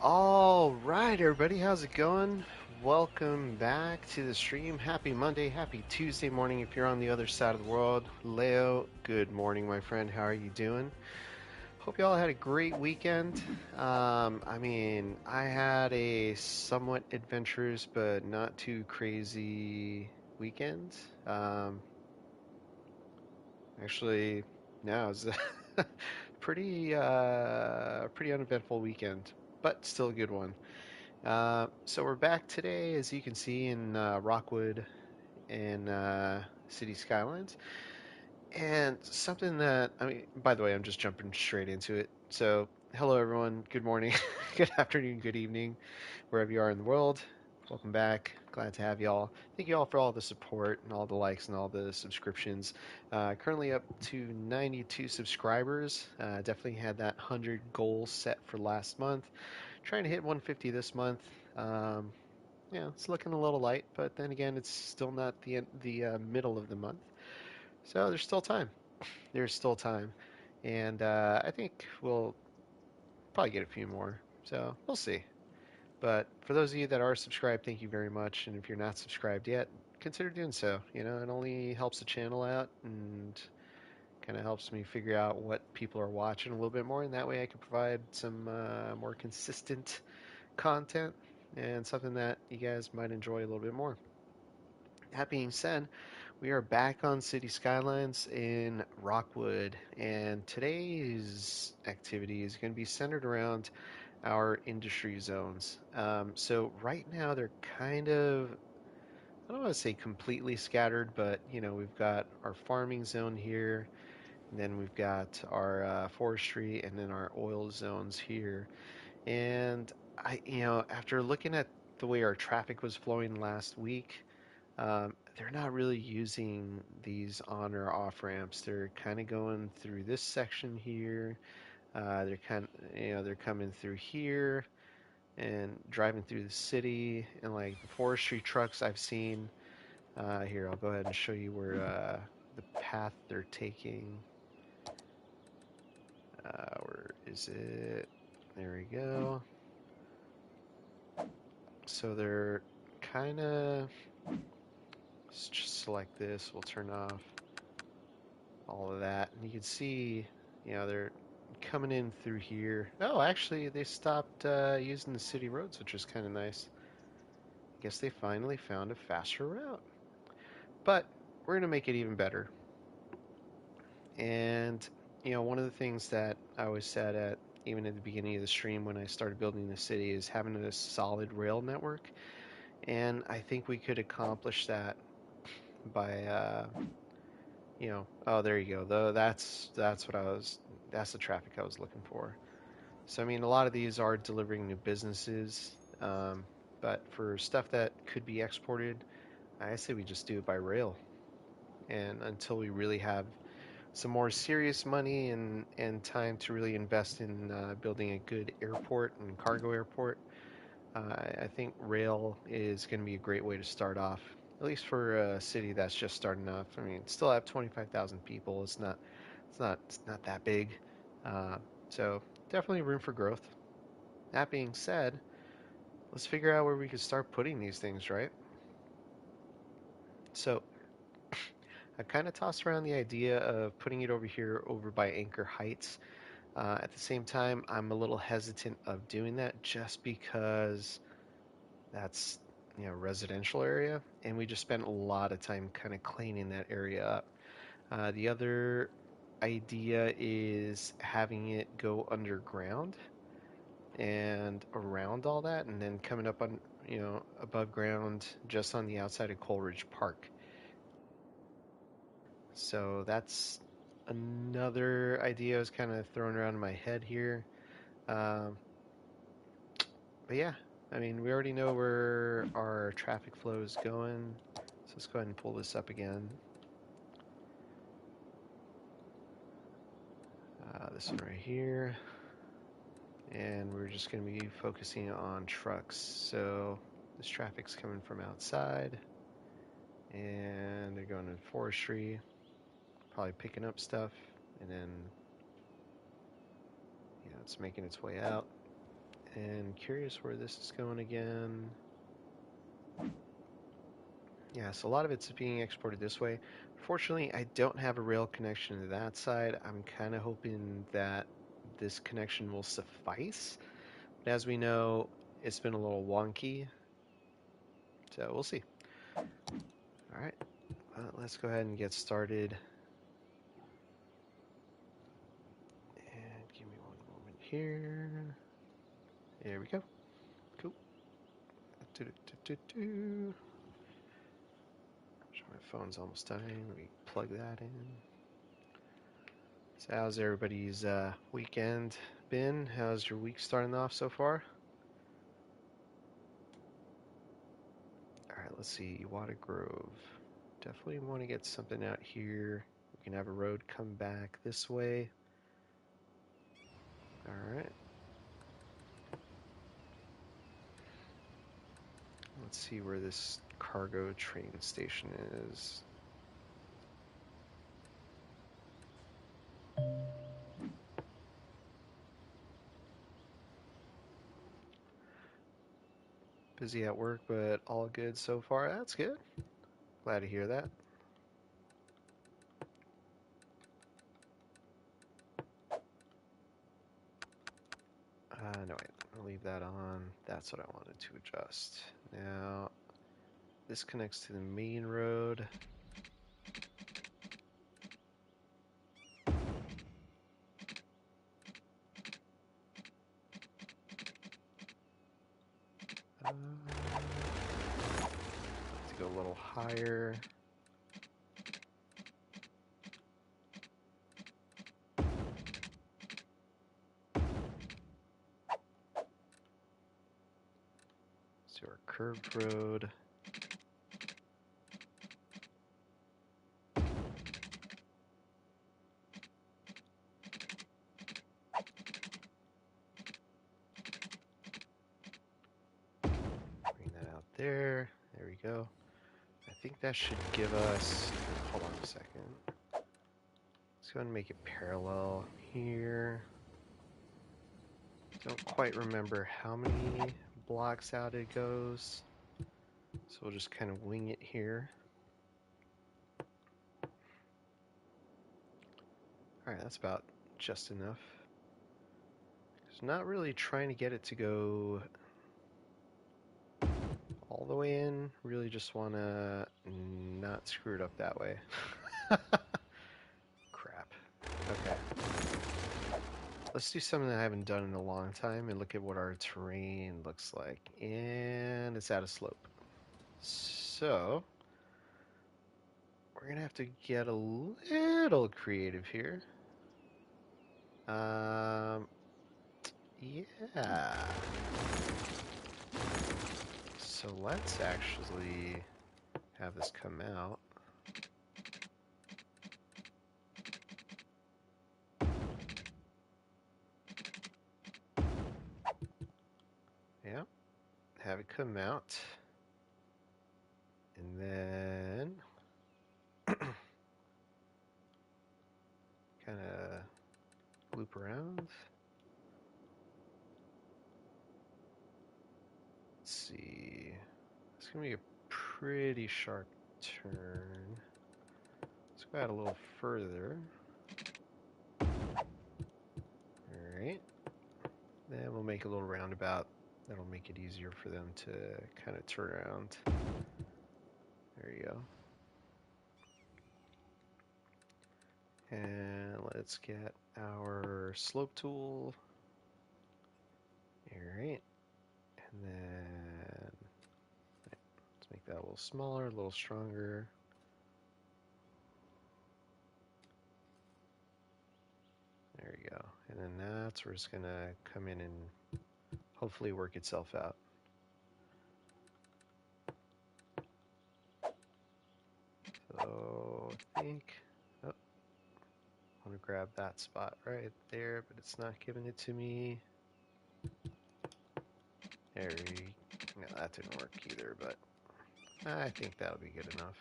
All right, everybody, how's it going? Welcome back to the stream. Happy Monday, happy Tuesday morning if you're on the other side of the world. Leo, good morning, my friend. How are you doing? Hope you all had a great weekend. I had a somewhat adventurous but not too crazy weekend. Actually, no, it was a pretty uneventful weekend, but still a good one. So we're back today, as you can see, in Rockwood in City Skylines. And something that, by the way, I'm just jumping straight into it. So, hello everyone, good morning, good afternoon, good evening, wherever you are in the world. Welcome back. Glad to have y'all. Thank you all for all the support and all the likes and all the subscriptions. Currently up to 92 subscribers. Definitely had that 100 goal set for last month. Trying to hit 150 this month. Um, yeah, it's looking a little light, but then again, it's still not the middle of the month, so there's still time. There's still time, and I think we'll probably get a few more. So we'll see. But for those of you that are subscribed, thank you very much. And if you're not subscribed yet, consider doing so. You know, it only helps the channel out and kind of helps me figure out what people are watching a little bit more, and that way I can provide some more consistent content and something that you guys might enjoy a little bit more. That being said, we are back on City Skylines in Rockwood, and today's activity is going to be centered around our industry zones. So right now they're kind of, I don't want to say completely scattered, but we've got our farming zone here, and then we've got our forestry, and then our oil zones here. And after looking at the way our traffic was flowing last week, they're not really using these on or off ramps. They're kind of going through this section here. They're coming through here and driving through the city. And like the forestry trucks I've seen, here, I'll go ahead and show you where the path they're taking. Where is it? There we go. So they're kind of, let's just select this. We'll turn off all of that. And you can see, they're coming in through here. Oh, actually, they stopped using the city roads, which is kind of nice. I guess they finally found a faster route. But we're going to make it even better. And, one of the things that I was said at, even at the beginning of the stream when I started building the city, is having a solid rail network. And I think we could accomplish that by oh, there you go. Though that's the traffic I was looking for. So I mean, a lot of these are delivering new businesses, but for stuff that could be exported, I say we just do it by rail. And until we really have some more serious money and time to really invest in building a good airport and cargo airport, I think rail is going to be a great way to start off, at least for a city that's just starting off. I mean, still have 25,000 people. It's not that big. Uh, so definitely room for growth. That being said, let's figure out where we could start putting these things, right? So I've kind of tossed around the idea of putting it over here over by Anchor Heights. At the same time, I'm a little hesitant of doing that just because that's residential area, and we just spent a lot of time kind of cleaning that area up. The other idea is having it go underground and around all that, and then coming up on above ground just on the outside of Coleridge Park. So that's another idea I was kind of throwing around in my head here. Um, but yeah, I mean, we already know where our traffic flow is going. So let's go ahead and pull this up again. This one right here. And we're just going to be focusing on trucks. So this traffic's coming from outside. And they're going to forestry. Probably picking up stuff. And then, it's making its way out. And curious where this is going again. Yeah, so a lot of it's being exported this way. Fortunately, I don't have a rail connection to that side. I'm kind of hoping that this connection will suffice. But as we know, it's been a little wonky, so we'll see. All right, let's go ahead and get started. And give me one moment here. There we go. Cool. My phone's almost dying. Let me plug that in. So how's everybody's weekend been? How's your week starting off so far? All right, let's see. Water Grove. Definitely want to get something out here. We can have a road come back this way. All right. Let's see where this cargo train station is. Busy at work, but all good so far. That's good. Glad to hear that. No, wait. I'll leave that on. That's what I wanted to adjust. Now, this connects to the main road. To go a little higher. So our curved road. Bring that out there. There we go. I think that should give us, hold on a second. Let's go ahead and make it parallel here. Don't quite remember how many blocks out it goes. So we'll just kind of wing it here. All right, that's about just enough. It's not really trying to get it to go all the way in. Really just want to not screw it up that way. Crap. Okay. Let's do something that I haven't done in a long time and look at what our terrain looks like. And it's at a slope. So, we're going to have to get a little creative here. Yeah. So let's actually have this come out. Yeah. Have it come out. And then kind of loop around. Let's see. It's going to be a pretty sharp turn. Let's go out a little further. Alright. Then we'll make a little roundabout. That'll make it easier for them to kind of turn around. There you go. And let's get our slope tool. Alright. And then let's make that a little smaller, a little stronger. There you go. And then that's where it's going to come in and hopefully work itself out. So I think, oh, I want to grab that spot right there, but it's not giving it to me. There we no, that didn't work either, but I think that'll be good enough.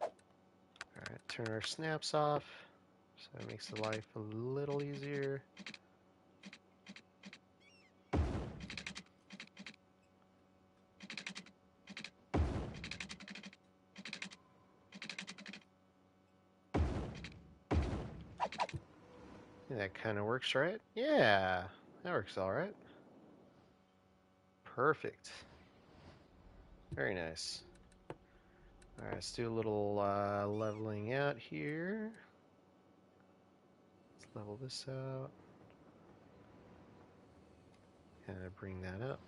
Alright, turn our snaps off. So That makes the life a little easier. That kind of works, right? Yeah, that works all right. Perfect. Very nice. All right, let's do a little leveling out here. Let's level this out. Kind of bring that up.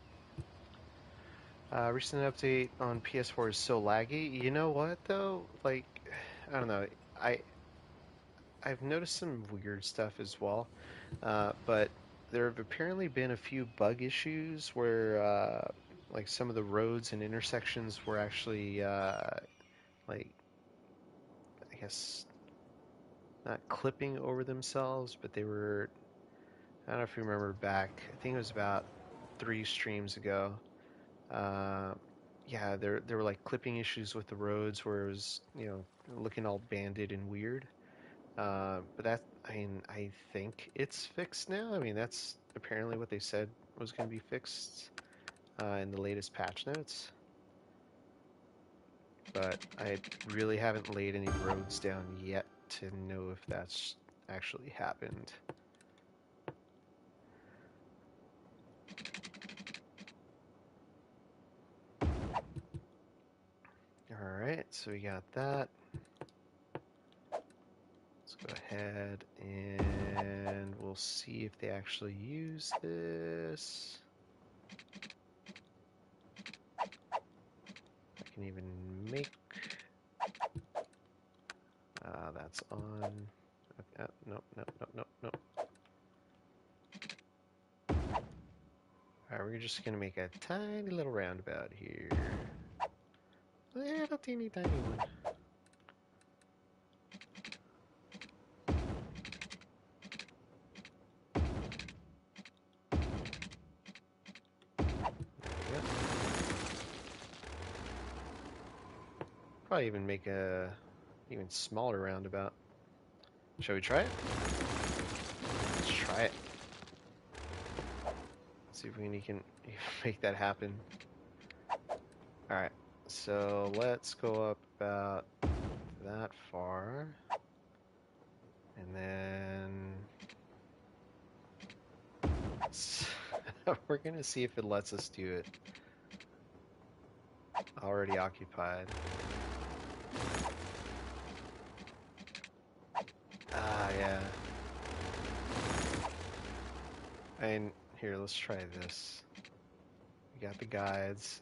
Recent update on PS4 is so laggy. You know what though? Like, I don't know. I I've noticed some weird stuff as well. But there have apparently been a few bug issues where like some of the roads and intersections were actually like I guess not clipping over themselves, but they were. I don't know if you remember back. I think it was about 3 streams ago. Uh, yeah, there were like clipping issues with the roads where it was looking all banded and weird. But that I mean I think it's fixed now. I mean that's apparently what they said was going to be fixed in the latest patch notes. But I really haven't laid any roads down yet to know if that's actually happened. Alright, so we got that. Let's go ahead and we'll see if they actually use this. I can even make... that's on... Nope, nope, nope, nope, nope. Alright, we're just gonna make a tiny little roundabout here. A little teeny tiny one. Probably even make a even smaller roundabout. Shall we try it? Let's try it. See if we can make that happen. Alright, so let's go up about that far. And then we're gonna see if it lets us do it. Already occupied. Ah, yeah. And here, let's try this. We got the guides.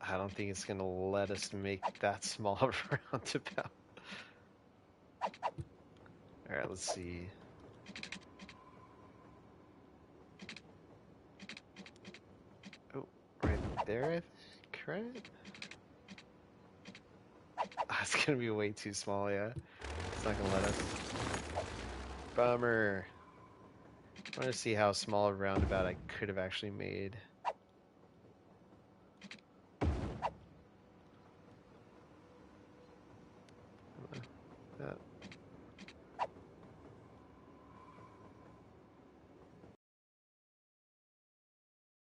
I don't think it's gonna let us make that small of a roundabout. Alright, let's see. Oh, right there, I think, right? Ah, it's gonna be way too small, yeah. It's not gonna let us. Bummer. I want to see how small a roundabout I could have actually made. That.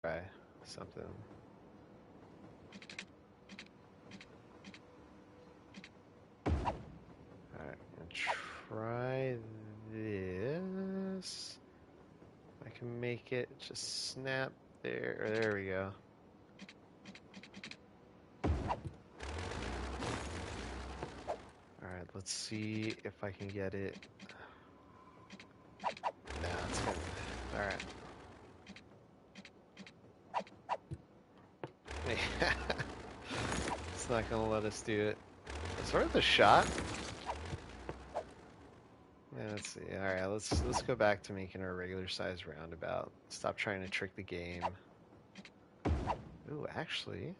Try something. Alright, I'm gonna try this. I can make it just snap there. There we go. Alright, let's see if I can get it. Nah, it's gonna. Alright. It's not gonna let us do it. It's worth a shot. Yeah, let's see. Alright, let's go back to making our regular size roundabout. Stop trying to trick the game. Ooh, actually.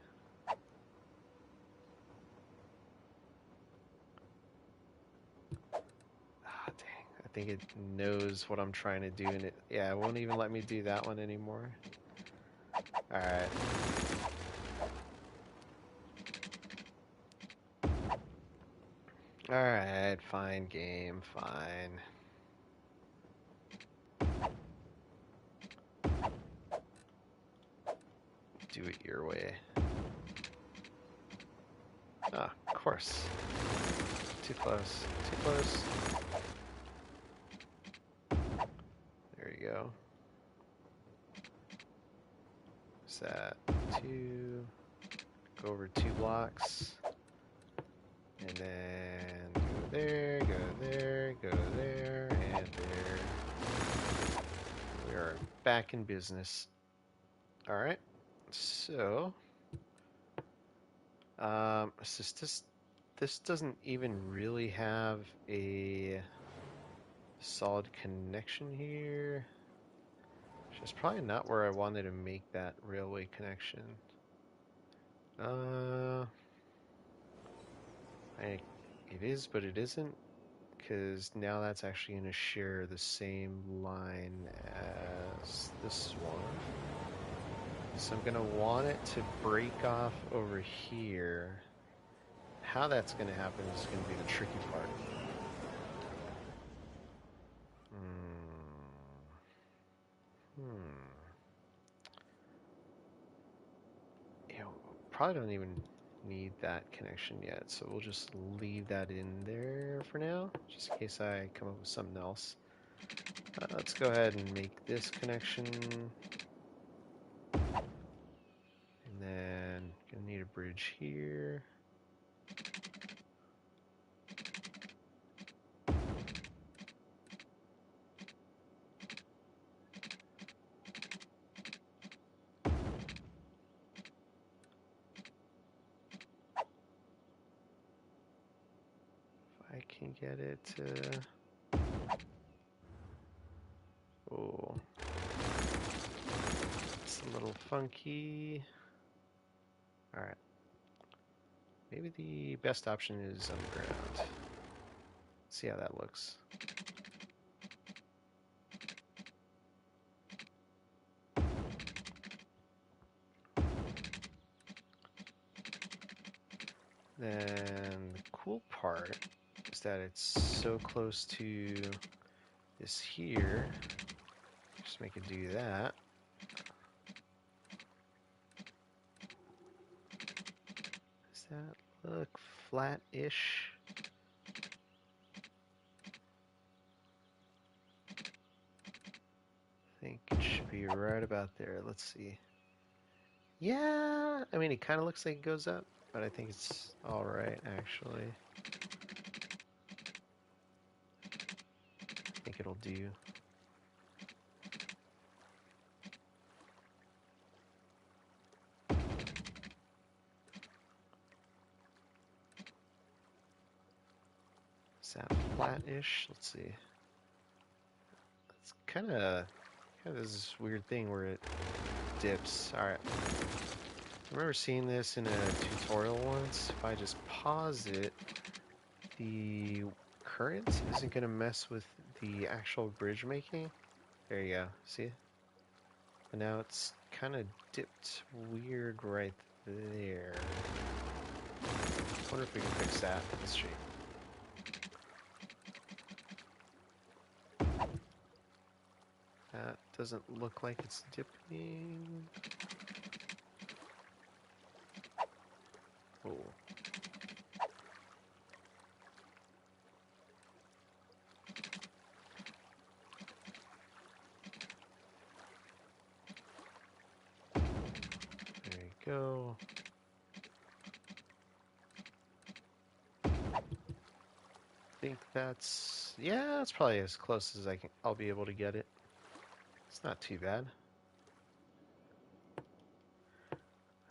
Ah, dang. I think it knows what I'm trying to do, and it won't even let me do that one anymore. Alright. Alright, fine game, fine. Do it your way. Ah, of course. Too close. Too close. There you go. What's that? 2. Go over 2 blocks. And then go there, go there, go there, and there. We are back in business. Alright. So, this doesn't even really have a solid connection here. Which is probably not where I wanted to make that railway connection. It is, but it isn't, because now that's actually going to share the same line as this one. So I'm going to want it to break off over here. How that's going to happen is going to be the tricky part. Probably don't even need that connection yet, so we'll just leave that in there for now, just in case I come up with something else. Let's go ahead and make this connection. And then gonna need a bridge here. If I can get it to... Oh. It's a little funky. Alright. Maybe the best option is underground. Let's see how that looks. Then the cool part is that it's so close to this here. Just make it do that. Does that look flat-ish? I think it should be right about there. Let's see. Yeah, I mean, it kind of looks like it goes up, but I think it's alright, actually. I think it'll do. Is that flat-ish? Let's see. It's kind of this weird thing where it dips. Alright. I remember seeing this in a tutorial once. If I just pause it, the current isn't going to mess with the actual bridge making. There you go. See? But now it's kind of dipped weird right there. Wonder if we can fix that. Let's see. That doesn't look like it's dipping. Oh. There you go. I think that's, yeah, that's probably as close as I'll be able to get it. It's not too bad.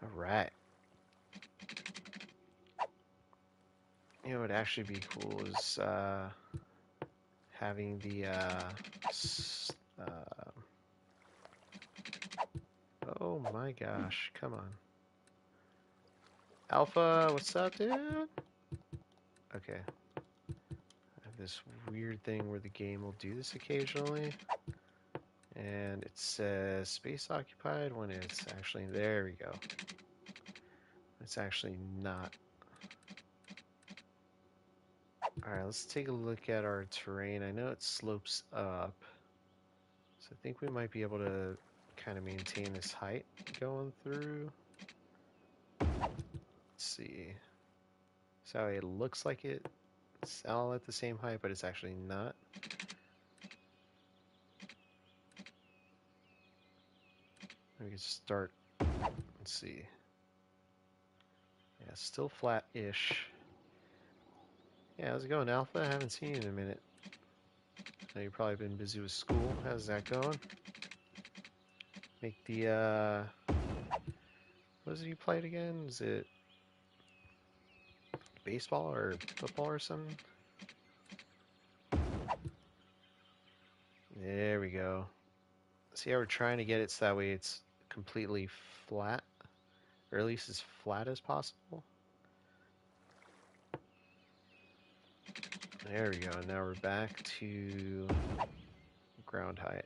All right. You know what would actually be cool is having the oh my gosh, come on. Alpha, what's up, dude? Okay. I have this weird thing where the game will do this occasionally. And it says space occupied when it's actually, there we go. It's actually not. Alright, let's take a look at our terrain. I know it slopes up, so I think we might be able to kind of maintain this height going through. Let's see. So it looks like it's all at the same height, but it's actually not. We can start, let's see. Yeah, still flat-ish. Yeah, how's it going, Alpha? I haven't seen you in a minute. I know you've probably been busy with school. How's that going? Make the, what is it you played again? Is it baseball or football or something? There we go. See how we're trying to get it so that way it's completely flat, or at least as flat as possible. There we go. Now we're back to ground height.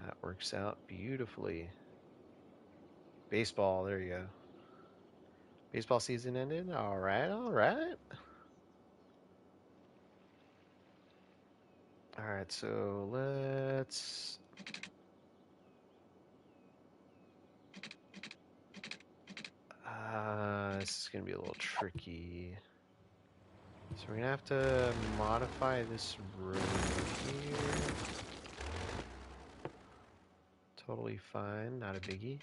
That works out beautifully. Baseball, there you go. Baseball season ended. All right, all right. All right, so let's. This is gonna be a little tricky. So we're gonna have to modify this road here. Totally fine, not a biggie.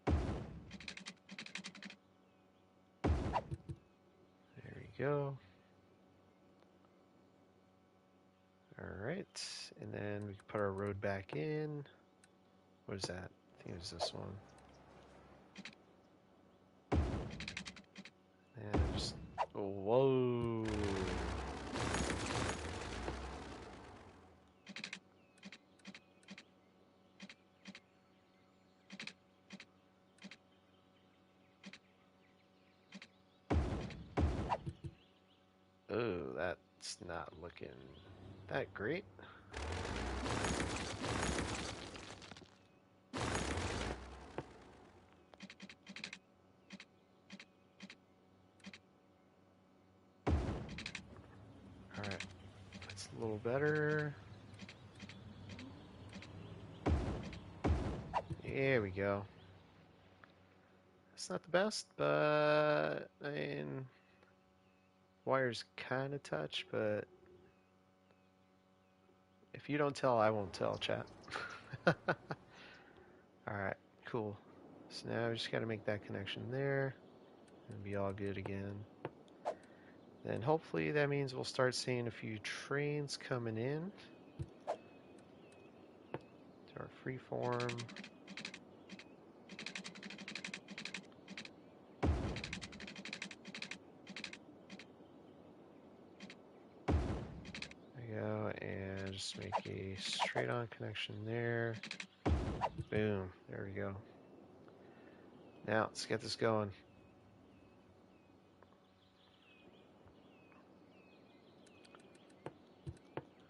There we go. Alright, and then we can put our road back in. What is that? I think it was this one. And just, whoa. Oh, that's not looking that great. Alright, that's a little better. There we go. It's not the best, but I mean, wires kind of touch, but if you don't tell, I won't tell, chat. Alright, cool. So now we just got to make that connection there and be all good again. Then hopefully that means we'll start seeing a few trains coming in to our freeform. There we go, and just make a straight on connection there. Boom, there we go. Now let's get this going.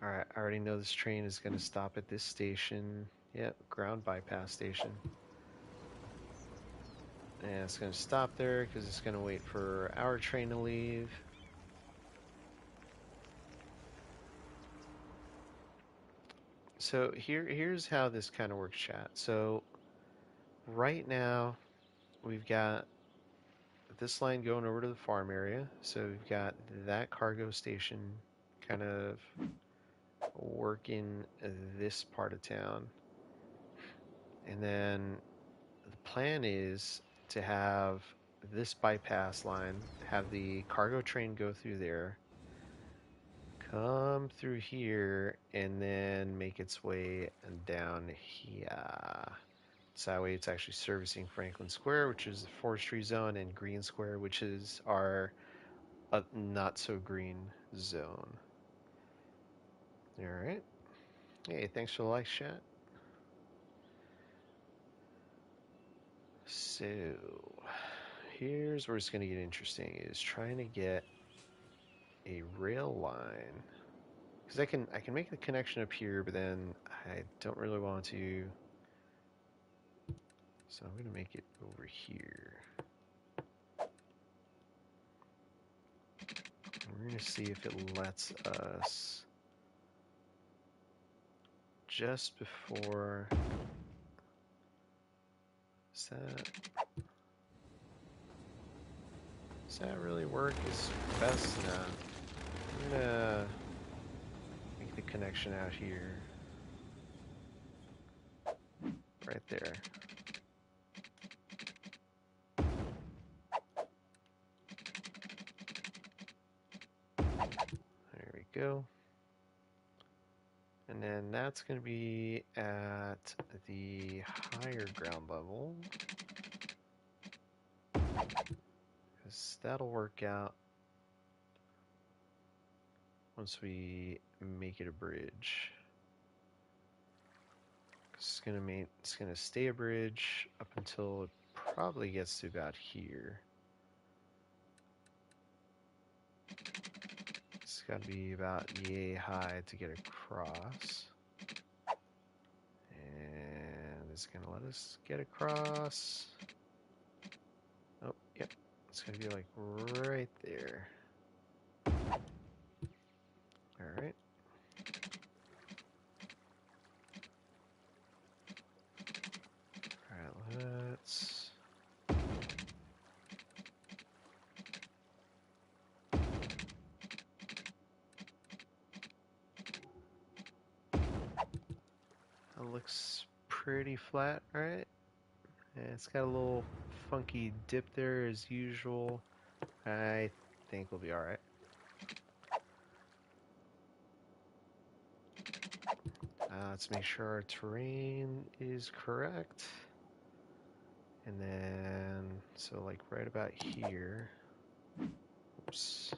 Alright, I already know this train is going to stop at this station. Yep, ground bypass station. And it's going to stop there because it's going to wait for our train to leave. So here's how this kind of works, chat. So right now we've got this line going over to the farm area. So we've got that cargo station kind of working this part of town. And then the plan is to have this bypass line, have the cargo train go through there, come through here, and then make its way down here. So that way it's actually servicing Franklin Square, which is the forestry zone, and Green Square, which is our not so green zone. Alright. Hey, thanks for the like, chat. So here's where it's going to get interesting, is trying to get a rail line. Because I can make the connection up here, but then I don't really want to. So I'm going to make it over here. we're going to see if it lets us just before. Does that really work as best? No. I'm gonna make the connection out here. Right there. There we go. And then that's going to be at the higher ground level. Because that'll work out once we make it a bridge. It's gonna stay a bridge up until it probably gets to about here. It's got to be about yay high to get across. And it's gonna let us get across. Oh, yep. It's gonna be like right there. Alright. Alright, let's... That looks pretty flat, right? Yeah, it's got a little funky dip there as usual. I think we'll be alright. Let's make sure our terrain is correct. And then, so like right about here. Oops.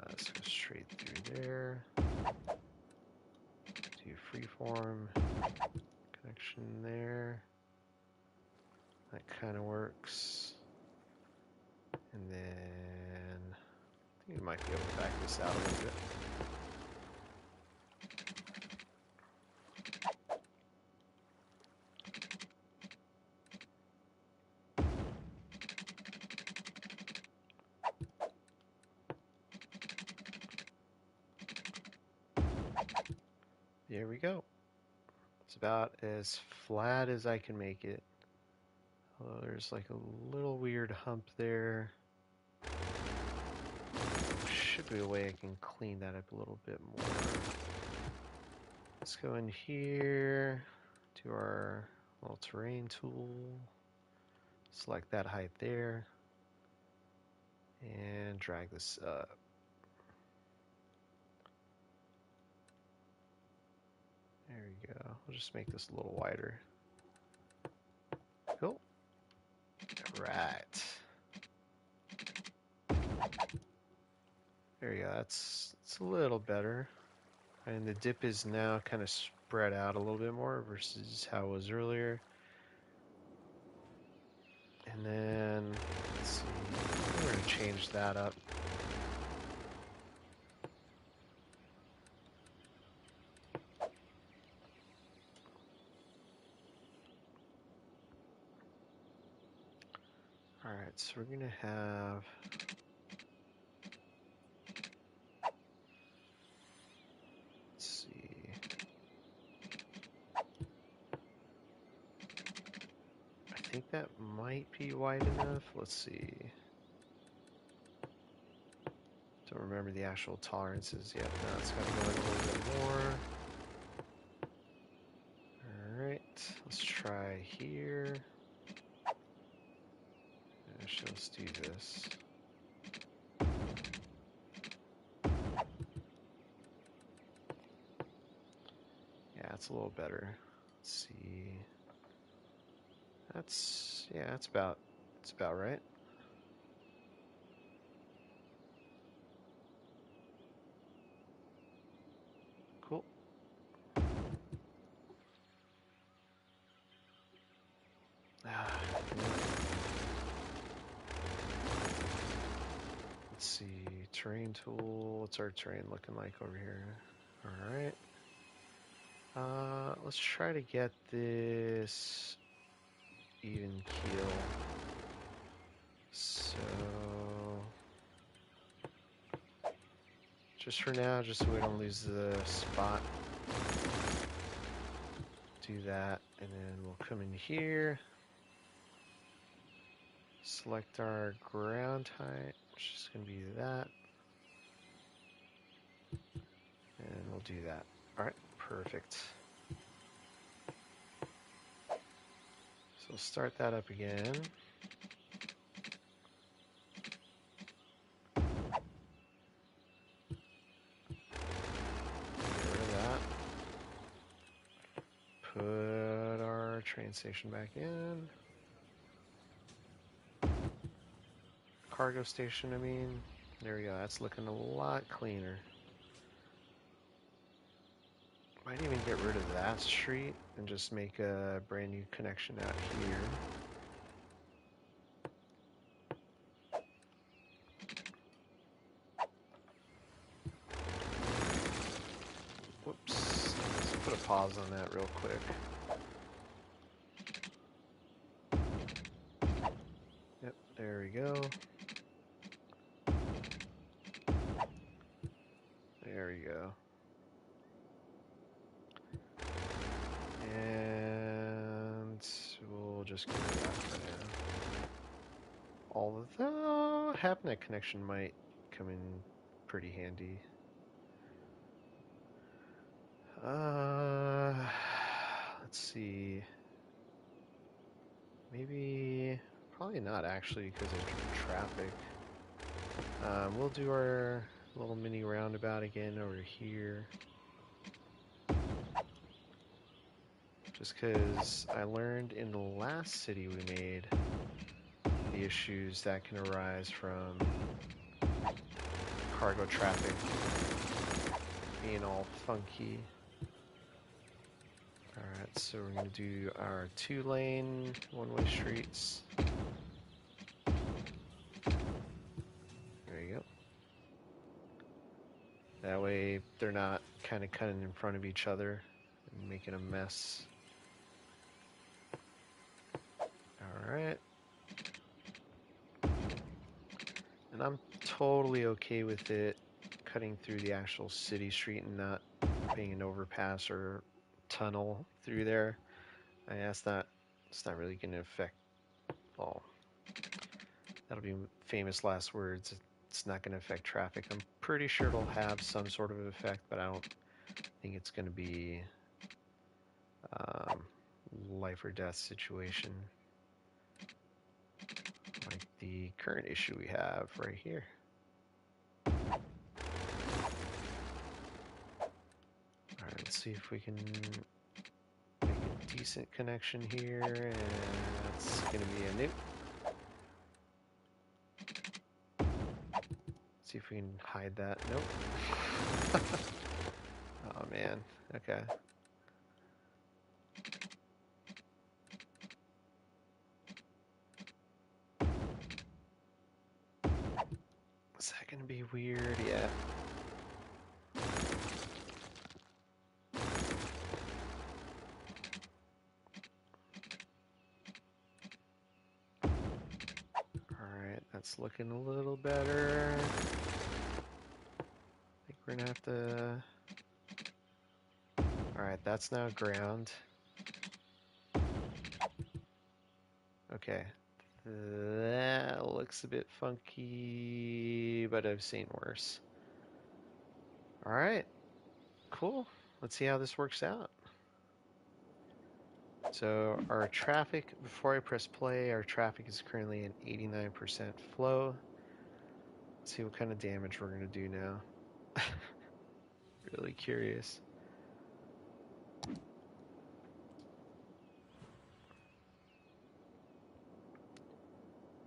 Let's go straight through there. Do freeform connection there. That kind of works. And then I think we might be able to back this out a little bit. There we go. It's about as flat as I can make it. Although there's like a little weird hump there. Should be a way I can clean that up a little bit more. Let's go in here to our little terrain tool. Select that height there. And drag this up. There we go. We'll just make this a little wider. Cool. Right. There you go. It's a little better. And the dip is now kind of spread out a little bit more versus how it was earlier. And then, let's see, we're going to change that up. Alright, so we're going to have... Let's see... I think that might be wide enough. Let's see. Don't remember the actual tolerances yet. Now it's got to go in a little bit more. Alright, let's try here. Actually, let's do this. Yeah, it's a little better. Let's see. That's about right. Cool. Let's see, terrain tool. What's our terrain looking like over here? All right. Let's try to get this even keel. So, just for now, just so we don't lose the spot, do that, and then we'll come in here, select our ground height, which is going to be that, and we'll do that. Alright, perfect. So we'll start that up again. Get rid of that. Put our train station back in. Cargo station, I mean. There we go, that's looking a lot cleaner. Might even get rid of that street and just make a brand new connection out here. Whoops. Let's put a pause on that real quick. Yep, there we go. There we go. And we'll just get rid of that for now. Although having that connection might come in pretty handy. Let's see. Maybe, probably not actually because of traffic. We'll do our little mini roundabout again over here. Just because I learned in the last city we made the issues that can arise from cargo traffic being all funky. Alright, so we're going to do our 2-lane one-way streets. There you go. That way they're not kind of cutting in front of each other and making a mess. Alright. And I'm totally okay with it cutting through the actual city street and not being an overpass or tunnel through there. It's not really going to affect, well, that'll be famous last words. It's not going to affect traffic. I'm pretty sure it'll have some sort of effect, but I don't think it's going to be life or death situation like the current issue we have right here. Alright, let's see if we can make a decent connection here, and that's going to be a new. See if we can hide that. Nope. Oh man. Okay. Is that gonna be weird? Yeah. Alright, that's looking a little better. I think we're gonna have to. Alright, that's now ground. Okay. That looks a bit funky, but I've seen worse. Alright, cool. Let's see how this works out. So our traffic, before I press play, our traffic is currently at 89% flow. Let's see what kind of damage we're going to do now. Really curious.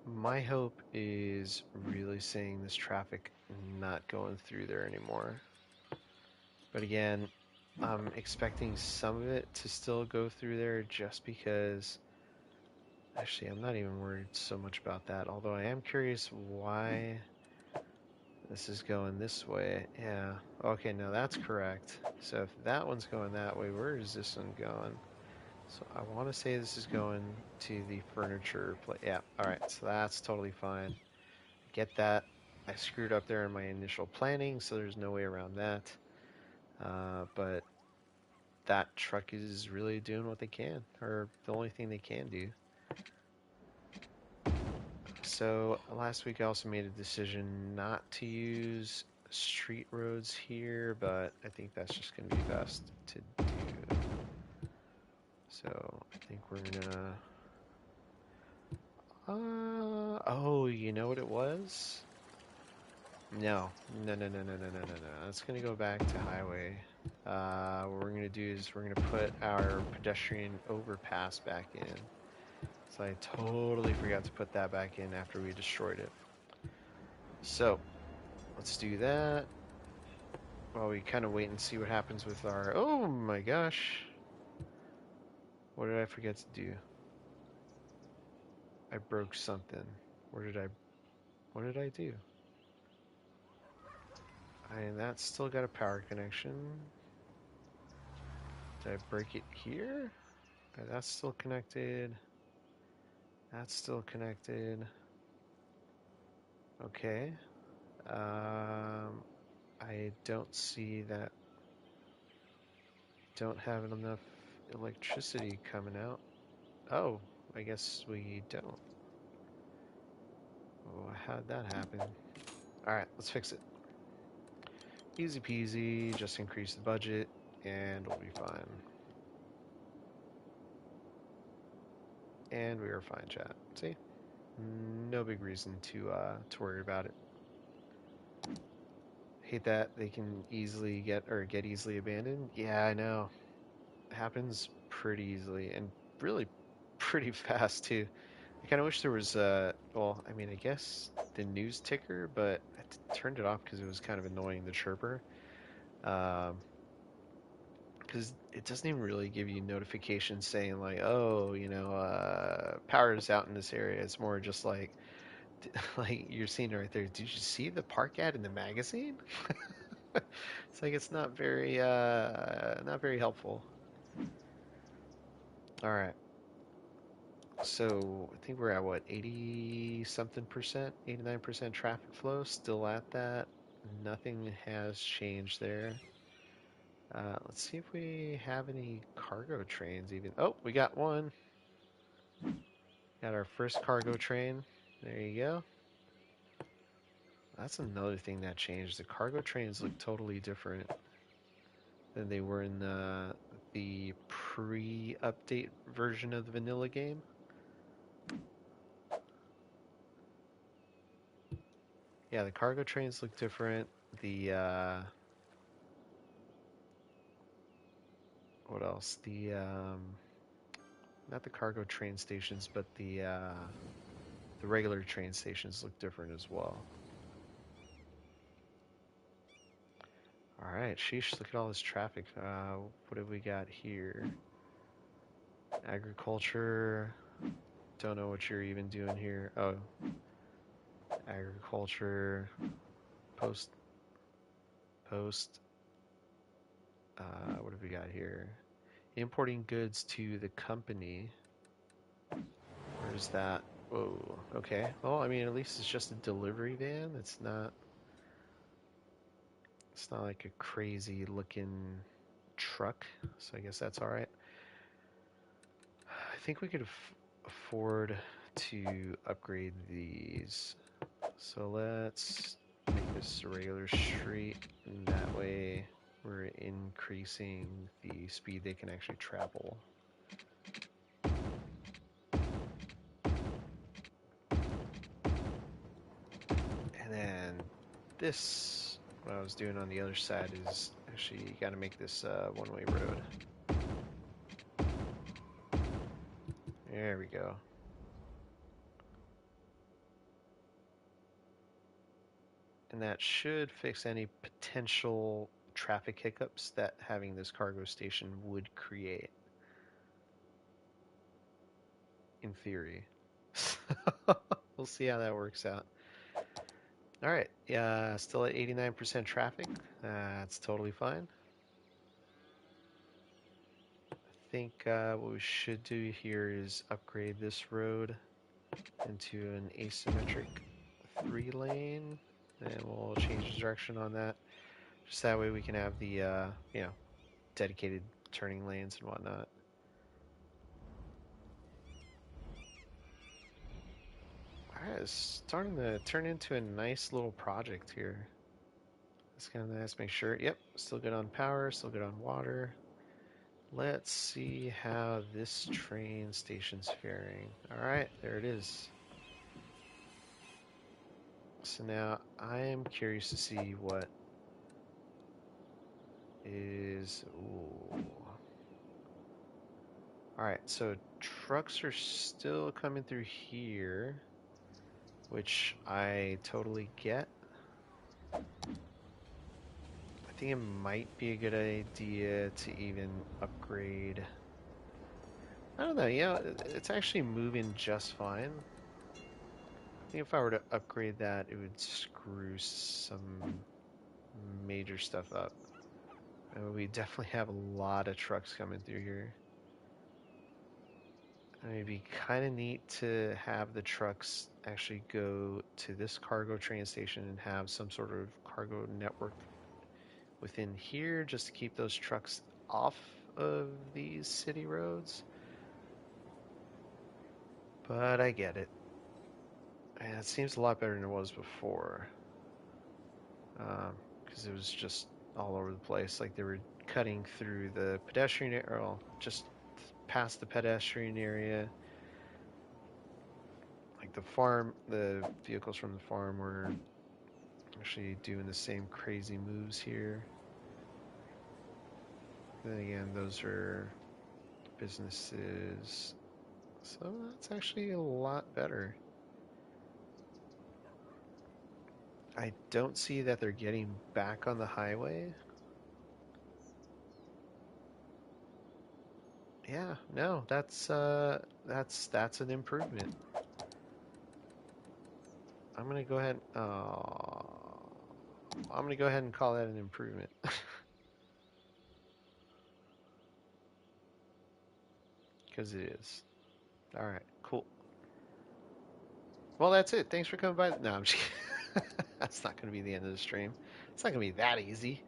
My hope is really seeing this traffic not going through there anymore. But again, I'm expecting some of it to still go through there just because. Actually, I'm not even worried so much about that, although I am curious why This is going this way. Yeah. Okay, no, that's correct. So if that one's going that way, where is this one going? So I want to say this is going to the furniture place. Yeah, alright, so that's totally fine. Get that. I screwed up there in my initial planning, so there's no way around that. But that truck is really doing what they can, or the only thing they can do. So last week I also made a decision not to use street roads here, but I think that's just going to be best to do. So I think we're gonna. Oh, you know what it was? No, no. It's gonna go back to highway. What we're gonna do is we're gonna put our pedestrian overpass back in. So I totally forgot to put that back in after we destroyed it. So let's do that. While we kind of wait and see what happens with our. Oh my gosh! What did I forget to do? I broke something. Where did I? What did I do? And that's still got a power connection. Did I break it here? Okay, that's still connected. That's still connected. Okay. I don't see that. Don't have enough electricity coming out. Oh, I guess we don't. Oh, how'd that happen? Alright, let's fix it. Easy peasy, just increase the budget, and we'll be fine. And we are fine, chat. See? No big reason to worry about it. Hate that they can easily get easily abandoned. Yeah, I know. It happens pretty easily and really pretty fast too. I kind of wish there was well, I mean, I guess the news ticker, but turned it off because it was kind of annoying, the chirper. Um, because it doesn't even really give you notifications saying like, oh, power is out in this area. It's more just like, like you're seeing it right there. Did you see the park ad in the magazine? It's like it's not very helpful. All right. So I think we're at what, 80 something percent, 89% traffic flow, still at that. Nothing has changed there. Let's see if we have any cargo trains even. Oh, we got one. Got our first cargo train. There you go. That's another thing that changed. The cargo trains look totally different than they were in the pre-update version of the vanilla game. Yeah, the cargo trains look different. The what else? The not the cargo train stations, but the regular train stations look different as well. All right, sheesh! Look at all this traffic. What have we got here? Agriculture. Don't know what you're even doing here. Oh, agriculture. Post. Post. What have we got here? Importing goods to the company. Where's that? Whoa. Okay. Well, I mean, at least it's just a delivery van. It's not. It's not like a crazy looking truck. So I guess that's all right. I think we could afford to upgrade these. So let's make this a regular street, and that way we're increasing the speed they can actually travel. And then this, what I was doing on the other side is actually you got to make this one-way road. There we go. And that should fix any potential traffic hiccups that having this cargo station would create, in theory. We'll see how that works out. All right. Yeah, still at 89% traffic. That's totally fine. I think what we should do here is upgrade this road into an asymmetric 3-lane, and we'll change the direction on that. Just that way we can have the dedicated turning lanes and whatnot. Alright, it's starting to turn into a nice little project here. That's kind of nice. Make sure, yep, still good on power, still good on water. Let's see how this train station's faring. Alright, there it is. So now I am curious to see what is. Ooh. Alright, so trucks are still coming through here, which I totally get. I think it might be a good idea to even upgrade. I don't know, it's actually moving just fine. I think if I were to upgrade that, it would screw some major stuff up. We definitely have a lot of trucks coming through here. It'd be kind of neat to have the trucks actually go to this cargo train station and have some sort of cargo network within here just to keep those trucks off of these city roads. But I get it. And it seems a lot better than it was before. Because it was just all over the place. Like they were cutting through the pedestrian area, or just past the pedestrian area. Like the vehicles from the farm were actually doing the same crazy moves here. Then again, those are businesses. So that's actually a lot better. I don't see that they're getting back on the highway. Yeah, no, that's an improvement. I'm gonna go ahead. I'm gonna go ahead and call that an improvement because it is. All right, cool. Well, that's it. Thanks for coming by. No, I'm just kidding. That's not gonna be the end of the stream. It's not gonna be that easy.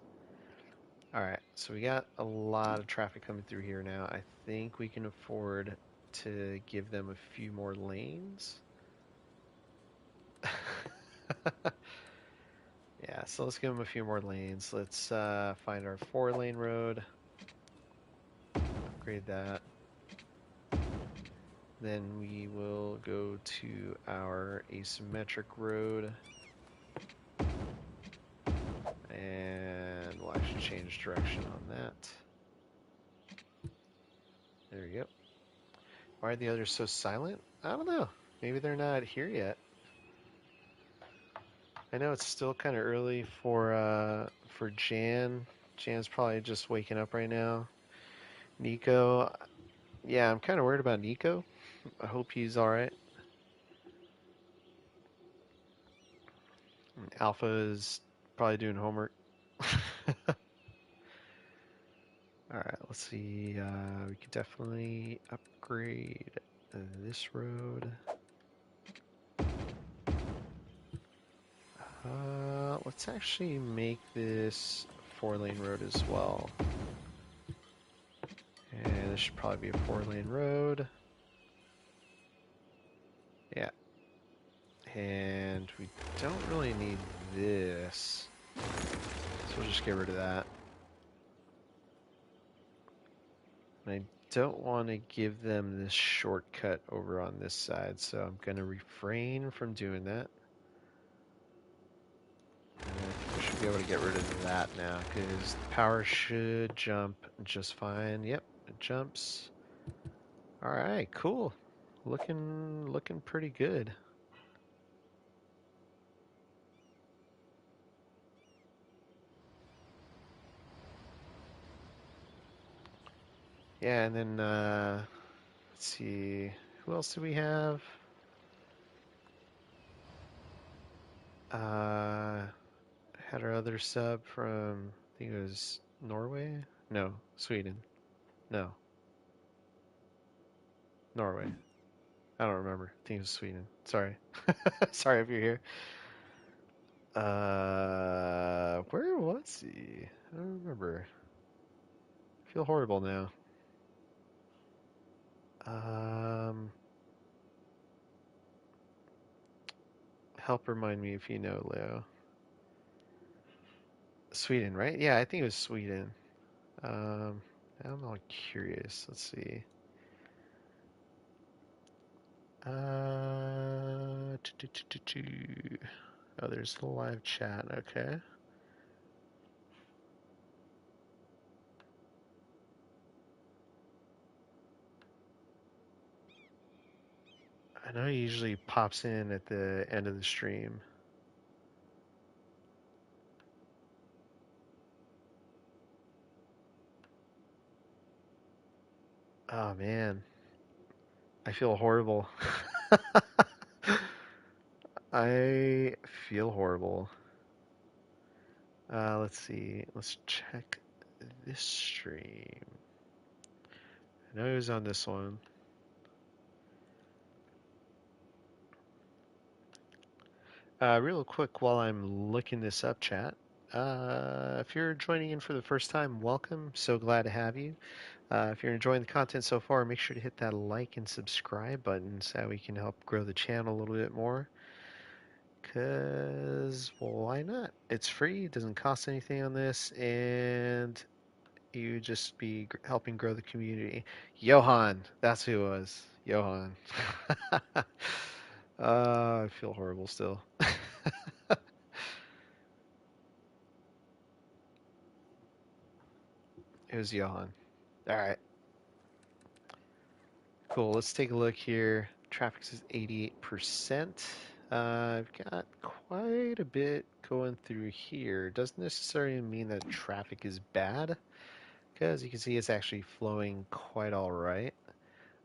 All right, so we got a lot of traffic coming through here now. I think we can afford to give them a few more lanes. Yeah, so let's give them a few more lanes. Let's find our 4-lane road, upgrade that. Then we will go to our asymmetric road, and we'll actually change direction on that. There we go. Why are the others so silent? I don't know. Maybe they're not here yet. I know it's still kind of early for Jan. Jan's probably just waking up right now. Nico, yeah, I'm kind of worried about Nico. I hope he's all right. Alpha is probably doing homework. All right, let's see. We could definitely upgrade this road. Let's actually make this 4-lane road as well. And this should probably be a 4-lane road. Yeah. And we don't really need this. So we'll just get rid of that. And I don't want to give them this shortcut over on this side, so I'm going to refrain from doing that. And I think we should be able to get rid of that now, because the power should jump just fine. Yep, it jumps. Alright, cool. Looking pretty good. Yeah, and then let's see, who else do we have? Uh, had our other sub from, I think it was Norway? No, Sweden. No, Norway. I don't remember. I think it was Sweden. Sorry. Sorry if you're here. Where was he? I don't remember. I feel horrible now. Um, help remind me if you know, Leo. Sweden, right? Yeah, I think it was Sweden. Um, I'm all curious. Let's see. Uh, oh, there's the live chat. Okay. I know he usually pops in at the end of the stream. Oh man, I feel horrible. I feel horrible. Let's see. Let's check this stream. I know he was on this one. Real quick, while I'm looking this up, chat. If you're joining in for the first time, welcome. So glad to have you. If you're enjoying the content so far, make sure to hit that like and subscribe button so that we can help grow the channel a little bit more. Because why not? It's free, it doesn't cost anything on this, and you just be helping grow the community. Johan, that's who it was. Johan. I feel horrible still. It was Johan. All right, cool. Let's take a look here. Traffic says 88%. I've got quite a bit going through here. Doesn't necessarily mean that traffic is bad, because you can see it's actually flowing quite all right.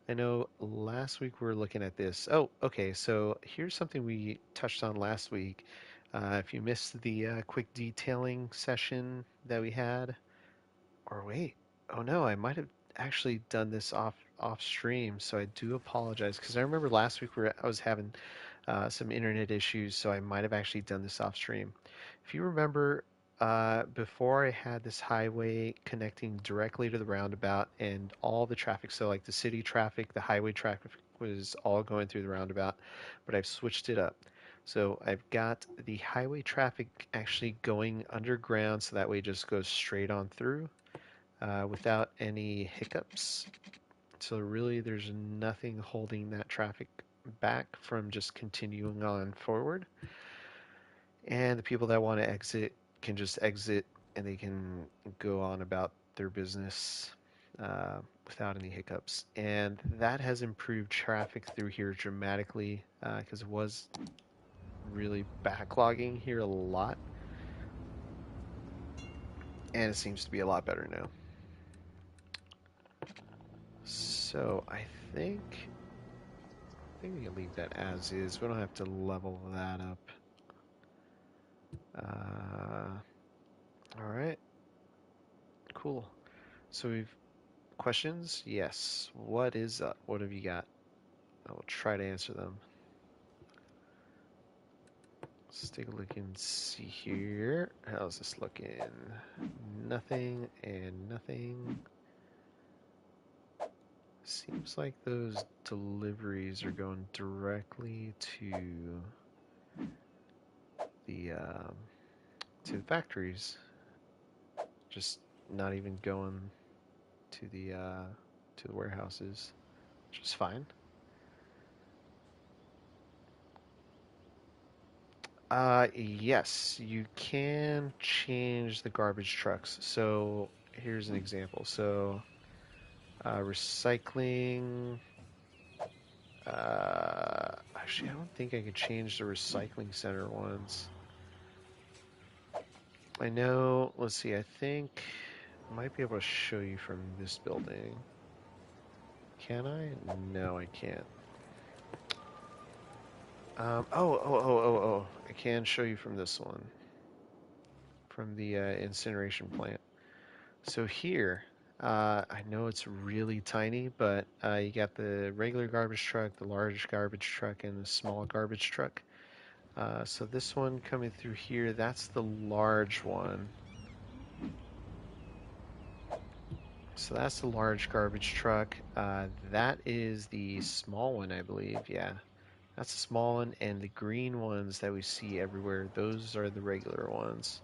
I know last week we were looking at this. Oh, okay. So here's something we touched on last week. If you missed the quick detailing session that we had, or wait, oh no, I might have actually done this off stream, so I do apologize because I remember last week I was having some internet issues, so I might have actually done this off stream. If you remember, before I had this highway connecting directly to the roundabout and all the traffic, so like the city traffic, the highway traffic was all going through the roundabout, but I've switched it up. So I've got the highway traffic actually going underground, so that way it just goes straight on through without any hiccups. So really, there's nothing holding that traffic back from just continuing on forward. And the people that want to exit can just exit and they can go on about their business without any hiccups. And that has improved traffic through here dramatically because it was really backlogging here a lot. And it seems to be a lot better now. So I think we can leave that as is. We don't have to level that up. All right, cool. So we've questions? Yes. What is up? What have you got? I will try to answer them. Let's take a look and see here. How's this looking? Nothing and nothing. Seems like those deliveries are going directly the um, to the factories. Just not even going to the warehouses, which is fine. Yes, you can change the garbage trucks. So here's an example. So recycling. Actually, I don't think I could change the recycling center ones. I know. Let's see. I think I might be able to show you from this building. Can I? No, I can't. Oh. I can show you from this one, from the incineration plant. So here, I know it's really tiny, but you got the regular garbage truck, the large garbage truck, and the small garbage truck. So this one coming through here, that's the large one. So that's the large garbage truck. That is the small one, I believe. Yeah, that's the small one, and the green ones that we see everywhere, those are the regular ones.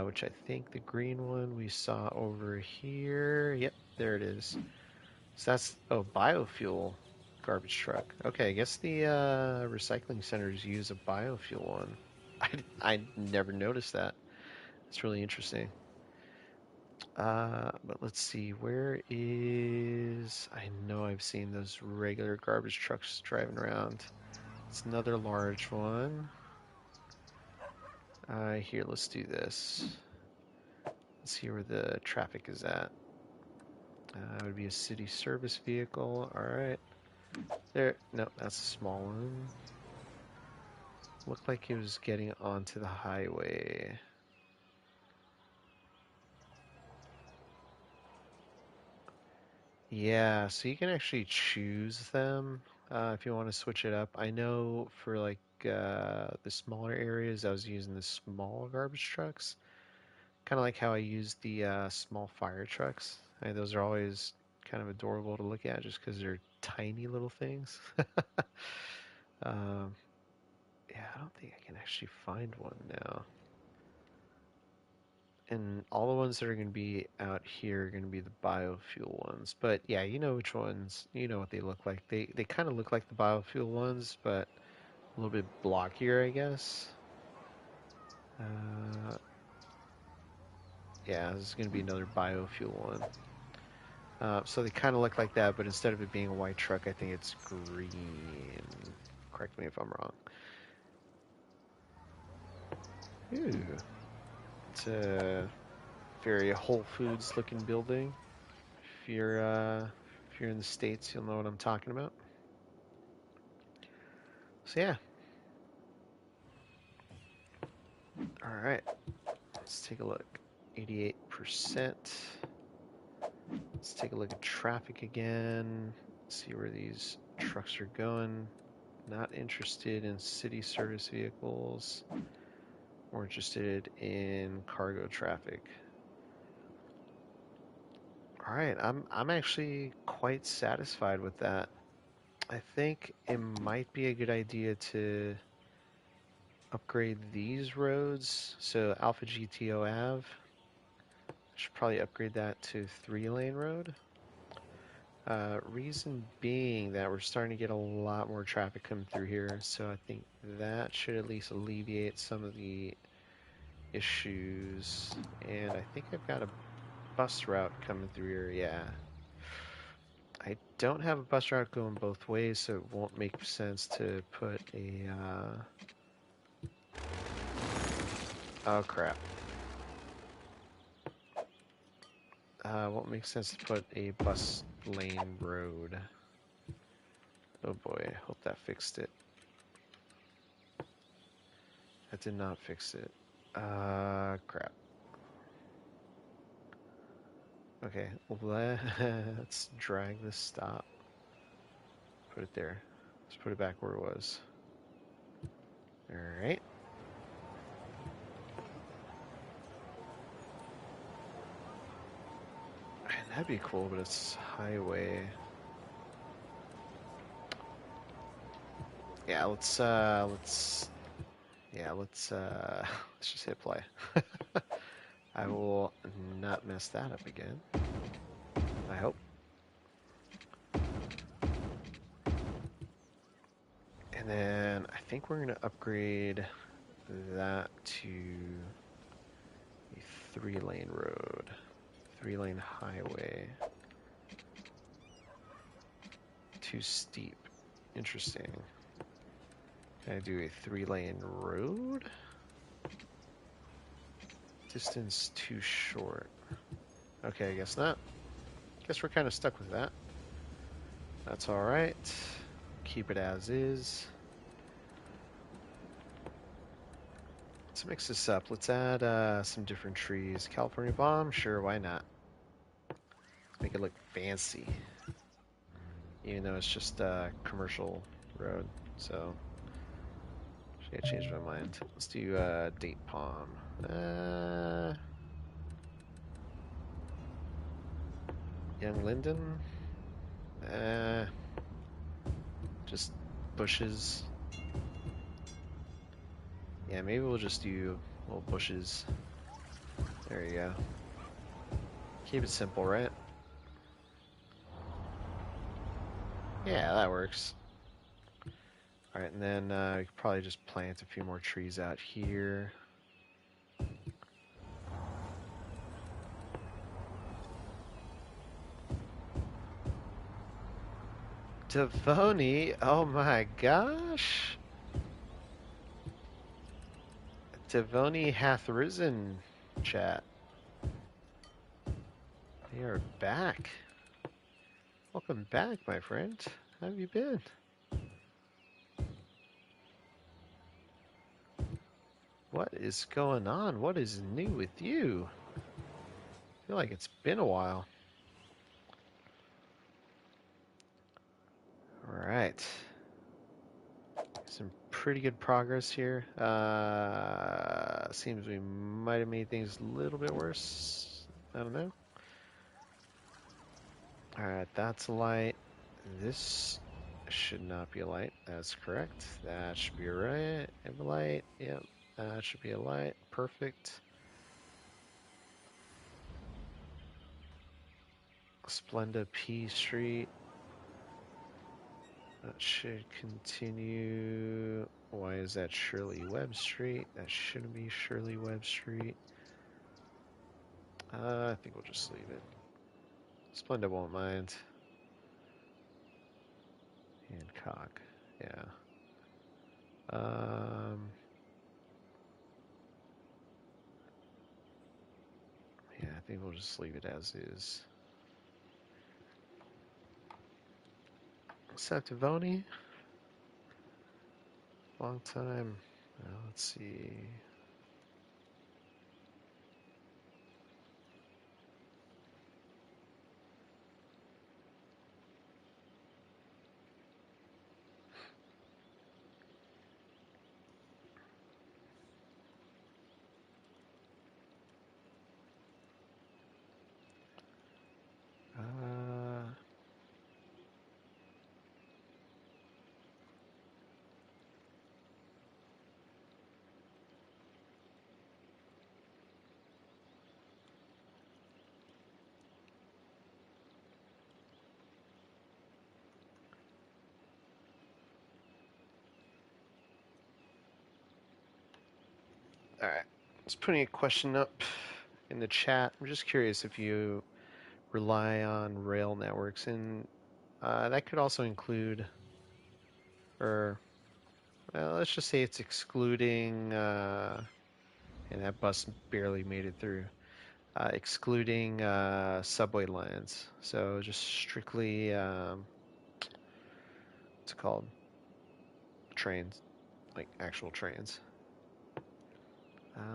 Which I think the green one we saw over here. Yep, there it is. So that's, oh, biofuel garbage truck. Okay, I guess the recycling centers use a biofuel one. I never noticed that. It's really interesting. But let's see, where is... I know I've seen those regular garbage trucks driving around. It's another large one. Here, let's do this. Let's see where the traffic is at. It would be a city service vehicle. All right. There. No, that's a small one. Looked like it was getting onto the highway. Yeah, so you can actually choose them if you want to switch it up. I know for like the smaller areas, I was using the small garbage trucks, kind of like how I use the small fire trucks. Those are always kind of adorable to look at just because they're tiny little things. Um, yeah, I don't think I can actually find one now. And all the ones that are going to be out here are going to be the biofuel ones. But yeah, you know which ones, you know what they look like. They kind of look like the biofuel ones, but a little bit blockier, I guess. Uh, yeah, this is going to be another biofuel one. So they kind of look like that, but instead of it being a white truck, I think it's green. Correct me if I'm wrong. Ooh, it's a very Whole Foods looking building. If you're if you're in the States, you'll know what I'm talking about. So yeah, all right. Let's take a look. 88%. Let's take a look at traffic again. See where these trucks are going. Not interested in city service vehicles. More interested in cargo traffic. All right, I'm actually quite satisfied with that. I think it might be a good idea to upgrade these roads. So Alpha GTO Ave, I should probably upgrade that to 3-lane road. Reason being that we're starting to get a lot more traffic coming through here, so I think that should at least alleviate some of the issues. And I think I've got a bus route coming through here, yeah. I don't have a bus route going both ways, so it won't make sense to put a, oh crap. Won't make sense to put a bus lane road. Oh boy, hope that fixed it. That did not fix it. Crap. Okay, let's drag this stop. Put it there. Let's put it back where it was. Alright. That'd be cool, but it's highway. Yeah, let's let's just hit play. I will not mess that up again. I hope. And then I think we're gonna upgrade that to a 3-lane road. 3-lane highway. Too steep. Interesting. Can I do a 3-lane road? Distance too short. Okay, I guess not. Guess we're kind of stuck with that. That's alright. Keep it as is. Let's mix this up. Let's add some different trees. California Bomb? Sure, why not? Let's make it look fancy. Even though it's just a commercial road. So, I changed my mind. Let's do date palm. Young linden. Just bushes. Yeah, maybe we'll just do little bushes. There you go. Keep it simple, right? Yeah, that works. Alright, and then we could probably just plant a few more trees out here. Devoni, oh my gosh. Devoni hath risen, chat. They are back. Welcome back, my friend. How have you been? What is going on? What is new with you? I feel like it's been a while. Alright. Some pretty good progress here. Seems we might have made things a little bit worse. I don't know. Alright, that's a light. This should not be a light. That's correct. That should be a light. Yep, that should be a light. Perfect. Splenda P Street. That should continue. Why is that Shirley Webb Street? That shouldn't be Shirley Webb Street. I think we'll just leave it. Splenda won't mind. Hancock, yeah. Yeah, I think we'll just leave it as is. Septivoni? Long time. Let's see. Alright. Let's putting a question up in the chat. I'm just curious if you rely on rail networks, and that could also include, or well, let's just say it's excluding, and that bus barely made it through, excluding subway lines. So just strictly, what's it called? Trains, like actual trains.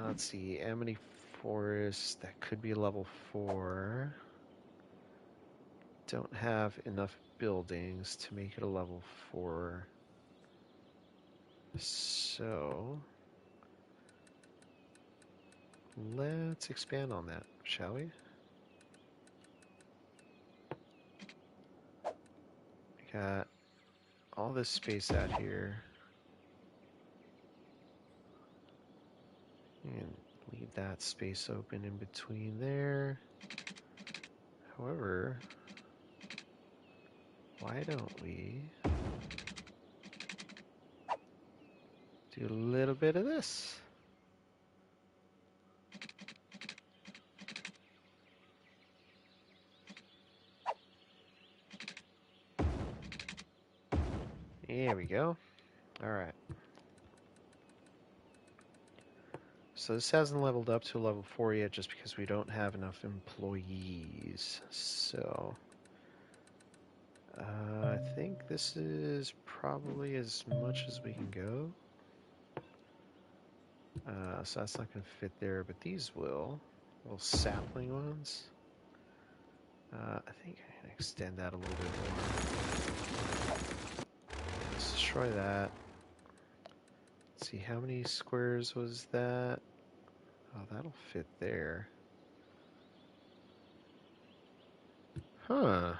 Let's see, Amity Forest, that could be level 4. Don't have enough buildings to make it a level 4. So let's expand on that, shall we? We got all this space out here. And leave that space open in between there. However, why don't we do a little bit of this? There we go. All right. So this hasn't leveled up to level 4 yet just because we don't have enough employees. So I think this is probably as much as we can go. So that's not going to fit there, but these will. Little sapling ones. I think I can extend that a little bit more. Let's destroy that. Let's see, how many squares was that? Oh, that'll fit there. Huh.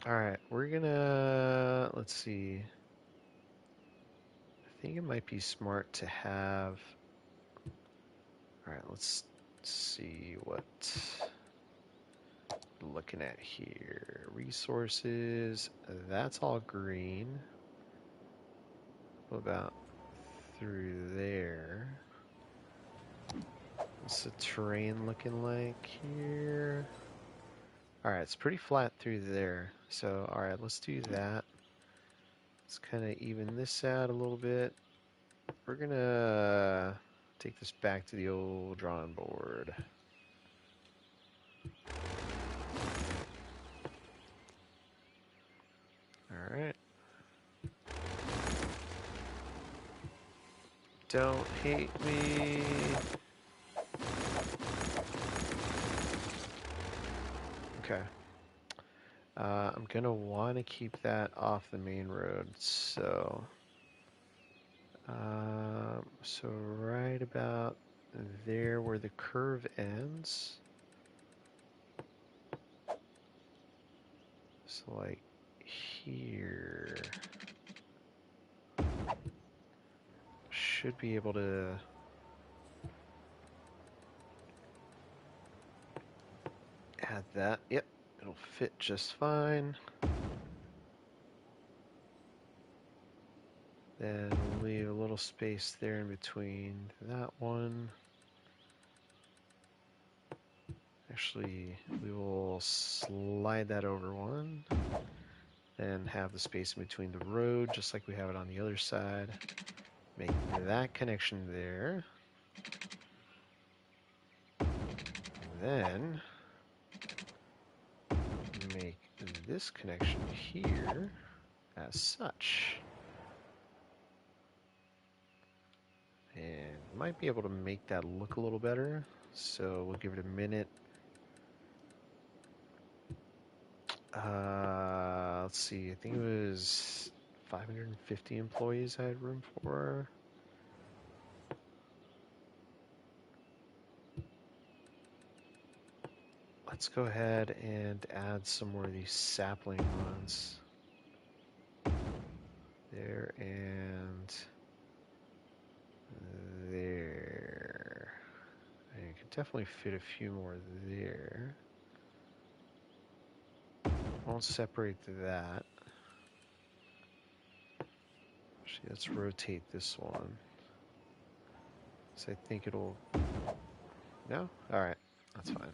Alright, we're gonna... Let's see. I think it might be smart to have... Alright, let's see what we're looking at here. Resources, that's all green. What about through there? What's the terrain looking like here? Alright, it's pretty flat through there. So, alright, let's do that. Let's kind of even this out a little bit. We're gonna take this back to the old drawing board. Alright. Don't hate me. Okay. I'm gonna want to keep that off the main road, so so right about there where the curve ends. So like here should be able to add that. Yep, it'll fit just fine. Then we'll leave a little space there in between that one. Actually, we will slide that over one and have the space in between the road, just like we have it on the other side. Make that connection there. And then make this connection here as such. And might be able to make that look a little better. So we'll give it a minute. Let's see, I think it was 550 employees I had room for. Let's go ahead and add some more of these sapling ones. There and there. And you can definitely fit a few more there. Won't separate that. Actually, let's rotate this one. So I think it'll... No? Alright, that's fine.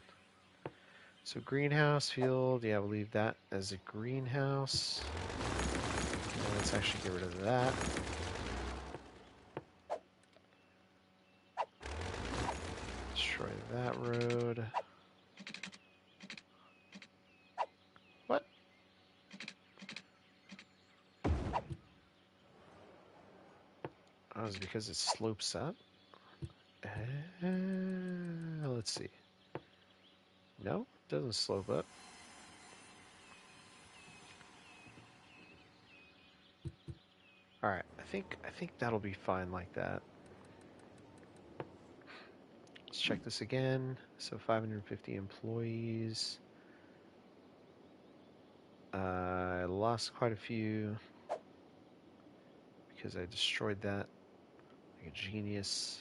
So greenhouse field, yeah, we'll leave that as a greenhouse. And let's actually get rid of that. Destroy that road. What? Oh, is it because it slopes up? Let's see. No, it doesn't slope up. Alright, I think that'll be fine like that. Let's check this again. So 550 employees. I lost quite a few because I destroyed that like a genius.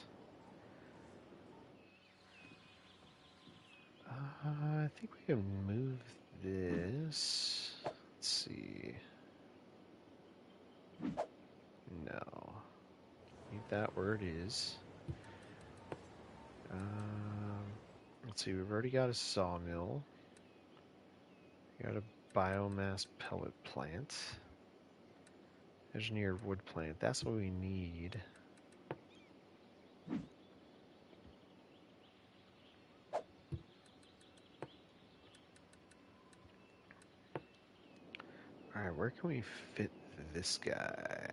I think we can move this. Let's see. No. Leave that where it is. Let's see, we've already got a sawmill. We got a biomass pellet plant. Engineered wood plant. That's what we need. Alright, where can we fit this guy.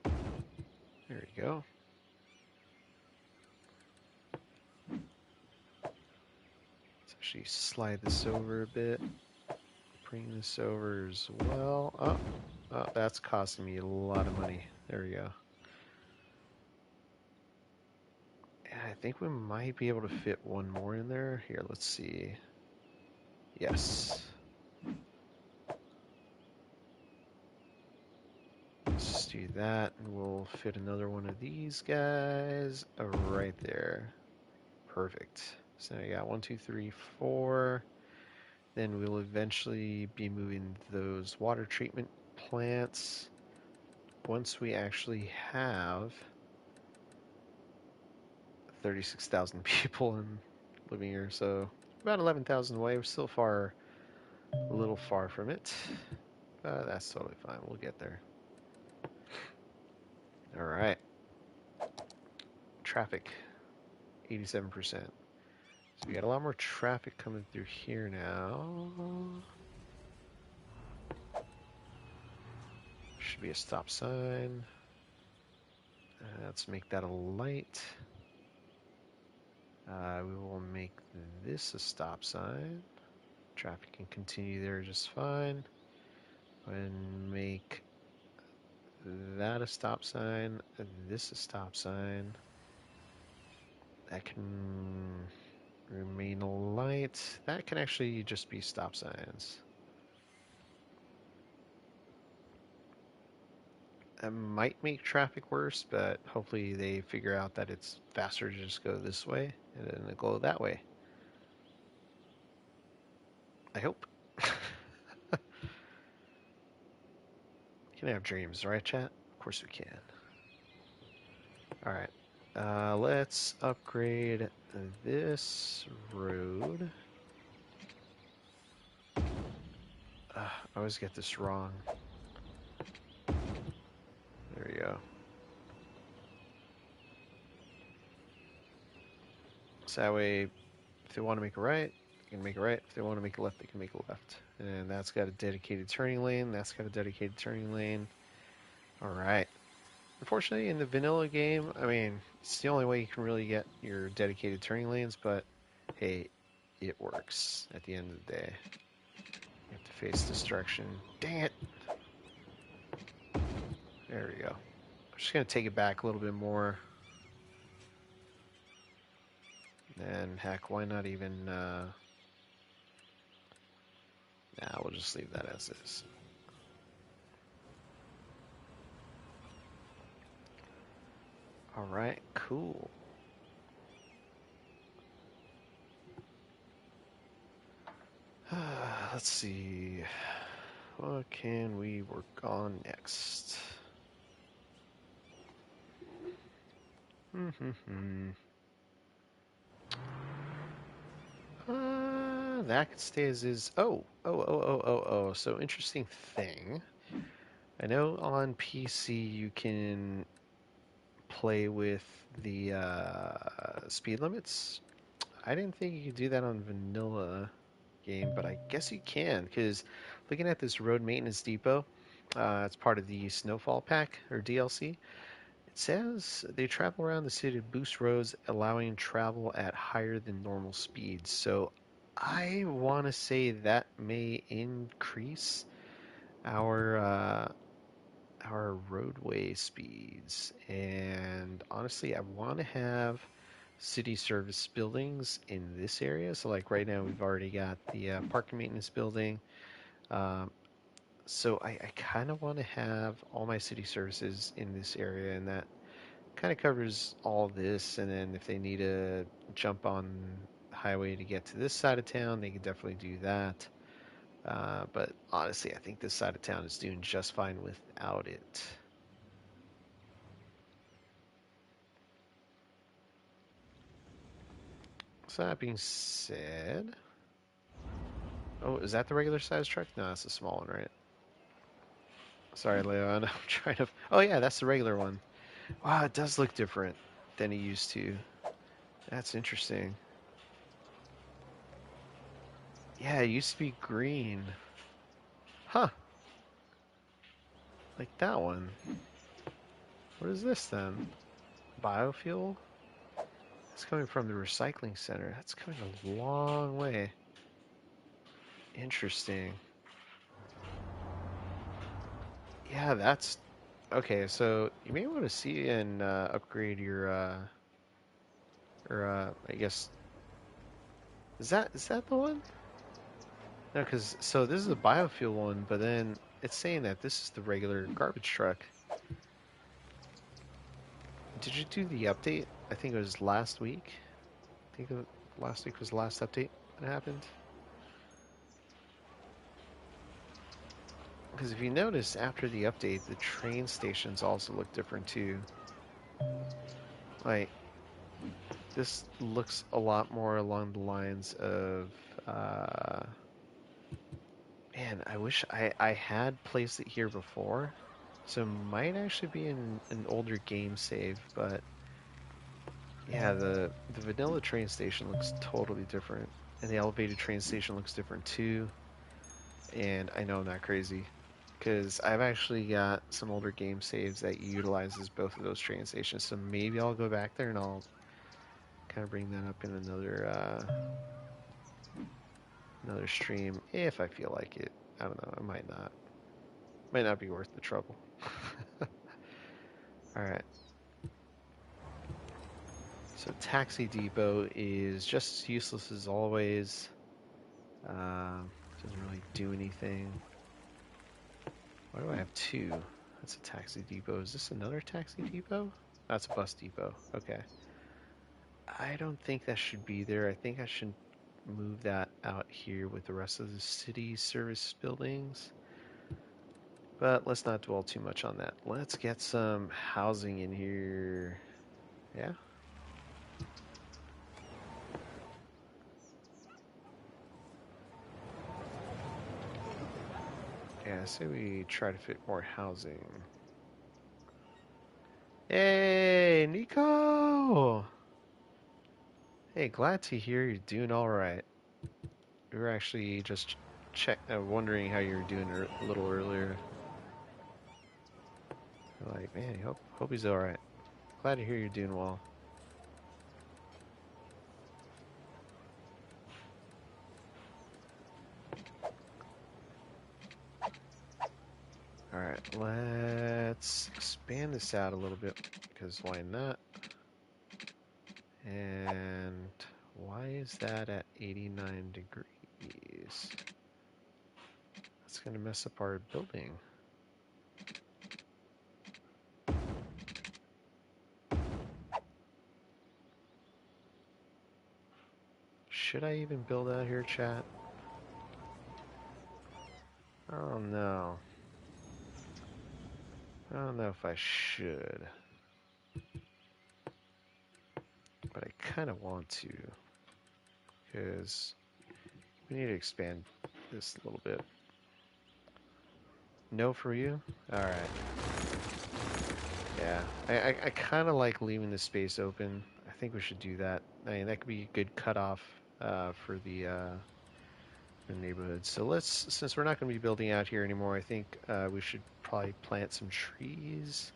There you go. Let's actually slide this over a bit. Bring this over as well. Oh, that's costing me a lot of money. There we go. And I think we might be able to fit one more in there. Here, let's see. Yes. Let's just do that, and we'll fit another one of these guys right there. Perfect. So now you got 1, 2, 3, 4. Then we'll eventually be moving those water treatment plants once we actually have 36,000 people living here. So about 11,000 away. We're still a little far from it. That's totally fine. We'll get there. All right. Traffic, 87%. So we got a lot more traffic coming through here now. Should be a stop sign. Let's make that a light. We will make this a stop sign. Traffic can continue there just fine. And make that a stop sign, this a stop sign. That can remain a light. That can actually just be stop signs. That might make traffic worse, but hopefully they figure out that it's faster to just go this way and then go that way. I hope. Can have dreams, right, chat? Of course we can. All right. Let's upgrade this road. I always get this wrong. There we go. So that way, if they want to make a right, they can make a right. If they want to make a left, they can make a left. And that's got a dedicated turning lane. That's got a dedicated turning lane. All right. Unfortunately, in the vanilla game, I mean, it's the only way you can really get your dedicated turning lanes, but hey, it works at the end of the day. You have to face destruction. Dang it! There we go. I'm just going to take it back a little bit more. And heck, why not even... Nah, we'll just leave that as is. Alright, cool. Let's see. What can we work on next? That could stay as is. Oh. So interesting thing. I know on PC you can play with the speed limits. I didn't think you could do that on vanilla game, but I guess you can, because looking at this road maintenance depot, it's part of the Snowfall pack or DLC. It says they travel around the city to boost roads, allowing travel at higher than normal speeds. So I want to say that may increase our roadway speeds. And honestly, I want to have city service buildings in this area. So like right now, we've already got the parking maintenance building. Um, so I kind of want to have all my city services in this area, and that kind of covers all this. And then if they need to jump on the highway to get to this side of town, they can definitely do that. But honestly, I think this side of town is doing just fine without it. So that being said, oh, is that the regular size truck? No, that's a small one, right? Sorry, Leon. I'm trying to. Oh yeah, that's the regular one. Wow, it does look different than it used to. That's interesting. Yeah, it used to be green. Huh. Like that one. What is this then? Biofuel? It's coming from the recycling center. That's coming a long way. Interesting. Yeah, that's okay. So you may want to see and upgrade your, or I guess, is that the one? No, because so this is a biofuel one, but then it's saying that this is the regular garbage truck. Did you do the update? I think it was last week. I think last week was the last update that happened. Because if you notice, after the update, the train stations also look different too. Like, this looks a lot more along the lines of, uh, man, I wish I had placed it here before. So it might actually be in an older game save, but yeah, the vanilla train station looks totally different. And the elevated train station looks different too. And I know I'm not crazy, because I've actually got some older game saves that utilizes both of those train stations. So maybe I'll go back there and I'll kind of bring that up in another stream if I feel like it. I don't know. I might not. Might not be worth the trouble. All right. So Taxi Depot is just as useless as always. Doesn't really do anything. Why do I have two? That's a taxi depot. Is this another taxi depot? That's a bus depot. Okay. I don't think that should be there. I think I should move that out here with the rest of the city service buildings. But let's not dwell too much on that. Let's get some housing in here. Yeah? Yeah, say we try to fit more housing. Hey, Nico! Hey, glad to hear you're doing all right. We were actually just wondering how you were doing a little earlier. Like, man, hope he's all right. Glad to hear you're doing well. All right, let's expand this out a little bit, because why not? And why is that at 89 degrees? That's gonna mess up our building. Should I even build out here, chat? Oh no. I don't know if I should. But I kind of want to. Because we need to expand this a little bit. No for you? Alright. Yeah. I kind of like leaving the space open. I think we should do that. I mean, that could be a good cutoff for the neighborhood. So since we're not going to be building out here anymore, I think we should probably plant some trees.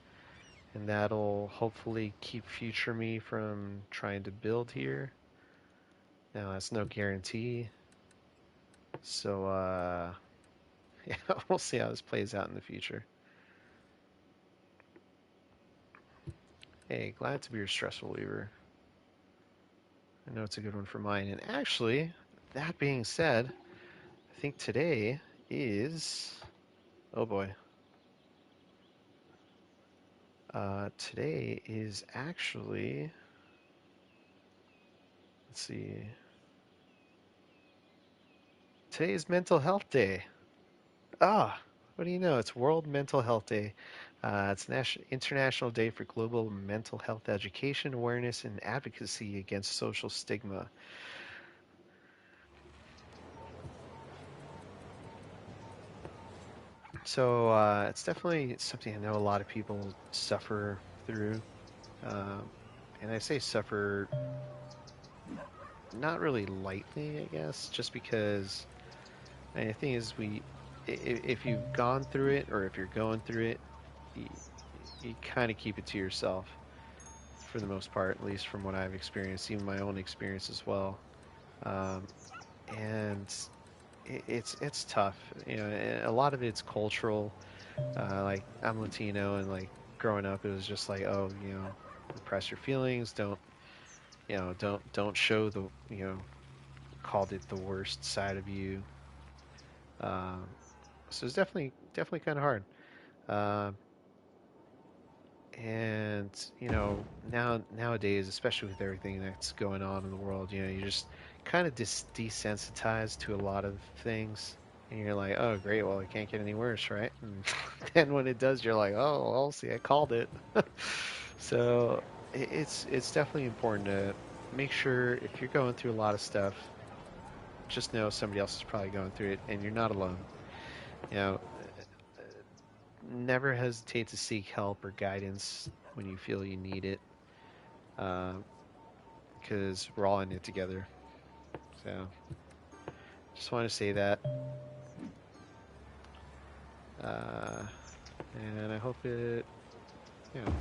And that'll hopefully keep future me from trying to build here. Now, that's no guarantee. So, yeah, we'll see how this plays out in the future. Hey, glad to be your stress reliever. I know it's a good one for mine. And actually, that being said, I think today is... Oh boy. Today is actually... Let's see. Today is Mental Health Day. Ah, what do you know? It's World Mental Health Day. It's International Day for Global Mental Health Education, Awareness, and Advocacy against Social Stigma. So it's definitely something I know a lot of people suffer through. And I say suffer not really lightly, I guess, just because and the thing is, if you've gone through it or if you're going through it, you, you kind of keep it to yourself for the most part, at least from what I've experienced, even my own experience as well. Um, and it's tough. You know, a lot of it's cultural. Like I'm Latino, and like growing up, it was just like, oh, you know, repress your feelings. Don't show the, called it the worst side of you. Um, so it's definitely kind of hard. Um, and nowadays, especially with everything that's going on in the world, you're just kind of desensitized to a lot of things. And you're like, oh, great, well, it can't get any worse, right? And then when it does, you're like, oh, well, see, I called it. So it's definitely important to make sure if you're going through a lot of stuff, just know somebody else is probably going through it, and you're not alone. You know, never hesitate to seek help or guidance when you feel you need it, because we're all in it together. So just want to say that, uh, and I hope it, you know,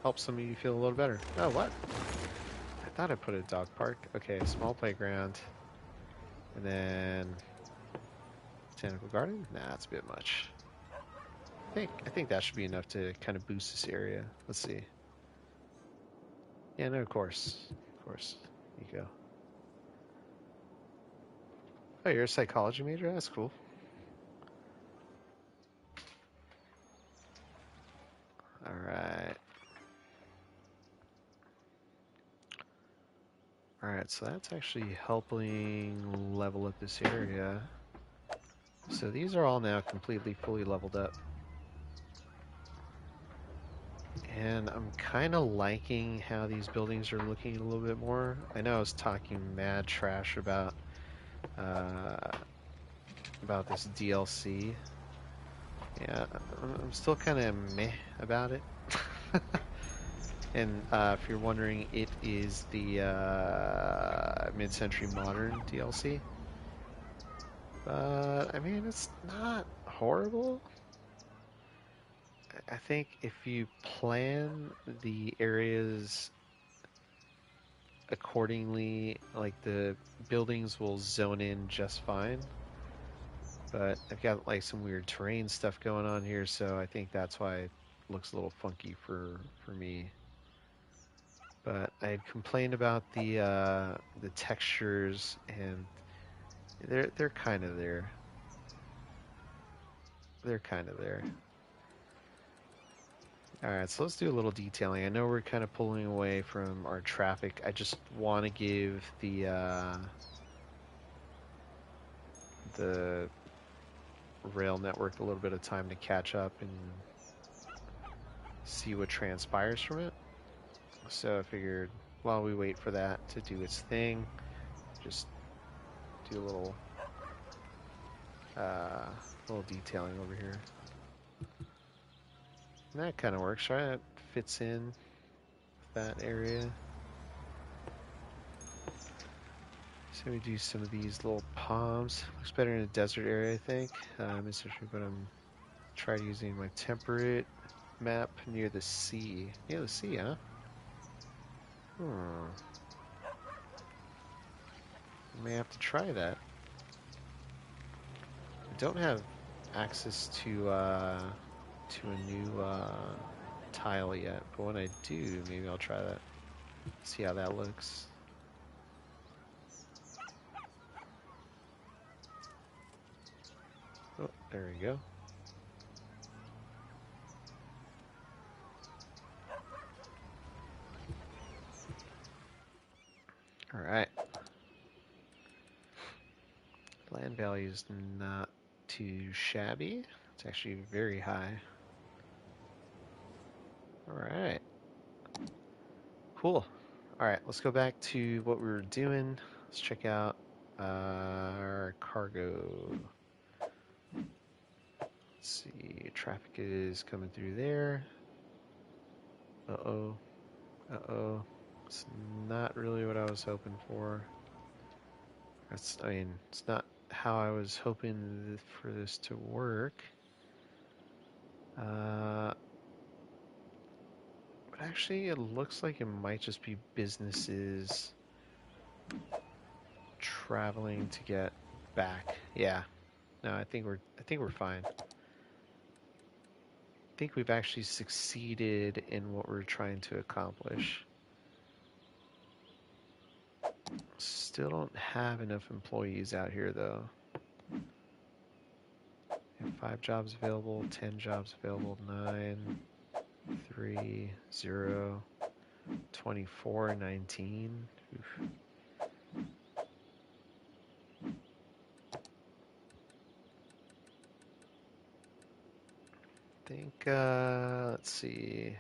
helps some of you feel a little better. Oh, what? I thought I put a dog park. Okay, small playground, and then botanical garden. Nah, that's a bit much. I think that should be enough to kind of boost this area. Let's see. Yeah, no, of course. You go. Oh, you're a psychology major? That's cool. All right. All right, so that's actually helping level up this area. So these are all now completely fully leveled up. And I'm kind of liking how these buildings are looking a little bit more. I know I was talking mad trash uh, about this DLC. Yeah, I'm still kind of meh about it. And if you're wondering, it is the mid-century modern DLC. But I mean, it's not horrible. I think if you plan the areas accordingly, like the buildings will zone in just fine. But I've got like some weird terrain stuff going on here, so I think that's why it looks a little funky for me. But I had complained about the textures, and they're kind of there. They're kind of there. All right, so let's do a little detailing. I know we're kind of pulling away from our traffic. I just want to give the rail network a little bit of time to catch up and see what transpires from it. So I figured while we wait for that to do its thing, just do uh, little detailing over here. And that kind of works, right? It fits in with that area. So we do some of these little palms. Looks better in a desert area, I think. But I'm trying using my temperate map near the sea. Near the sea, huh? Hmm. I may have to try that. I don't have access to a new tile yet, but when I do, maybe I'll try that. See how that looks. Oh, there we go. All right. Land value is not too shabby. It's actually very high. All right. Cool. All right, let's go back to what we were doing. Let's check out our cargo. Let's see, traffic is coming through there. Uh-oh. Uh-oh. It's not really what I was hoping for. I mean, it's not how I was hoping for this to work. Uh, But actually, it looks like it might just be businesses traveling to get back. Yeah. No, I think we're fine. I think we've actually succeeded in what we're trying to accomplish. Still don't have enough employees out here though. We have 5 jobs available, 10 jobs available, 9, 3, 0, 24, 19. Oof. Think, let's see.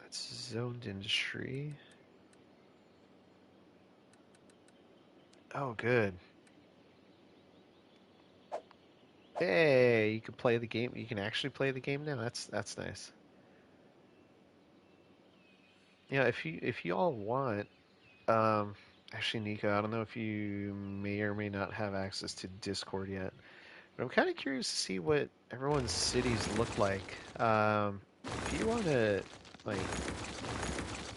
That's zoned industry. Oh, good. Hey, you can play the game. You can actually play the game now. That's nice. Yeah, if you all want, actually, Nico, I don't know if you may or may not have access to Discord yet, but I'm kind of curious to see what everyone's cities look like. If you want to like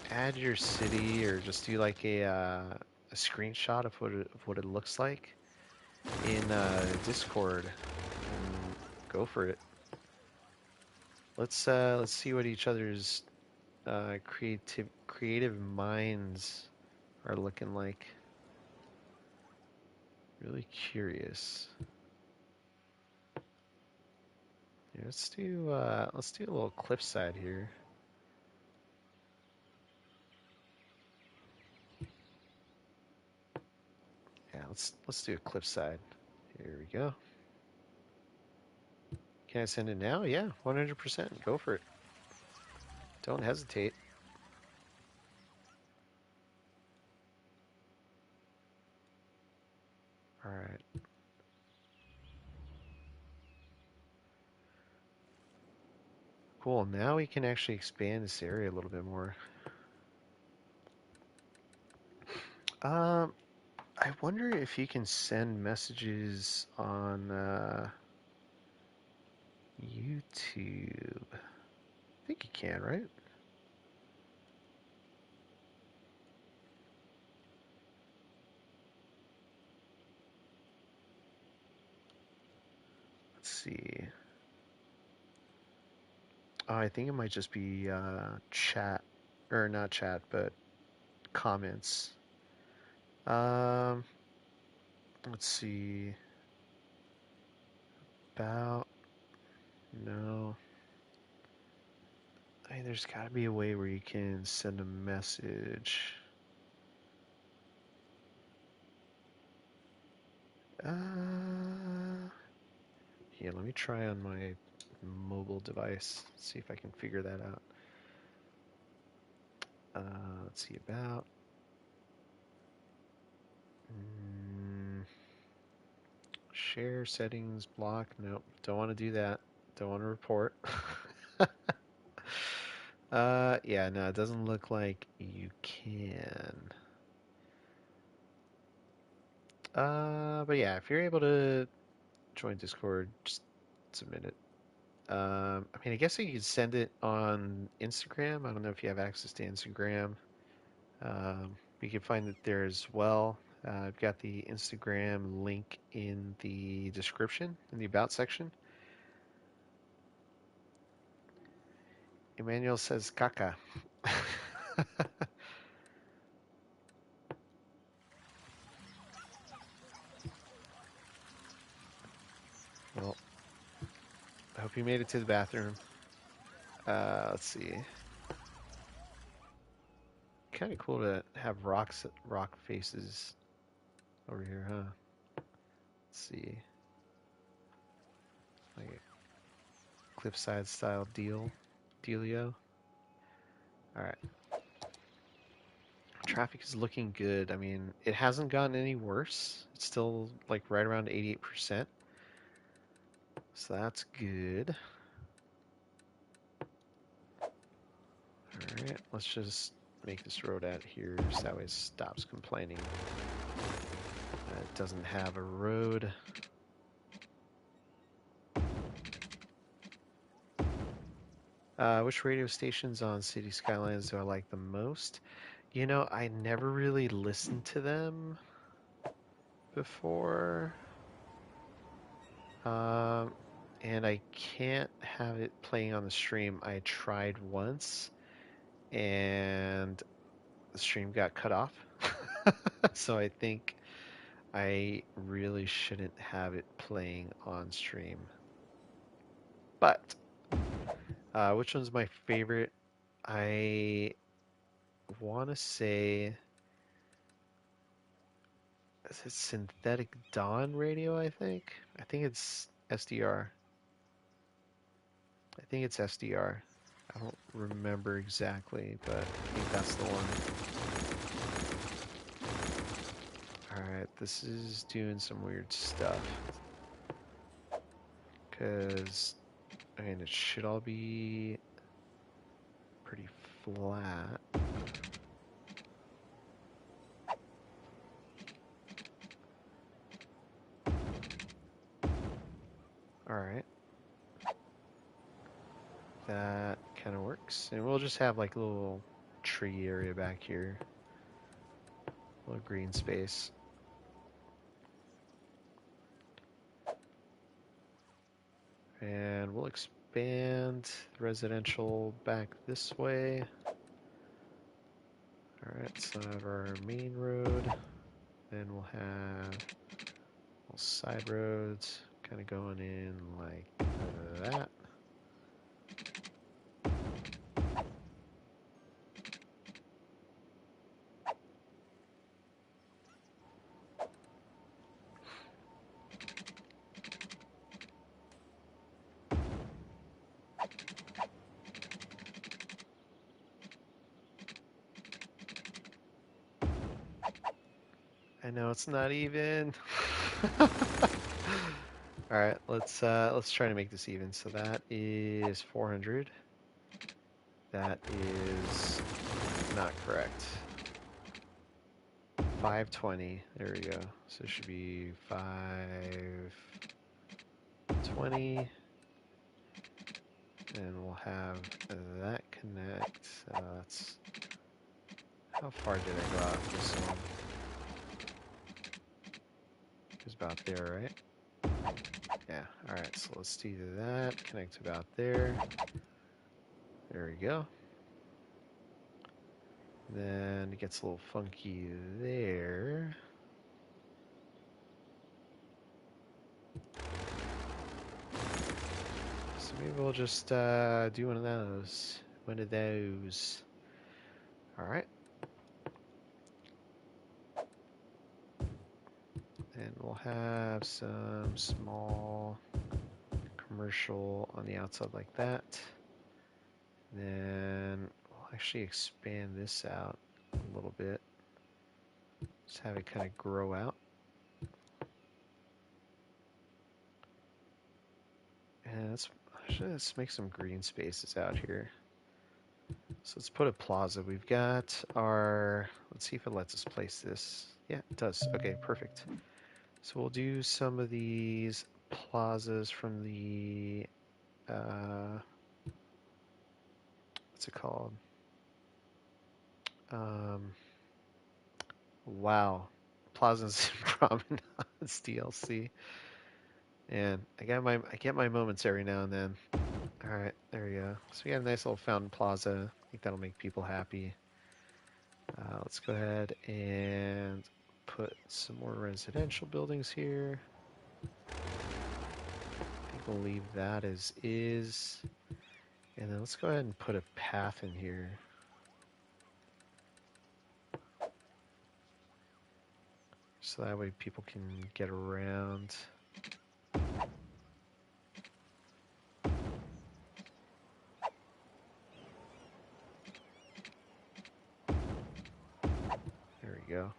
add your city or just do like a screenshot of what it looks like in Discord, go for it. Let's see what each other's creative minds are looking like. Really curious. Yeah, let's do a little cliffside here. Yeah, let's do a cliffside. Here we go. Can I send it now? Yeah, 100%. Go for it. Don't hesitate. All right. Cool. Now we can actually expand this area a little bit more. Um, I wonder if you can send messages on YouTube. I think you can, right? Let's see. Oh, I think it might just be chat, or not chat, but comments. Um, let's see. About no. I mean, there's got to be a way where you can send a message. Yeah, let me try on my mobile device. See if I can figure that out. Let's see about. Mm, share settings block. Nope, don't want to do that. Don't want to report. Yeah, no, it doesn't look like you can. But yeah, if you're able to join Discord, just submit it. I mean, I guess you could send it on Instagram. I don't know if you have access to Instagram. You can find it there as well. I've got the Instagram link in the description, in the About section. Emmanuel says caca. Well, I hope you made it to the bathroom. Let's see. Kind of cool to have rock faces over here, huh? Let's see. Like a cliffside style dealio. All right. Traffic is looking good. I mean, it hasn't gotten any worse. It's still like right around 88%. So that's good. All right, let's just make this road out here so that way it stops complaining. It doesn't have a road. Which radio stations on City Skylines do I like the most? You know, I never really listened to them before. Um, and I can't have it playing on the stream. I tried once and the stream got cut off. So I think I really shouldn't have it playing on stream. But which one's my favorite? I want to say, is it Synthetic Dawn Radio, I think? I think it's SDR. I think it's SDR. I don't remember exactly, but I think that's the one. Alright, this is doing some weird stuff. Because, I mean, it should all be pretty flat. Alright. That kind of works. And we'll just have like a little tree area back here. A little green space. And we'll expand the residential back this way. Alright, so I have our main road. Then we'll have little side roads kind of going in like that. I know it's not even. All right, let's try to make this even. So that is 400. That is not correct. 520. There we go. So it should be 520. And we'll have that connect. That's how far did I go out with this one? It was about there, right? Yeah. All right. So let's do that. Connect about there. There we go. Then it gets a little funky there. So maybe we'll just do one of those. One of those. All right. And we'll have some small commercial on the outside like that. Then we'll actually expand this out a little bit. Just have it kind of grow out. And let's make some green spaces out here. So let's put a plaza. We've got our, let's see if it lets us place this. Yeah, it does. Okay, perfect. So we'll do some of these plazas from the, what's it called? Wow. Plazas in Promenades DLC. And I get my moments every now and then. Alright, there we go. So we got a nice little fountain plaza. I think that'll make people happy. Let's go ahead and put some more residential buildings here. I think we'll leave that as is. And then let's go ahead and put a path in here. So that way people can get around. There we go.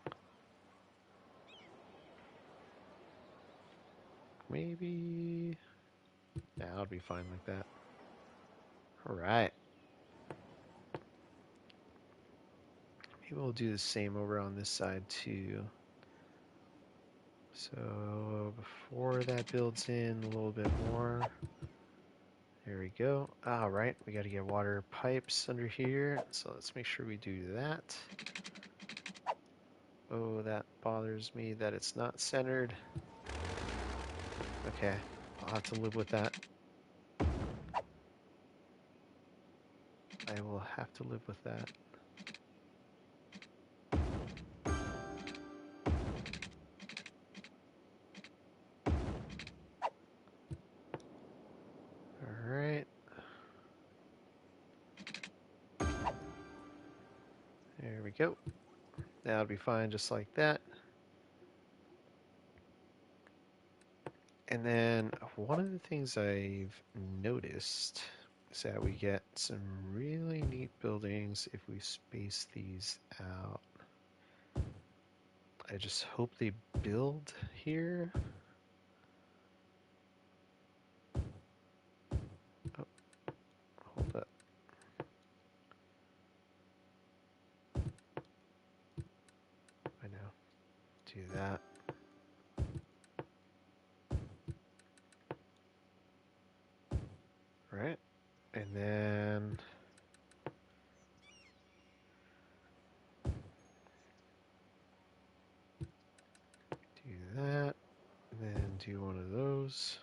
Maybe... yeah, I'll be fine like that. Alright. Maybe we'll do the same over on this side too. So before that builds in a little bit more, there There we go. All right, we got to get water pipes under here. So let's make sure we do that. Oh, that bothers me that it's not centered. Okay, I'll have to live with that. I will have to live with that. All right. There we go. That'll be fine just like that. And then one of the things I've noticed is that we get some really neat buildings if we space these out. I just hope they build here. Oh, hold up. I know. Do that. Right. And then do that. And then do one of those.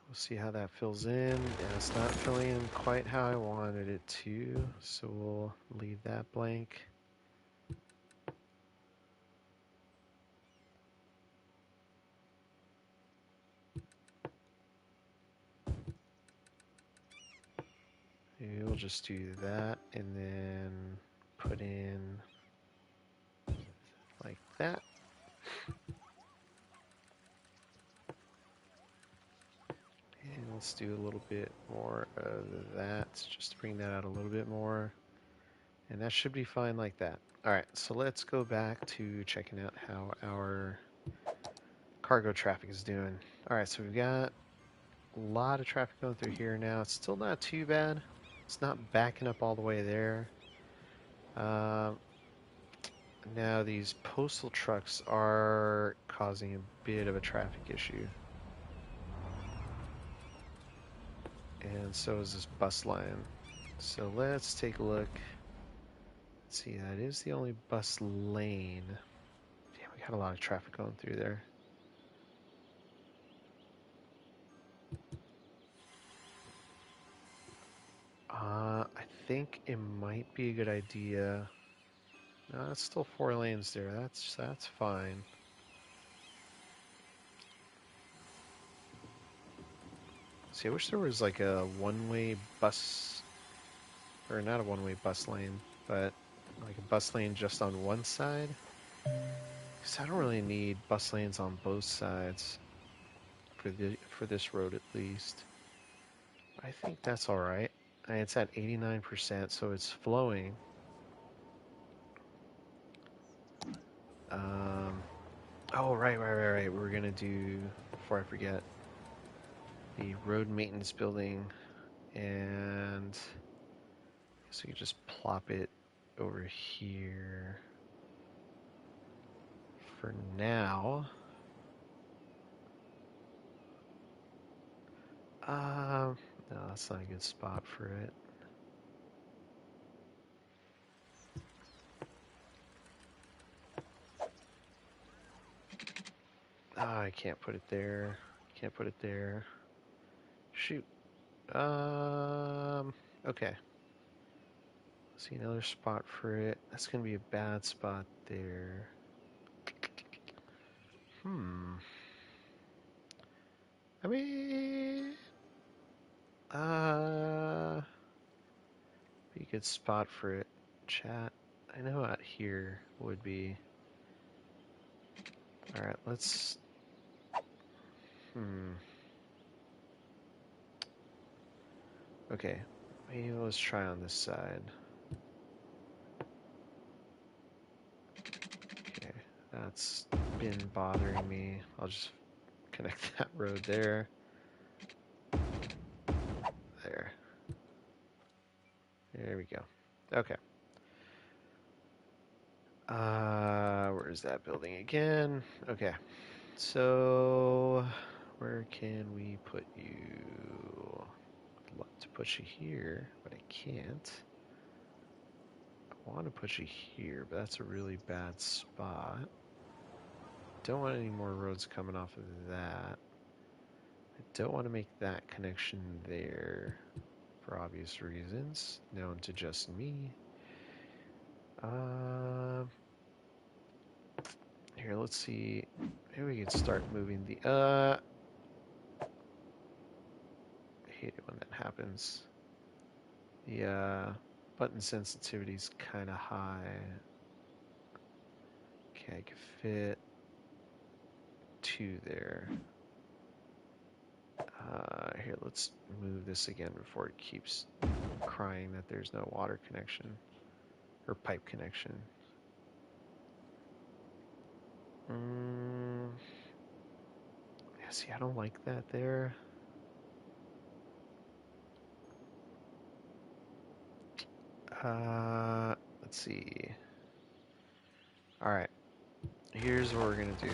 We'll see how that fills in. Yeah, it's not filling in quite how I wanted it to, so we'll leave that blank. Maybe we'll just do that and then put in like that. And let's do a little bit more of that, just to bring that out a little bit more. And that should be fine like that. All right, so let's go back to checking out how our cargo traffic is doing. All right, so we've got a lot of traffic going through here now. It's still not too bad. It's not backing up all the way there. Now these postal trucks are causing a bit of a traffic issue. And so is this bus line. So let's take a look. Let's see, that is the only bus lane. Yeah, we got a lot of traffic going through there. I think it might be a good idea. No, it's still 4 lanes there. That's fine. See, I wish there was like a one-way bus, or not a one-way bus lane, but like a bus lane just on one side. Because I don't really need bus lanes on both sides for this road at least. I think that's all right. And it's at 89%, so it's flowing. Oh, right. We're gonna do, before I forget, the road maintenance building, and so you just plop it over here for now. No, that's not a good spot for it. I can't put it there. Can't put it there. Shoot. Okay. See another spot for it. That's gonna be a bad spot there. I mean, be a good spot for it. Chat. I know out here would be. All right, let's. Okay, maybe let's try on this side. Okay, that's been bothering me. I'll just connect that road there. There. There we go. Okay. Where is that building again? Okay. So Where can we put you? I'd love to put you here, but I can't. I want to put you here, but that's a really bad spot. Don't want any more roads coming off of that. I don't want to make that connection there for obvious reasons, known to just me. Here, let's see. Maybe we can start moving the. I hate it when that happens. The button sensitivity's kind of high. Okay, I can fit 2 there. Here, let's move this again before it keeps crying that there's no water connection or pipe connection. Yeah, see, I don't like that there. Let's see. All right, here's what we're gonna do.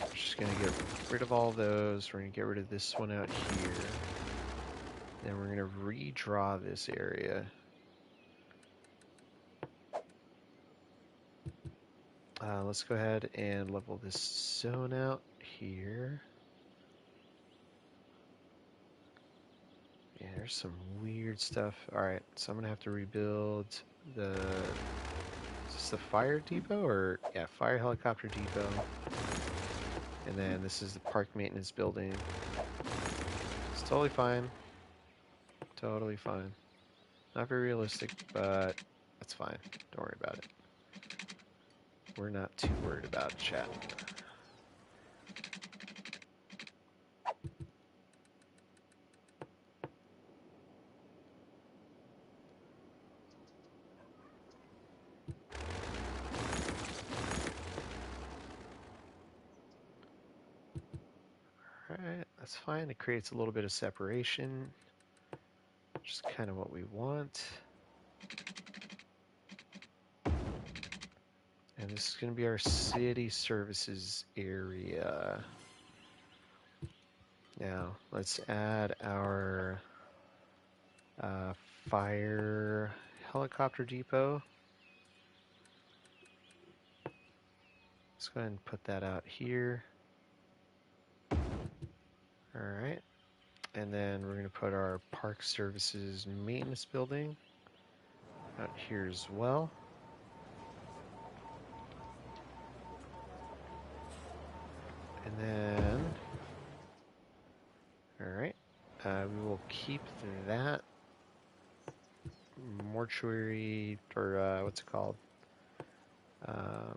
We're just gonna get rid of all those. We're gonna get rid of this one out here. Then we're gonna redraw this area. Let's go ahead and level this zone out here. Yeah, there's some weird stuff. Alright, so I'm gonna have to rebuild the... Is this the fire depot? Or, yeah, fire helicopter depot. And then this is the park maintenance building. It's totally fine. Totally fine. Not very realistic, but that's fine. Don't worry about it. We're not too worried about it, chat. Alright, that's fine. It creates a little bit of separation, which is kind of what we want. And this is going to be our city services area. Now, let's add our fire helicopter depot. Let's go ahead and put that out here. Alright. And then we're going to put our park services maintenance building out here as well. And then, alright, we will keep that mortuary, or what's it called? I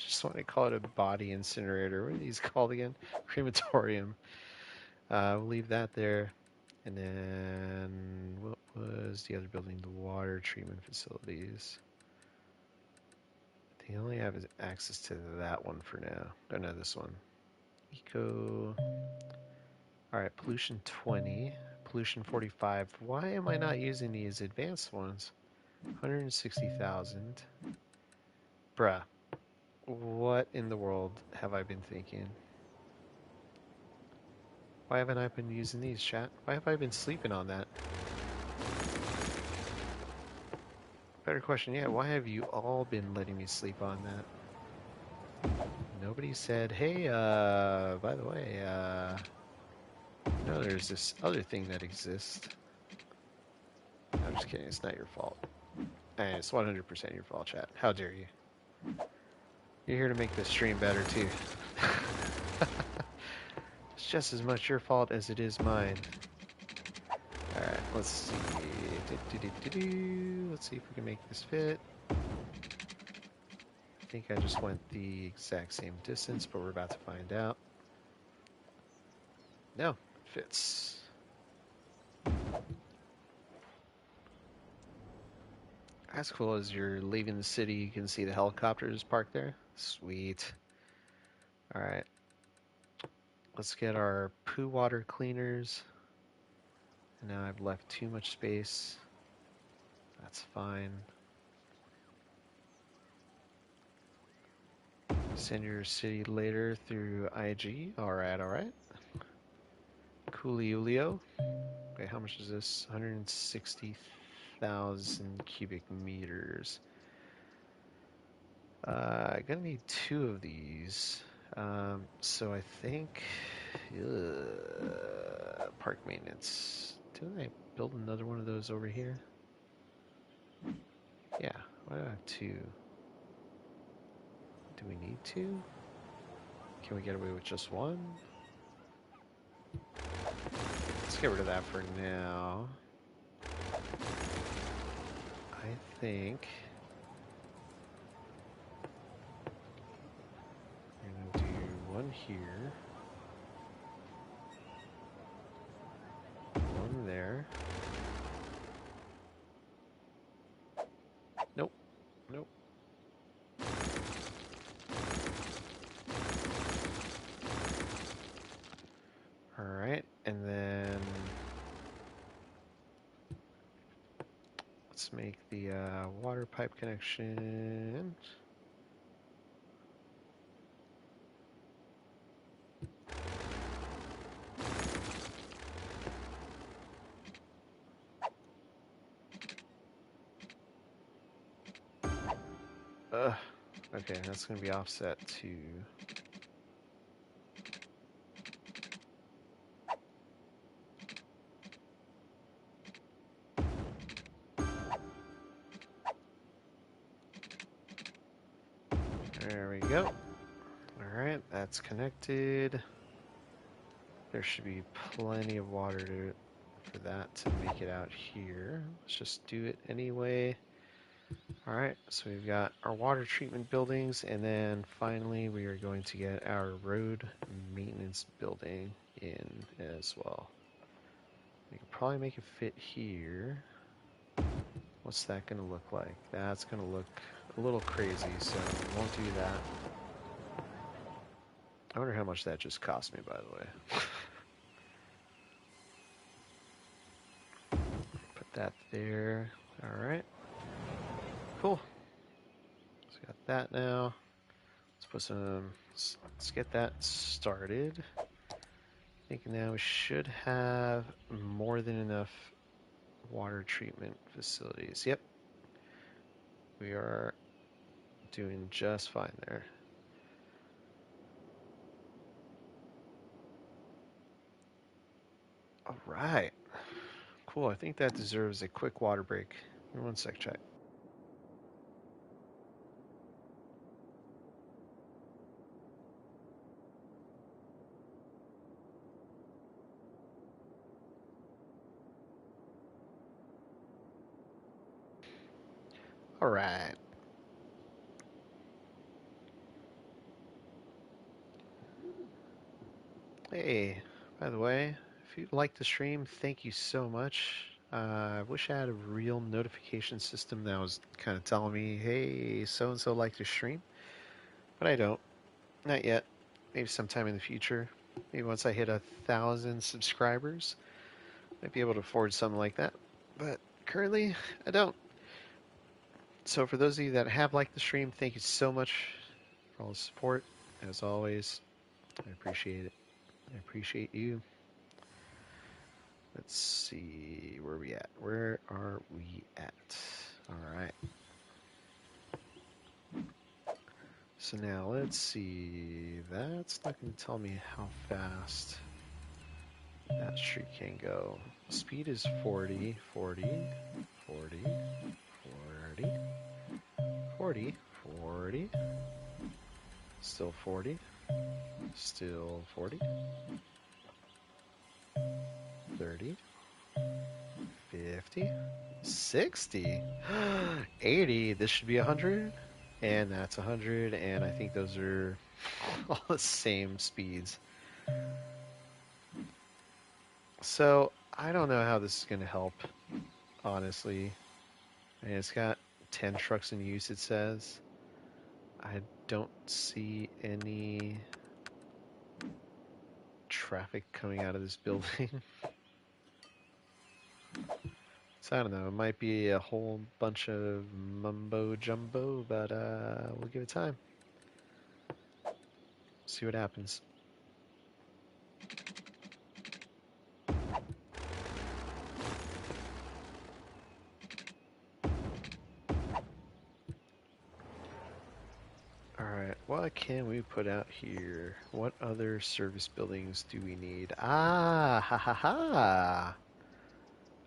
just want to call it a body incinerator. What are these called again? Crematorium. We'll leave that there. And then, what was the other building? The water treatment facilities. They only have access to that one for now. Oh no, this one. Eco. Alright, pollution 20. Pollution 45. Why am I not using these advanced ones? 160,000. Bruh. What in the world have I been thinking? Why haven't I been using these, chat? Why have I been sleeping on that? Better question, yeah, why have you all been letting me sleep on that? Nobody said, hey, by the way, you know there's this other thing that exists. I'm just kidding, it's not your fault. And it's 100% your fault, chat. How dare you? You're here to make this stream better, too. It's just as much your fault as it is mine. Alright, let's see. Let's see if we can make this fit. I think I just went the exact same distance, but we're about to find out. No, it fits. As cool as you're leaving the city, you can see the helicopters parked there. Sweet. Alright. Let's get our poo water cleaners. And now I've left too much space. That's fine. Send your city later through IG. Alright, alright. Coolio. Wait, how much is this? 160,000 cubic meters. Gonna need 2 of these. So I think park maintenance. Didn't I build another one of those over here? Yeah, why do I have 2? Do we need 2? Can we get away with just 1? Let's get rid of that for now. I think we're gonna do 1 here, 1 there. Nope, nope. Alright, and then let's make the water pipe connection. Okay, that's going to be offset to... There we go. Alright, that's connected. There should be plenty of water for that to make it out here. Let's just do it anyway. Alright, so we've got our water treatment buildings, and then finally we are going to get our road maintenance building in as well. We can probably make it fit here. What's that going to look like? That's going to look a little crazy, so we won't do that. I wonder how much that just cost me, by the way. Put that there. Alright. Cool. So got that now. Let's put some... Let's get that started. I think now we should have more than enough water treatment facilities. Yep. We are doing just fine there. All right. Cool. I think that deserves a quick water break. Give me 1 sec, chat. All right. Hey, by the way, if you like the stream, thank you so much. I wish I had a real notification system that was kind of telling me, hey, so-and-so liked your stream, but I don't. Not yet. Maybe sometime in the future. Maybe once I hit 1,000 subscribers, might be able to afford something like that. But currently, I don't. So for those of you that have liked the stream, thank you so much for all the support. As always, I appreciate it. I appreciate you. Let's see, where are we at? Where are we at? All right. So now let's see. That's not going to tell me how fast that street can go. Speed is 40, 40, 40, 40, 40, 40. Still 40. Still 40. 30. 50. 60. 80. This should be 100. And that's 100. And I think those are all the same speeds. So I don't know how this is going to help, honestly. And it's got 10 trucks in use, it says. I don't see any traffic coming out of this building. So I don't know, it might be a whole bunch of mumbo jumbo, but we'll give it time. See what happens. Alright, what can we put out here? What other service buildings do we need? Ah, ha ha ha!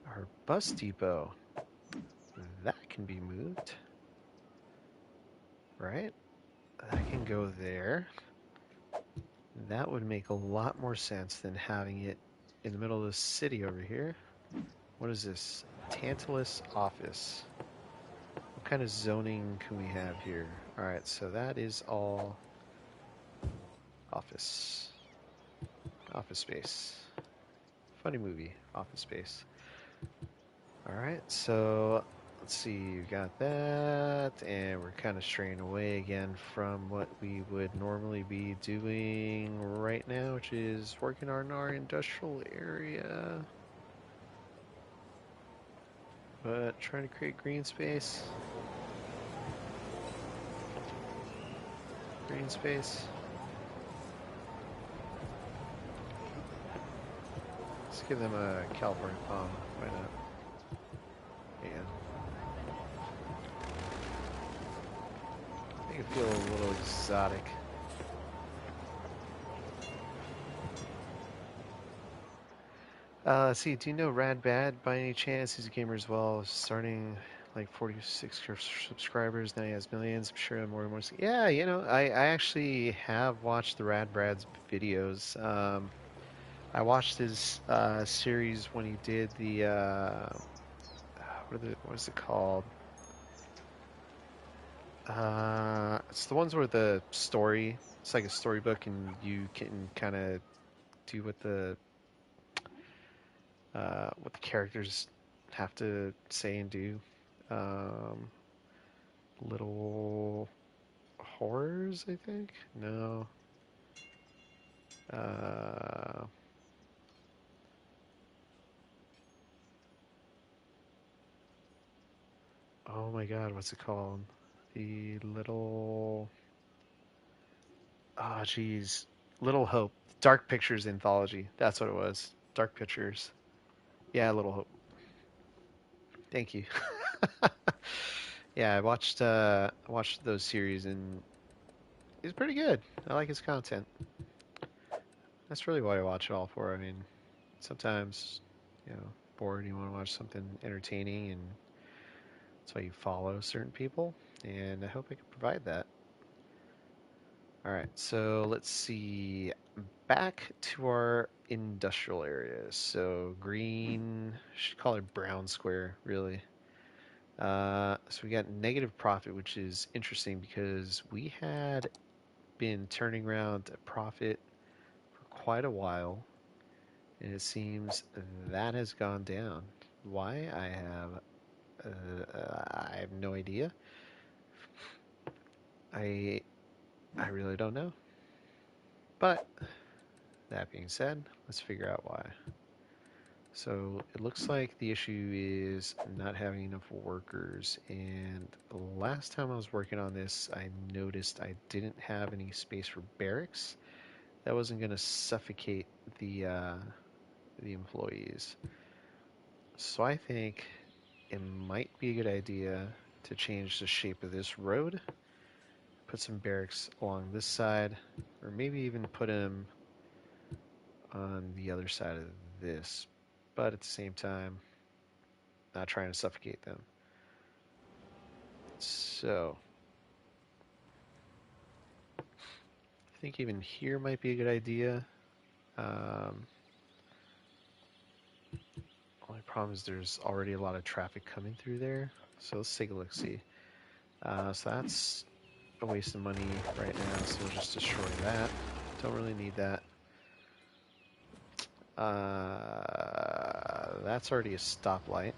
Our bus depot. That can be moved. Right? That can go there. That would make a lot more sense than having it in the middle of the city over here. What is this? Tantalus office. What kind of zoning can we have here? Alright, so that is all office. Office space. Funny movie, Office Space. Alright, so let's see, you got that, and we're kind of straying away again from what we would normally be doing right now, which is working on our industrial area. But trying to create green space. Green space. Let's give them a California palm. Why not? Yeah. Make it feel a little exotic. Let's see, do you know Rad Bad by any chance? He's a gamer as well, starting like 46 subscribers, now he has millions. I'm sure more and more. Yeah, you know, I actually have watched the Rad Brad's videos. I watched his series when he did the what is it called? It's the ones where the story, it's like a storybook, and you can kind of do what the characters have to say and do. Um, Little horrors, I think. No. Uh, oh my God, what's it called? The little. Oh, geez. Little Hope. Dark Pictures Anthology. That's what it was. Dark Pictures. Yeah, Little Hope. Thank you. Yeah, I watched those series and he's pretty good. I like his content. That's really what I watch it all for. I mean, sometimes, bored, you want to watch something entertaining, and that's why you follow certain people. And I hope I can provide that. All right, so let's see. Back to our industrial areas. So green, should call it brown square, really. So we got negative profit, which is interesting because we had been turning around a profit for quite a while, and it seems that has gone down. Why? I have no idea. I I really don't know. But that being said, let's figure out why. So it looks like the issue is not having enough workers. And the last time I was working on this, I noticed I didn't have any space for barracks. That wasn't going to suffocate the employees. So I think it might be a good idea to change the shape of this road, put some barracks along this side, or maybe even put them on the other side of this, but at the same time, not trying to suffocate them. So, I think even here might be a good idea. Um, Only problem is there's already a lot of traffic coming through there. So let's take a look, see. So that's a waste of money right now, so we'll just destroy that. Don't really need that. That's already a stoplight.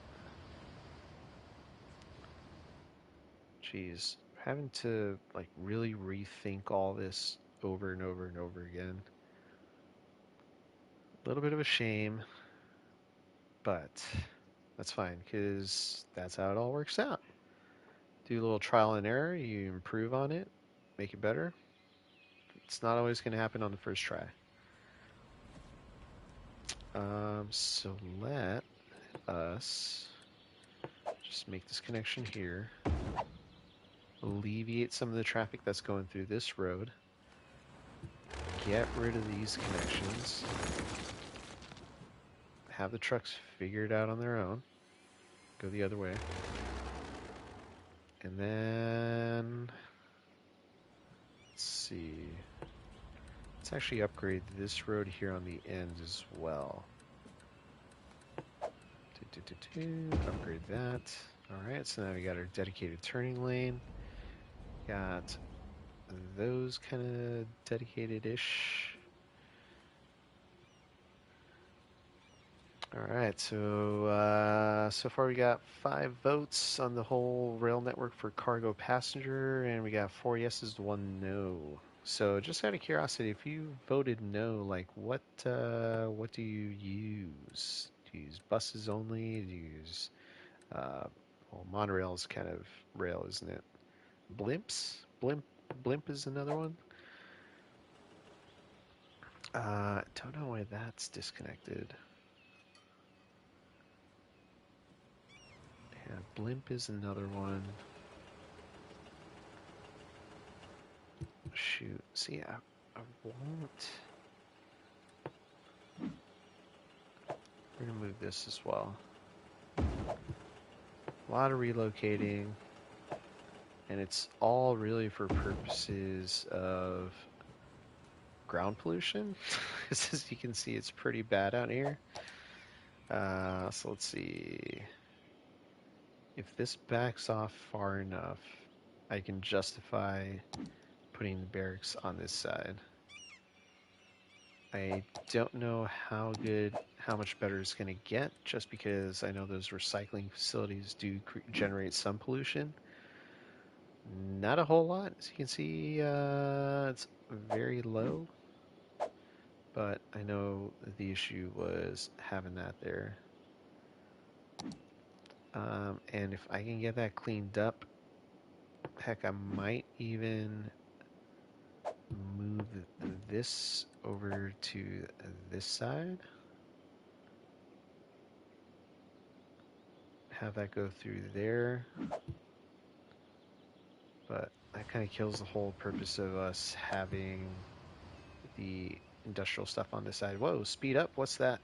Jeez, having to like really rethink all this over and over and over again. A little bit of a shame, but that's fine because that's how it all works out. Do a little trial and error, you improve on it, make it better. It's not always going to happen on the first try. So let us just make this connection here. Alleviate some of the traffic that's going through this road. Get rid of these connections. Have the trucks figured out on their own. Go the other way. And then... let's see. Let's actually upgrade this road here on the end as well. Upgrade that. Alright, so now we got our dedicated turning lane. Got those kind of dedicated-ish. Alright, so so far we got 5 votes on the whole rail network for cargo passenger, and we got 4 yeses to 1 no. So just out of curiosity, if you voted no, like what do you use? Do you use buses only? Do you use well, monorail is kind of rail, isn't it? Blimps? Blimp is another one. Don't know why that's disconnected. Yeah, blimp is another one. Shoot. See, I won't. We're gonna move this as well. A lot of relocating, and it's all really for purposes of ground pollution. As you can see, it's pretty bad out here. So let's see. If this backs off far enough, I can justify putting the barracks on this side. I don't know how much better it's going to get, just because I know those recycling facilities do generate some pollution. Not a whole lot, as you can see, it's very low. But I know the issue was having that there. And if I can get that cleaned up, heck, I might even move this over to this side. Have that go through there. But that kind of kills the whole purpose of us having the industrial stuff on this side. Whoa, speed up, what's that?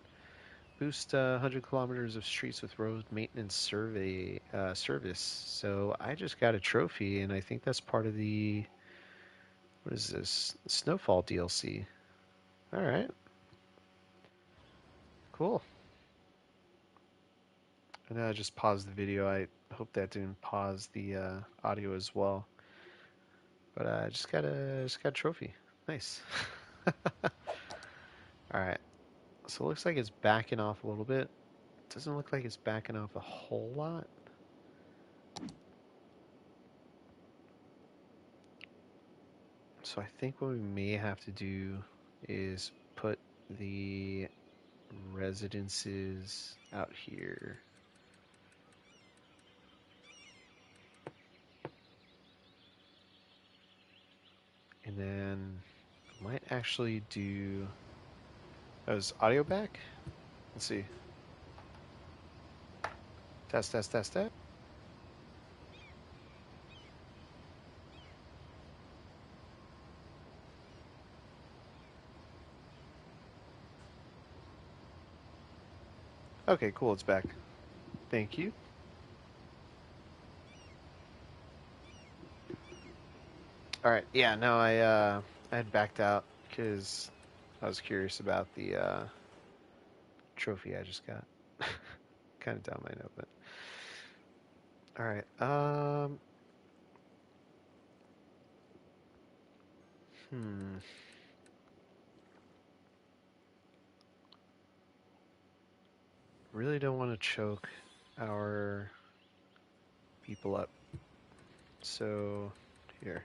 Boost 100 kilometers of streets with road maintenance service. So I just got a trophy, and I think that's part of the, what is this? Snowfall DLC. Alright. Cool. And I just paused the video. I hope that didn't pause the audio as well. But I just got a trophy. Nice. Alright. So it looks like it's backing off a little bit. Doesn't look like it's backing off a whole lot. So I think what we may have to do is put the residences out here. And then I might actually do... oh, is audio back? Let's see. Test, test, test, test. Okay, cool, it's back. Thank you. Alright, yeah, no, I had backed out because I was curious about the trophy I just got. Kind of down my note, but... Alright, really don't want to choke our people up. So, here.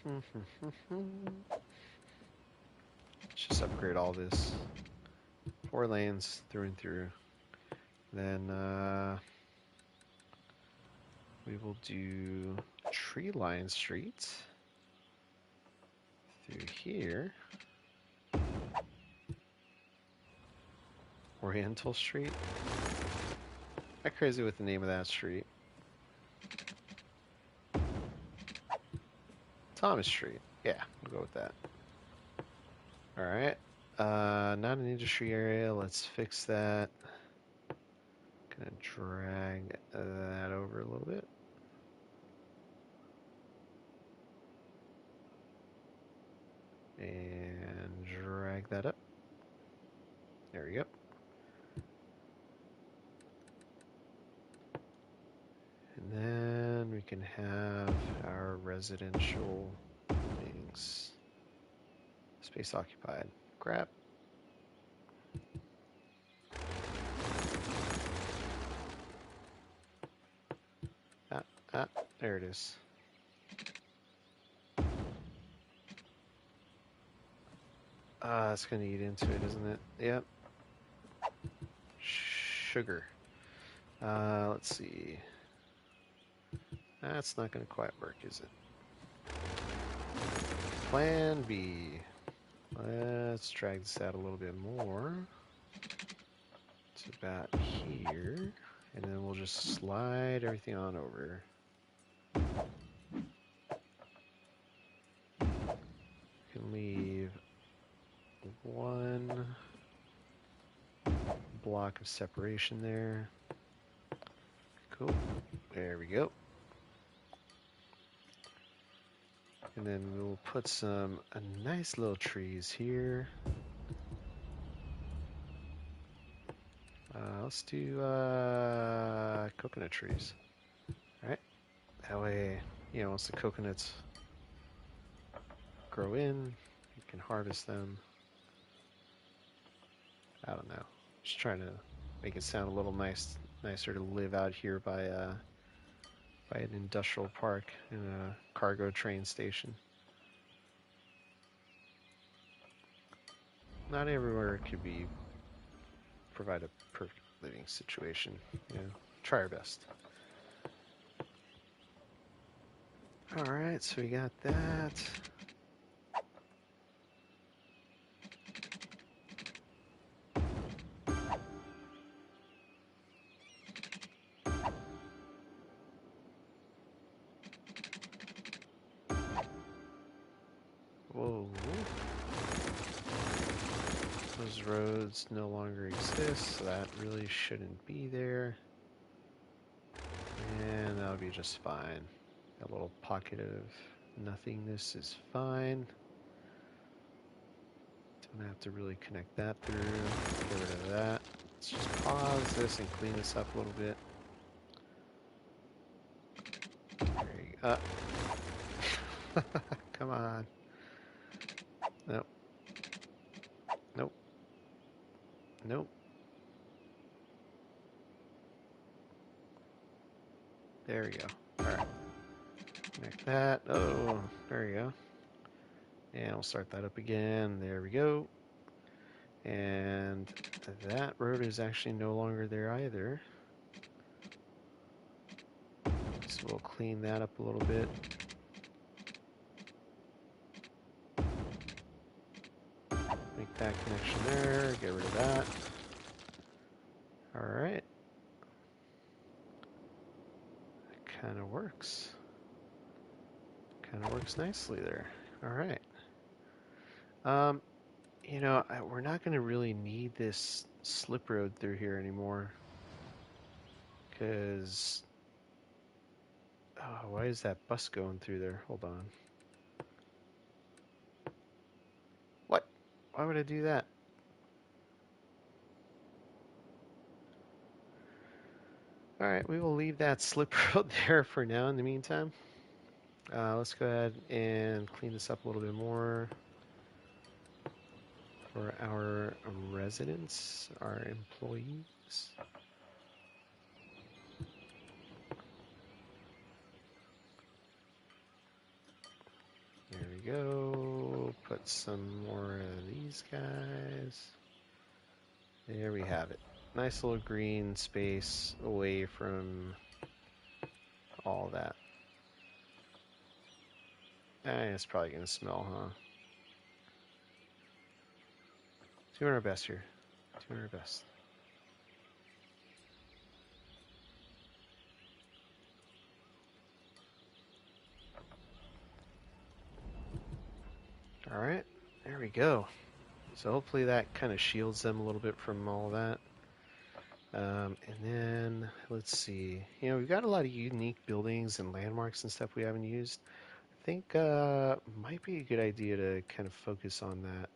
Let's just upgrade all this. 4 lanes through and through. Then, we will do tree line streets through here. Oriental Street. Not crazy with the name of that street. Thomas Street. Yeah, we'll go with that. Alright. Not an industry area. Let's fix that. Gonna drag that over a little bit. And drag that up. There we go. And then we can have our residential buildings. Space occupied. Crap. There it is. It's gonna eat into it, isn't it? Yep. Sugar. Let's see. That's not gonna quite work, is it? Plan B. Let's drag this out a little bit more. It's about here. And then we'll just slide everything on over. Can leave one block of separation there. Cool. There we go. And then we'll put some nice little trees here. Let's do coconut trees. All right. That way, once the coconuts grow in, you can harvest them. I don't know. Just trying to make it sound a little nicer to live out here by an industrial park and a cargo train station. Not everywhere could provide a perfect living situation. Try our best. All right, so we got that. Whoa. Those roads no longer exist, so that really shouldn't be there. And that'll be just fine. That little pocket of nothingness is fine. Don't have to really connect that through. Get rid of that. Let's just pause this and clean this up a little bit. There you go. Come on. Nope. Nope. Nope. There we go. Alright. Connect that. Oh, there you go. And we'll start that up again. There we go. And that road is actually no longer there either. So we'll clean that up a little bit. Make that connection there. Get rid of that. Alright. That kind of works. Kind of works nicely there. Alright. We're not going to really need this slip road through here anymore. Because... Oh, why is that bus going through there? Hold on. What? Why would I do that? Alright, we will leave that slip road there for now in the meantime. Let's go ahead and clean this up a little bit more. For our residents, our employees. There we go. Put some more of these guys. There we have it. Nice little green space away from all that. It's probably gonna smell, huh? Doing our best here. Doing our best. All right, there we go. So hopefully that kind of shields them a little bit from all that. And then let's see. You know, we've got a lot of unique buildings and landmarks and stuff we haven't used. I think might be a good idea to kind of focus on that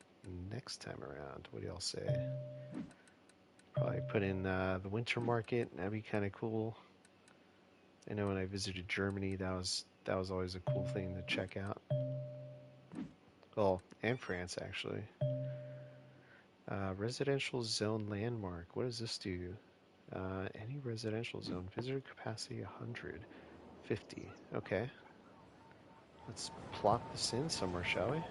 next time around. What do y'all say? Probably put in the winter market. That'd be kind of cool. I know when I visited Germany, that was always a cool thing to check out. Well, and France actually. Residential zone landmark. What does this do? Any residential zone. Visitor capacity 150. Okay. Let's plop this in somewhere, shall we?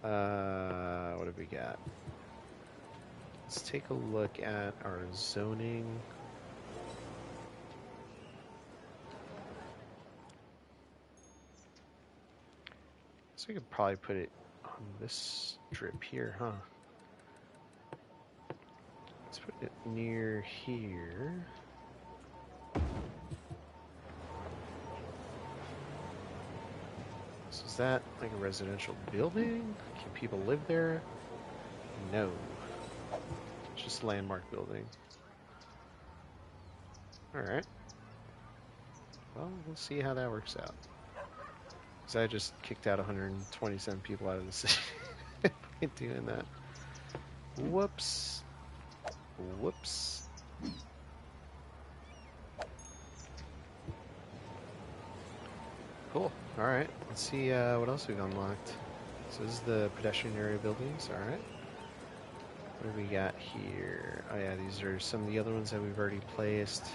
What have we got? Let's take a look at our zoning. So we could probably put it on this strip here, huh? Let's put it near here. So is that like a residential building? Can people live there? No. It's just a landmark building. Alright. Well, we'll see how that works out. Because I just kicked out 127 people out of the city by doing that. Whoops. Whoops. Cool. Alright. Let's see what else we've unlocked. So this is the pedestrian area buildings. Alright. What do we got here? Oh yeah, these are some of the other ones that we've already placed.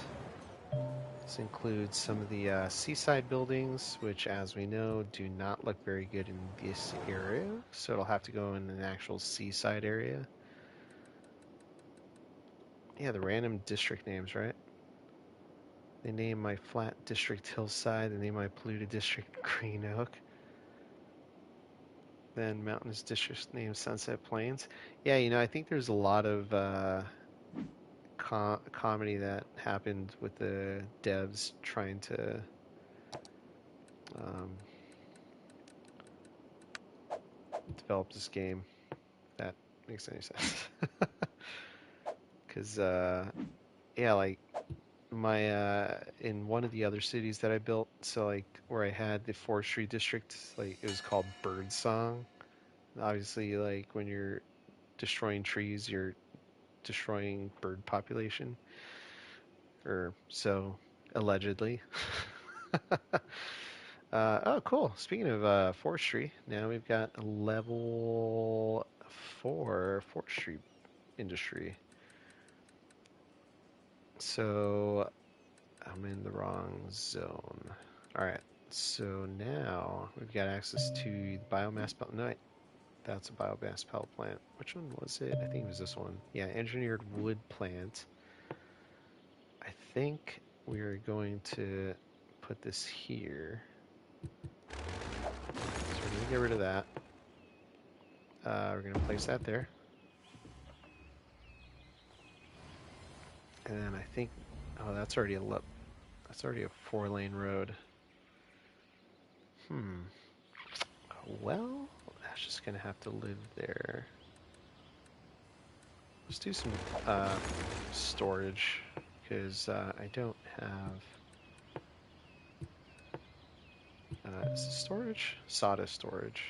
This includes some of the seaside buildings, which, as we know, do not look very good in this area. So it'll have to go in an actual seaside area. Yeah, the random district names, right? They name my flat district Hillside. They name my polluted district Green Oak. Then mountainous district named Sunset Plains. Yeah, you know, I think there's a lot of comedy that happened with the devs trying to um, develop this game. If that makes any sense. Because, yeah, like my in one of the other cities that I built, so like where I had the forestry district, like it was called Birdsong. Obviously, like when you're destroying trees, you're destroying bird population, or so allegedly. Oh, cool. Speaking of forestry, now we've got a level 4 forestry industry. So I'm in the wrong zone. All right. So now we've got access to the biomass plant. No, that's a biomass power plant. Which one was it? I think it was this one. Yeah, engineered wood plant. I think we're going to put this here. So we're going to get rid of that. We're going to place that there. And then I think, oh, that's already a 4-lane road. Well, that's just going to have to live there. Let's do some storage, because I don't have... is this storage? Sawdust storage.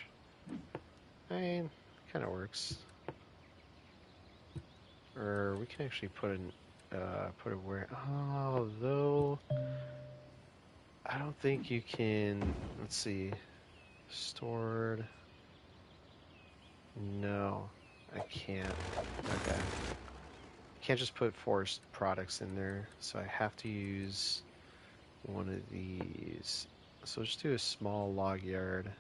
I mean, kind of works. Or we can actually put it where... Although... I don't think you can... Let's see. Stored... No, I can't. Okay. Can't just put forest products in there, so I have to use one of these. So just do a small log yard.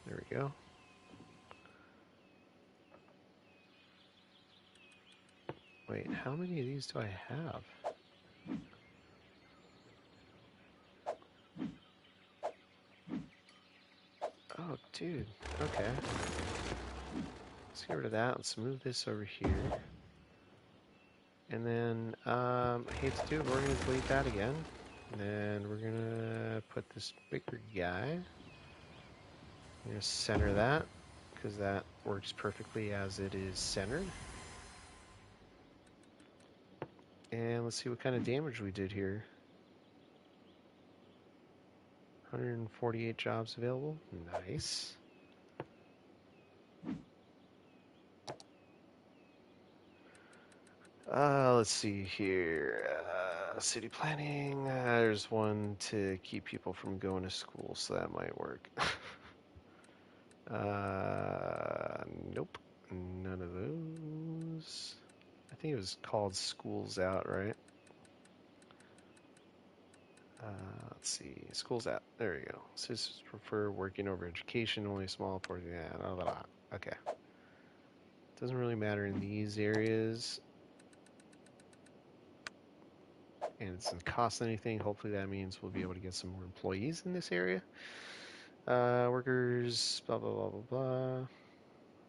There we go. Wait, how many of these do I have? Oh, dude. Okay. Let's get rid of that. Let's move this over here. And then, I hate to do it, but we're going to delete that again. And then we're going to put this bigger guy. I'm going to center that, because that works perfectly as it is centered. And let's see what kind of damage we did here. 148 jobs available. Nice. Let's see here. City planning. There's one to keep people from going to school, so that might work. Nope. None of those. I think it was called Schools Out, right? Let's see. Schools Out. There we go. Citizens prefer working over education, only a small portion. Yeah, blah, blah, blah. Okay. Doesn't really matter in these areas. And it doesn't cost anything. Hopefully that means we'll be able to get some more employees in this area. Workers, blah, blah, blah, blah, blah.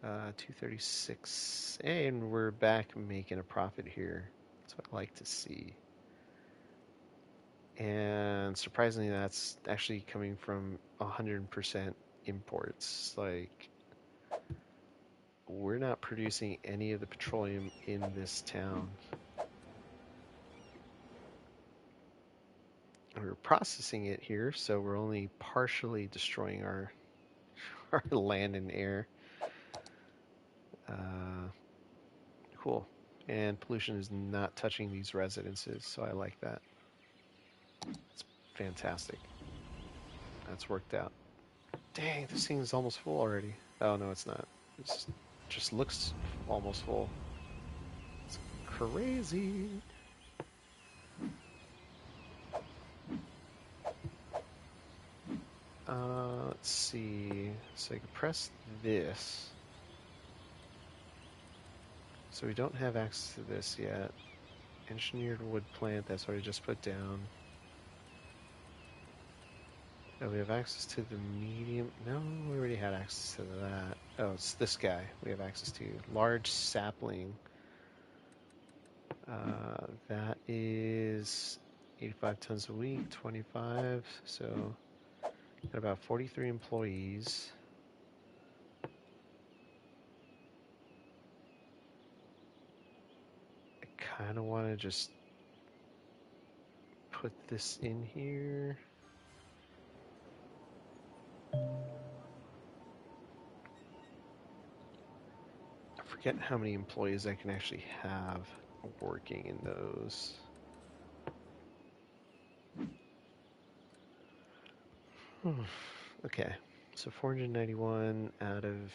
236. And we're back making a profit here. That's what I like to see. And surprisingly, that's actually coming from 100% imports. Like, we're not producing any of the petroleum in this town. We're processing it here, so we're only partially destroying our our land and air. Uh, cool. And pollution is not touching these residences, so I like that. It's fantastic. That's worked out. Dang, this thing is almost full already. Oh, no, it's not. It just looks almost full. It's crazy. Let's see. So I can press this. So we don't have access to this yet. Engineered wood plant, that's what I just put down. Oh, we have access to the medium. No, we already had access to that. Oh, it's this guy we have access to. Large sapling. That is 85 tons a week, 25. So, got about 43 employees. I kind of want to just put this in here. I forget how many employees I can actually have working in those. Okay, so 491 out of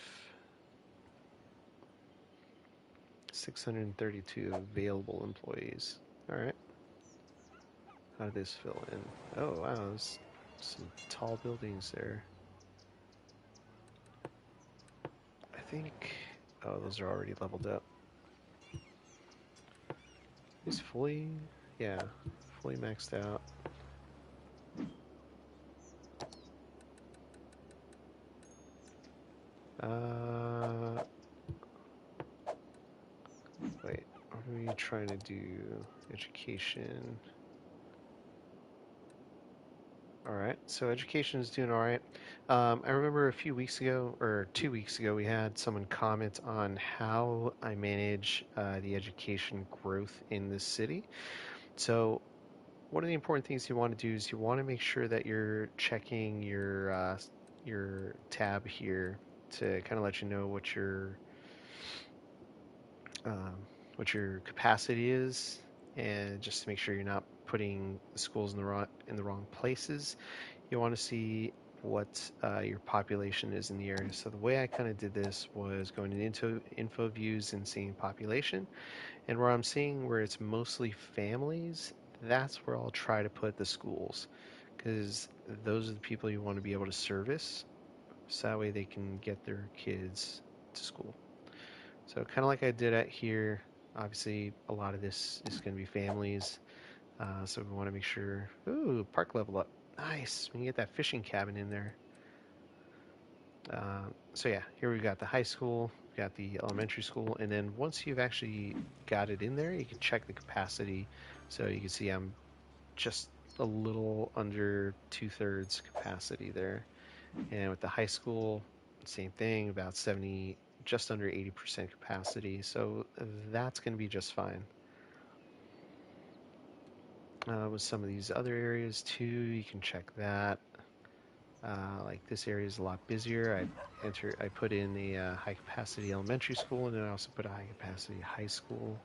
632 available employees. All right. How did this fill in? Oh, wow, there's some tall buildings there. I think, oh, those are already leveled up. Is fully, yeah, fully maxed out. Wait, what are we trying to do? Education. All right, so education is doing all right. I remember a few weeks ago, or 2 weeks ago, we had someone comment on how I manage the education growth in this city. So one of the important things you want to do is you want to make sure that you're checking your tab here to kind of let you know um, what your capacity is, and just to make sure you're not putting the schools in the wrong places. You want to see what your population is in the area. So the way I kind of did this was going into info views and seeing population, and where I'm seeing where it's mostly families, that's where I'll try to put the schools, because those are the people you want to be able to service, so that way they can get their kids to school. So kind of like I did at here, Obviously, a lot of this is going to be families, so we want to make sure. Ooh, park level up. Nice. We can get that fishing cabin in there. So yeah, here we've got the high school, we've got the elementary school, and then once you've actually got it in there, you can check the capacity. So you can see I'm just a little under 2/3 capacity there. And with the high school, same thing, about 70, just under 80% capacity. So that's going to be just fine. With some of these other areas too, you can check that. Like this area is a lot busier. I put in a high capacity elementary school, and then I also put a high capacity high school.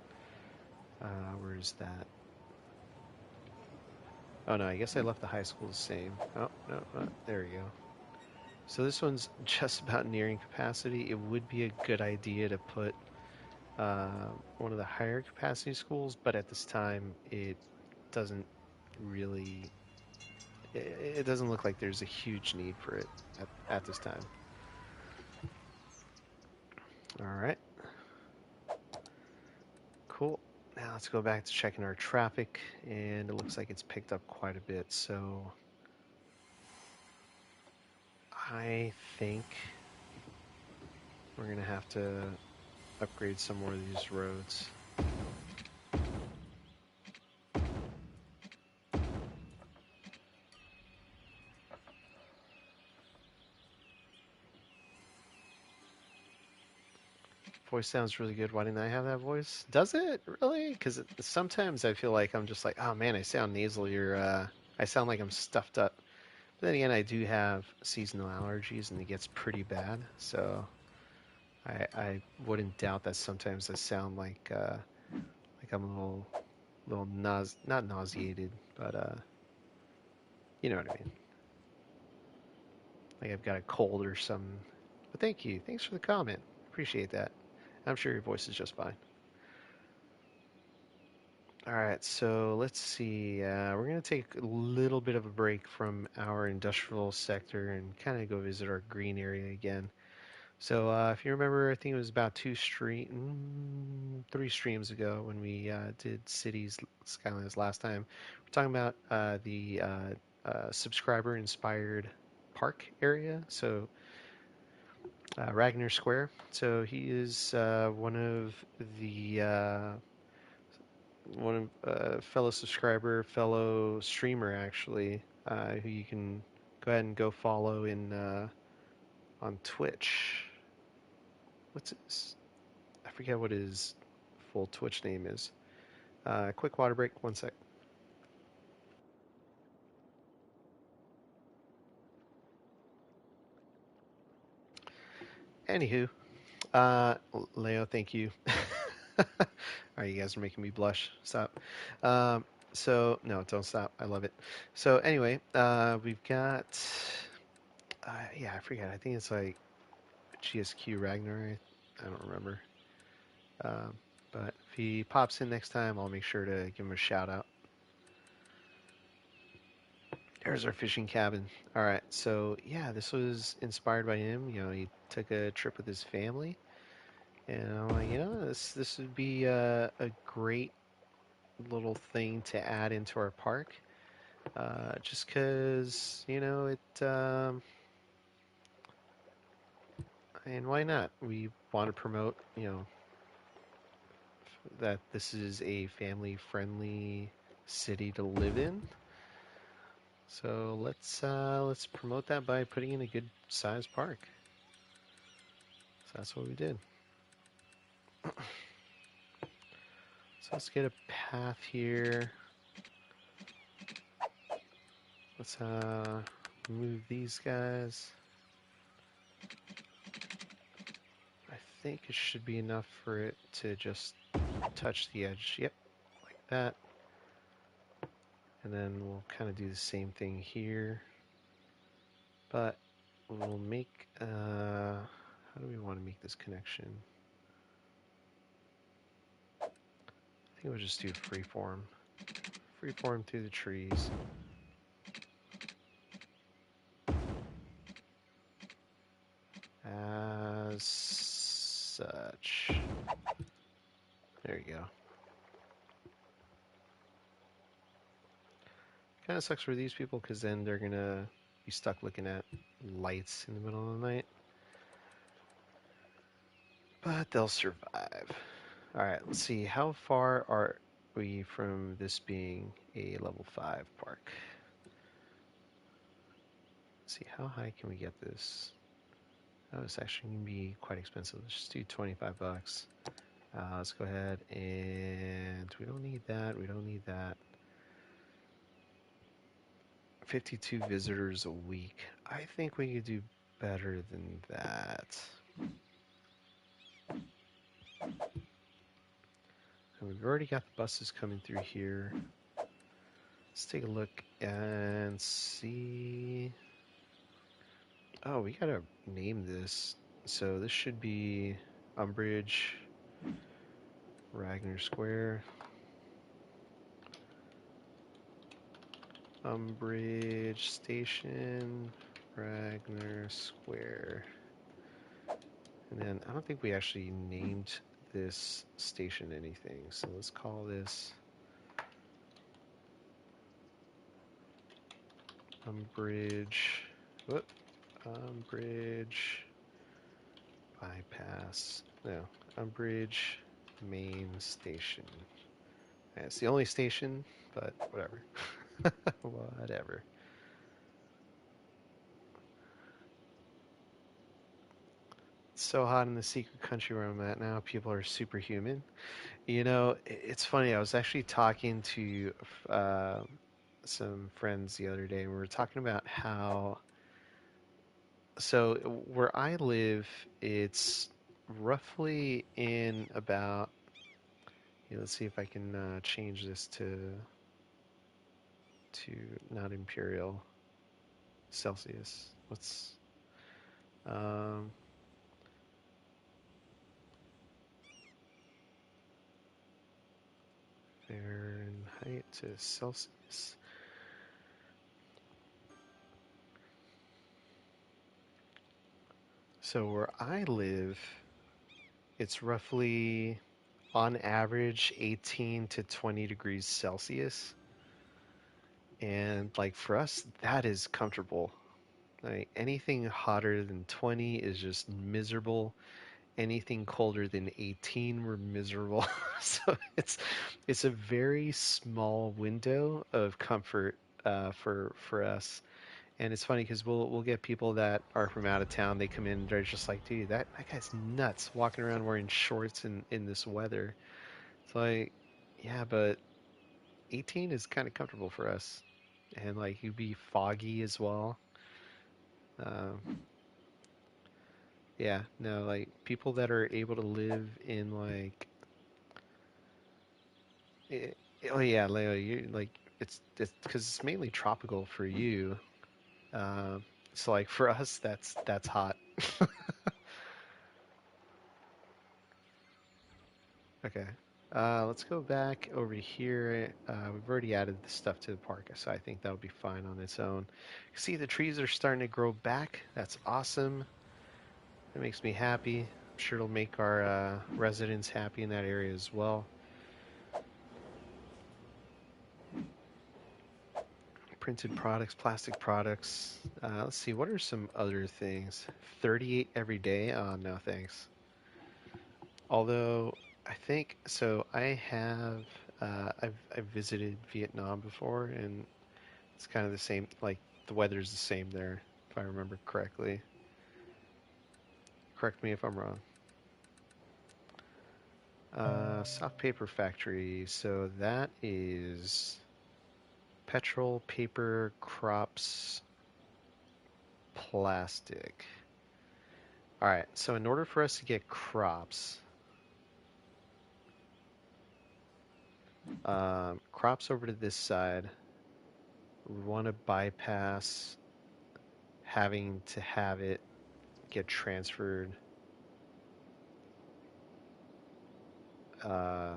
Where is that? Oh no, I guess I left the high school the same. Oh no, there we go. So this one's just about nearing capacity. It would be a good idea to put one of the higher capacity schools, but at this time it doesn't really. It doesn't look like there's a huge need for it at this time. All right. Cool. Now let's go back to checking our traffic, and it looks like it's picked up quite a bit. So I think we're gonna have to upgrade some more of these roads. Voice sounds really good. Why didn't I have that voice? Does it really? Because sometimes I feel like I'm just like, oh man, I sound nasally, or I sound like I'm stuffed up. But then again, I do have seasonal allergies, and it gets pretty bad. So I wouldn't doubt that sometimes I sound like I'm a little not nauseated, but you know what I mean. Like I've got a cold or something. But thank you. Thanks for the comment. Appreciate that. I'm sure your voice is just fine. All right, so let's see. We're going to take a little bit of a break from our industrial sector and kind of go visit our green area again. So if you remember, I think it was about 3 streams ago when we did Cities Skylines last time. We're talking about the subscriber-inspired park area. So Ragnar Square. So he is one of fellow subscriber, fellow streamer actually, who you can go ahead and go follow in on Twitch. What's his? I forget what his full Twitch name is. Quick water break. 1 sec. Anywho, Leo, thank you. All right, you guys are making me blush. Stop. So no, don't stop. I love it. So anyway, we've got. Yeah, I forget. I think it's like GSQ Ragnar. I don't remember. Um, but if he pops in next time, I'll make sure to give him a shout out. There's our fishing cabin. All right, so yeah, this was inspired by him. You know, he took a trip with his family, and I'm like, this would be a great little thing to add into our park. Just because and why not? We want to promote, that this is a family-friendly city to live in. So let's promote that by putting in a good sized park. So that's what we did. So let's get a path here. Let's move these guys. I think it should be enough for it to just touch the edge. Yep, like that. And then we'll kind of do the same thing here. But we'll make, how do we want to make this connection? I think we'll just do freeform. Freeform through the trees. As such. There you go. Kind of sucks for these people because then they're gonna be stuck looking at lights in the middle of the night. But they'll survive. Alright, let's see. How far are we from this being a level 5 park? Let's see, how high can we get this? Oh, it's actually going to be quite expensive. Let's just do 25 bucks. Let's go ahead and we don't need that. We don't need that. 52 visitors a week. I think we could do better than that. And we've already got the buses coming through here. Let's take a look and see. Oh, we gotta name this. So this should be Umbridge, Ragnar Square. Umbridge Station, Ragnar Square. And then I don't think we actually named this station anything. So let's call this Umbridge. Whoop. Umbridge Bypass. No. Umbridge Main Station. Yeah, it's the only station, but whatever. Whatever. It's so hot in the secret country where I'm at now. People are superhuman. You know, it's funny. I was actually talking to uh, some friends the other day, and we were talking about how. So where I live, it's roughly in about. Let's see if I can change this to not imperial Celsius. What's um, Fahrenheit to Celsius? So where I live, it's roughly on average 18 to 20 degrees Celsius. And like for us, that is comfortable. Like anything hotter than 20 is just miserable. Anything colder than 18, we're miserable. So it's a very small window of comfort for us. And it's funny because we'll get people that are from out of town. They come in, they're just like, dude, that guy's nuts walking around wearing shorts in this weather. It's like, yeah, but 18 is kind of comfortable for us, and like you'd be foggy as well. Um, yeah, no, like people that are able to live in like, eh, oh yeah, Leo, you like it's because it's mainly tropical for you. Um, so like for us, that's hot. Okay. Let's go back over here. We've already added the stuff to the park, so I think that'll be fine on its own. See, the trees are starting to grow back. That's awesome. That makes me happy. I'm sure it'll make our residents happy in that area as well. Printed products, plastic products. Let's see, what are some other things? 38 every day? Oh, no, thanks. Although, I think, so I have, I've visited Vietnam before, and it's kind of the same, like, the weather's the same there, if I remember correctly. Correct me if I'm wrong. Soft paper factory, so that is petrol, paper, crops, plastic. All right, so in order for us to get crops, crops over to this side, we want to bypass having to have it get transferred. Uh,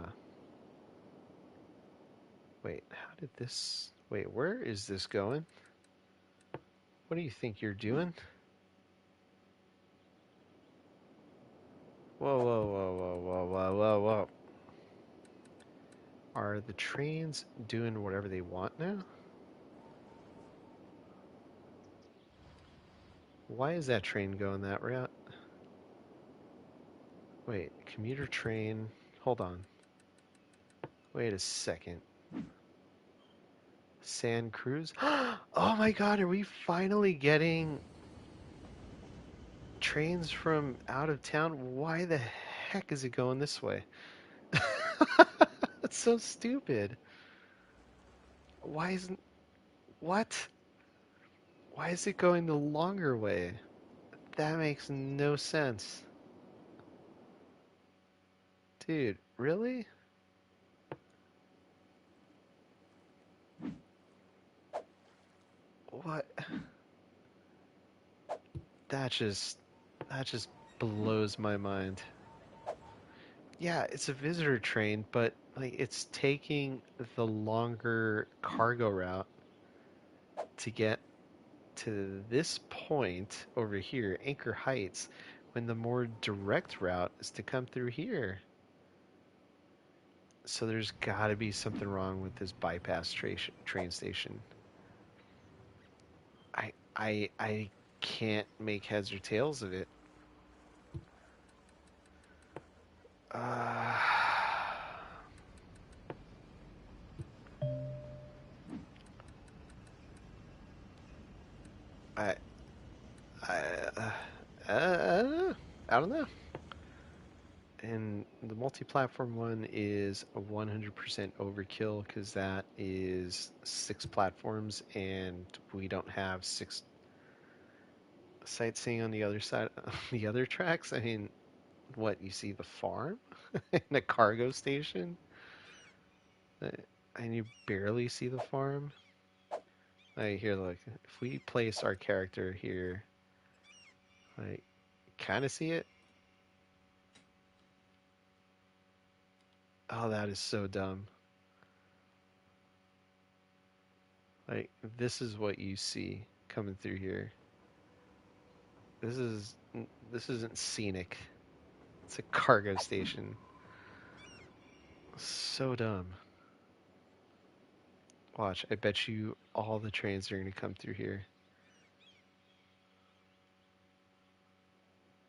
wait, how did this? Wait, where is this going? What do you think you're doing? Whoa, whoa, whoa, whoa, whoa, whoa, whoa, whoa. Are the trains doing whatever they want now? Why is that train going that route? Wait, commuter train. Hold on. Wait a second. Sand Cruise? Oh my god, are we finally getting trains from out of town? Why the heck is it going this way? That's so stupid. Why isn't. What? Why is it going the longer way? That makes no sense. Dude, really? What? That just. That just blows my mind. Yeah, it's a visitor train, but like it's taking the longer cargo route to get to this point over here, Anchor Heights, when the more direct route is to come through here. So there's got to be something wrong with this bypass train station. I can't make heads or tails of it. Uh, I I I don't know. And the multi-platform one is a 100% overkill because that is 6 platforms, and we don't have 6 sightseeing on the other side, the other tracks. I mean, what, you see the farm and the cargo station, Uh, and you barely see the farm. Like here, look, if we place our character here, like, kind of see it. Oh, that is so dumb. Like, this is what you see coming through here. This is this isn't scenic. It's a cargo station. So dumb. Watch, I bet you all the trains are gonna come through here.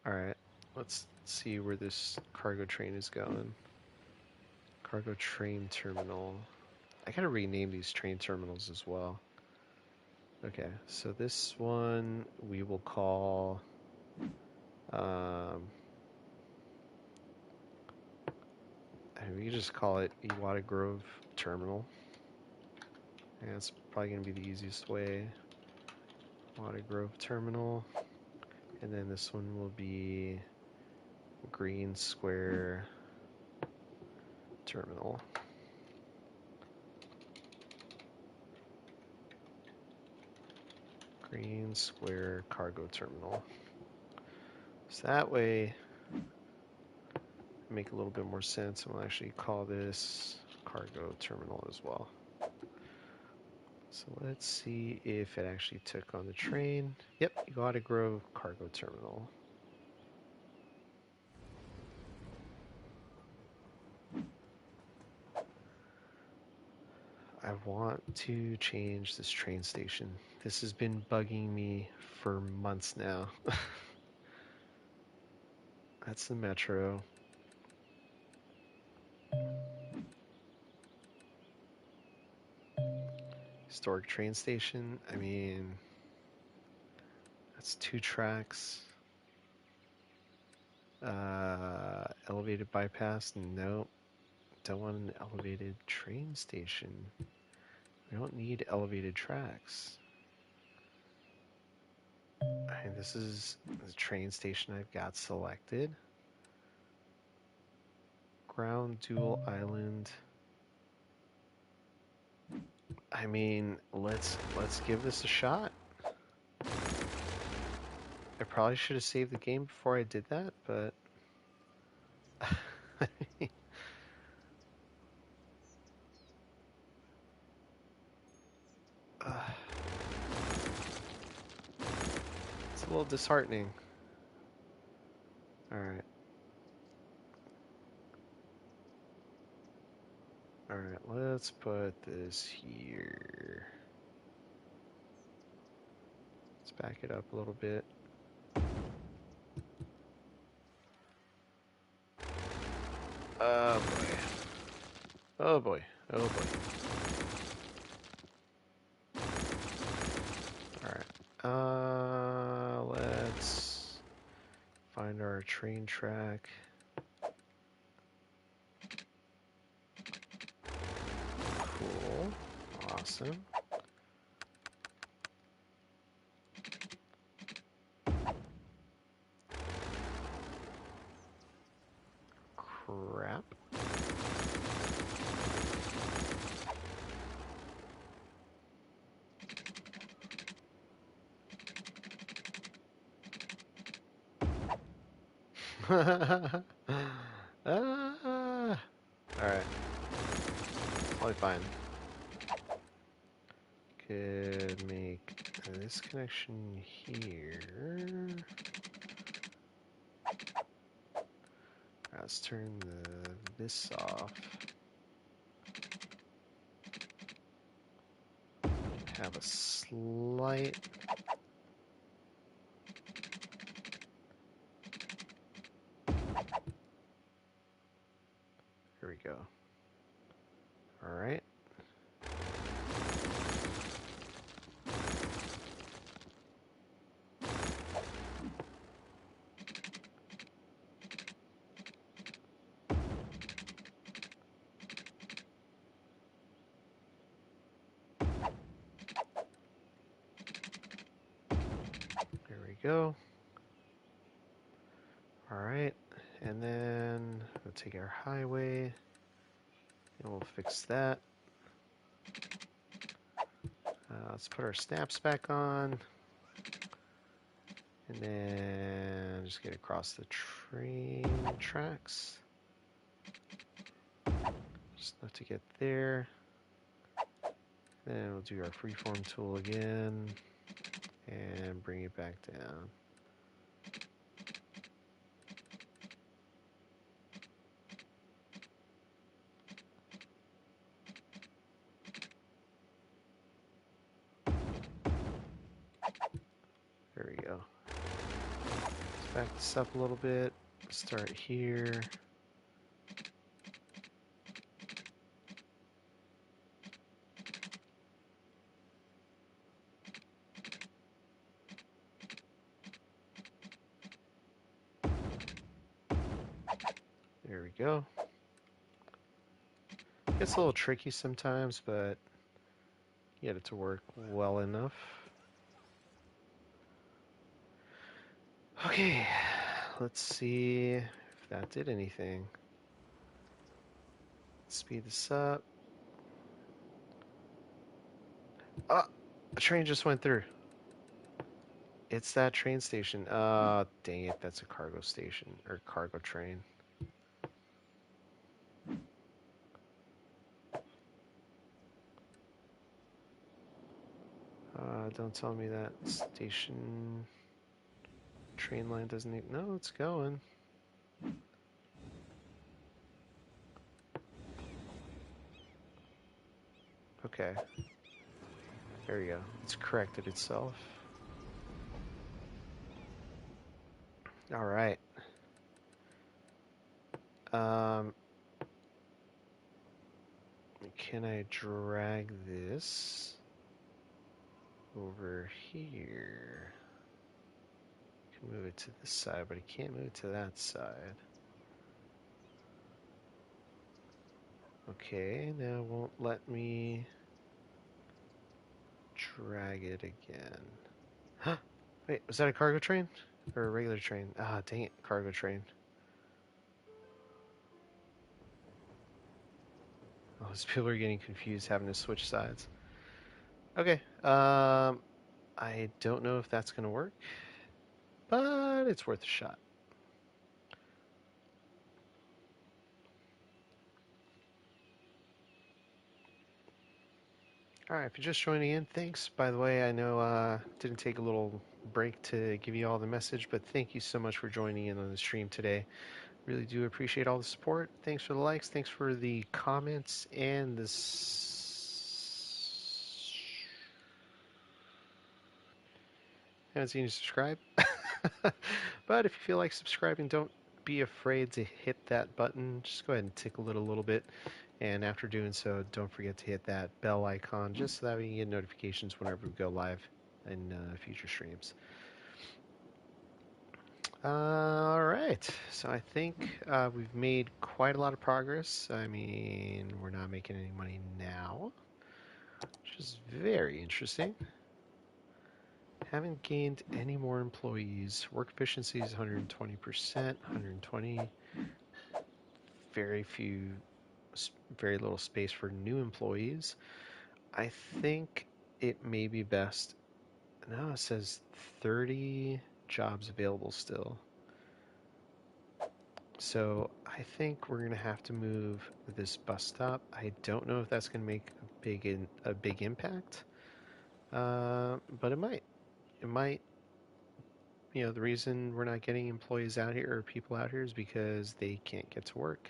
Alright, let's see where this cargo train is going. Cargo train terminal. I gotta rename these train terminals as well. Okay, so this one we will call um, we can just call it Iwata Grove Terminal. And it's probably gonna be the easiest way. Iwata Grove Terminal. And then this one will be Green Square Terminal. Green Square Cargo Terminal. So that way, make a little bit more sense, and we'll actually call this Cargo Terminal as well. So let's see if it actually took on the train. Yep, Iwata Grove Cargo Terminal. I want to change this train station. This has been bugging me for months now. That's the metro. Historic train station. I mean, that's 2 tracks. Elevated bypass. No, don't want an elevated train station. We don't need elevated tracks. And this is the train station I've got selected. Ground dual island. I mean, let's give this a shot. I probably should have saved the game before I did that, but it's a little disheartening. Alright. Alright, let's put this here. Let's back it up a little bit. Oh boy. Oh boy. Alright. Let's find our train track. Cool. Awesome. Crap. Alright. Totally fine. Could make this connection here. Let's turn this off. Have a slight. Here we go. All right. There we go. All right. And then we'll take our highway and we'll fix that. Let's put our snaps back on. And then just get across the train tracks. Just enough to get there. Then we'll do our freeform tool again and bring it back down. There we go. Let's back this up a little bit. Start here. There we go. Gets a little tricky sometimes, but get it to work well enough. Okay, let's see if that did anything. Speed this up. Oh, a train just went through. It's that train station. Dang it, that's a cargo station, or cargo train. Don't tell me that station train line doesn't even... No, it's going. Okay. There we go. It's corrected itself. All right. Can I drag this over here? I can move it to this side, but I can't move it to that side. Okay, now it won't let me drag it again. Huh? Wait, was that a cargo train? Or a regular train? Ah, dang it, cargo train. Oh, these people are getting confused having to switch sides. Okay, I don't know if that's gonna work, but it's worth a shot. All right, if you're just joining in, thanks. By the way, I know didn't take a little break to give you all the message, but thank you so much for joining in on the stream today. Really do appreciate all the support. Thanks for the likes. Thanks for the comments and this. I haven't seen you subscribe. But if you feel like subscribing, don't be afraid to hit that button. Just go ahead and tickle it a little bit. And after doing so, don't forget to hit that bell icon just so that we can get notifications whenever we go live in future streams. All right, so I think we've made quite a lot of progress. I mean, we're not making any money now, which is very interesting. Haven't gained any more employees. Work efficiency is 120%, 120. Very few, very little space for new employees. I think it may be best. No, it says 30 jobs available still. So I think we're gonna have to move this bus stop. I don't know if that's gonna make a big impact, but it might. It might. You know, the reason we're not getting employees out here or people out here is because they can't get to work,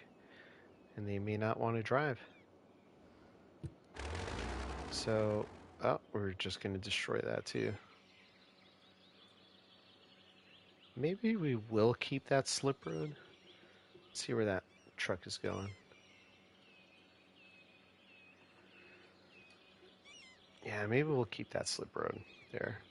and they may not want to drive. So, oh, we're just gonna destroy that too. Maybe we will keep that slip road. Let's see where that truck is going. Yeah, maybe we'll keep that slip road there.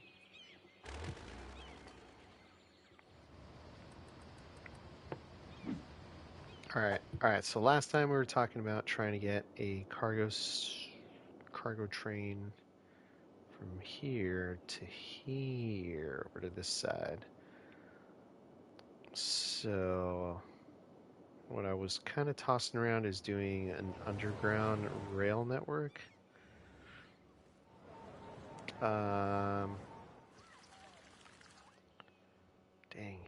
All right. So last time we were talking about trying to get a cargo train from here to here, over to this side. So what I was kind of tossing around is doing an underground rail network. Dang,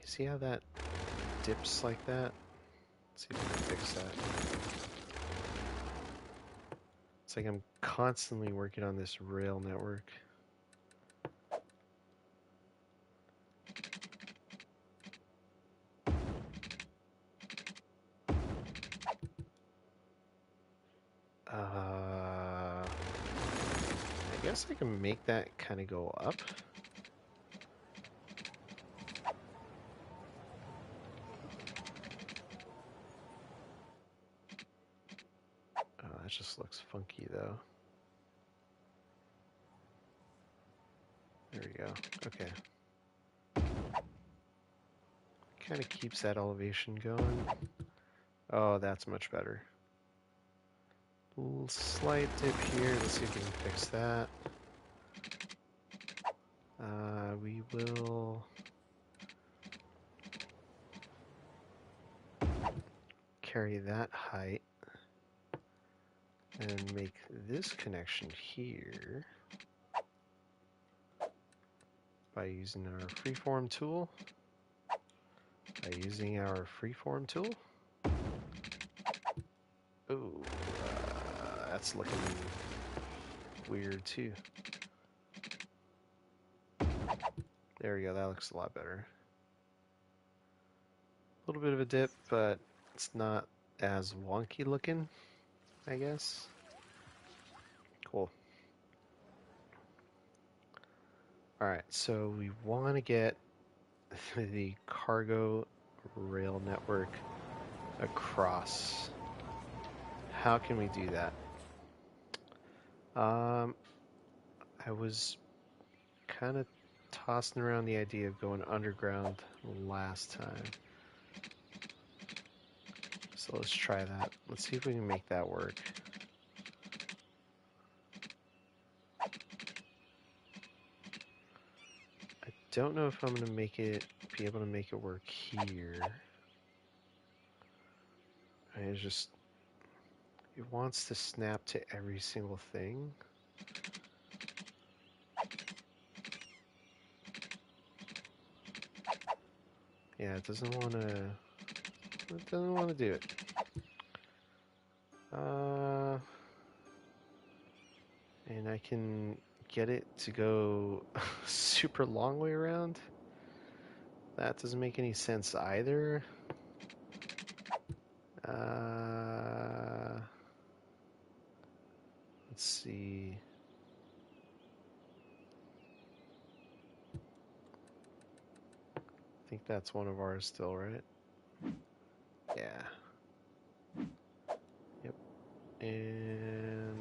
see how that dips like that? Let's see if we can fix that. It's like I'm constantly working on this rail network. I guess I can make that kind of go up. That just looks funky though. There we go. Okay. Kind of keeps that elevation going. Oh, that's much better. Little slight dip here. Let's see if we can fix that. We will carry that height and make this connection here by using our freeform tool. Ooh, that's looking weird too. There we go, that looks a lot better. A little bit of a dip, but it's not as wonky looking, I guess. Cool. Alright, so we want to get the cargo rail network across. How can we do that? I was kind of tossing around the idea of going underground last time. So let's try that. Let's see if we can make that work. I don't know if I'm going to be able to make it work here. It wants to snap to every single thing. Yeah, it doesn't want to do it. And I can get it to go super long way around. That doesn't make any sense either. Let's see. I think that's one of ours still, right? Yeah. Yep. And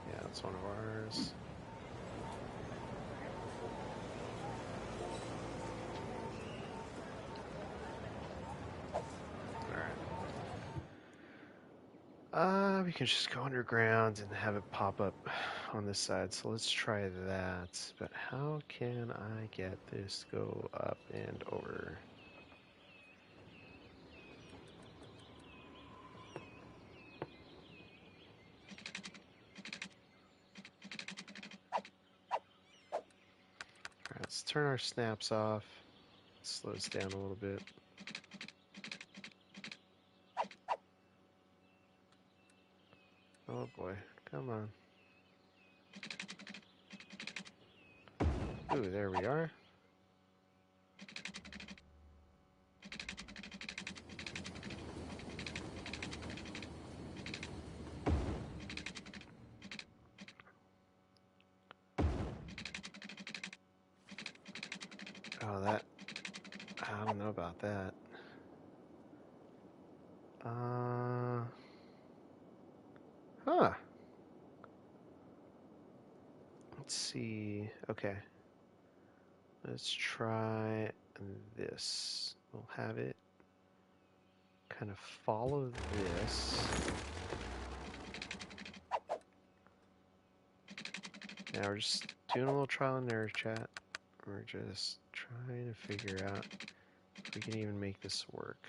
yeah, that's one of ours. We can just go underground and have it pop up on this side. So let's try that. But how can I get this go up and over? Alright, let's turn our snaps off. Slow us down a little bit. Oh boy, come on. Ooh, there we are. Oh, that, I don't know about that. Huh. Let's see. Okay. Let's try this. We'll have it kind of follow this. Now we're just doing a little trial and error, chat. We're just trying to figure out if we can even make this work.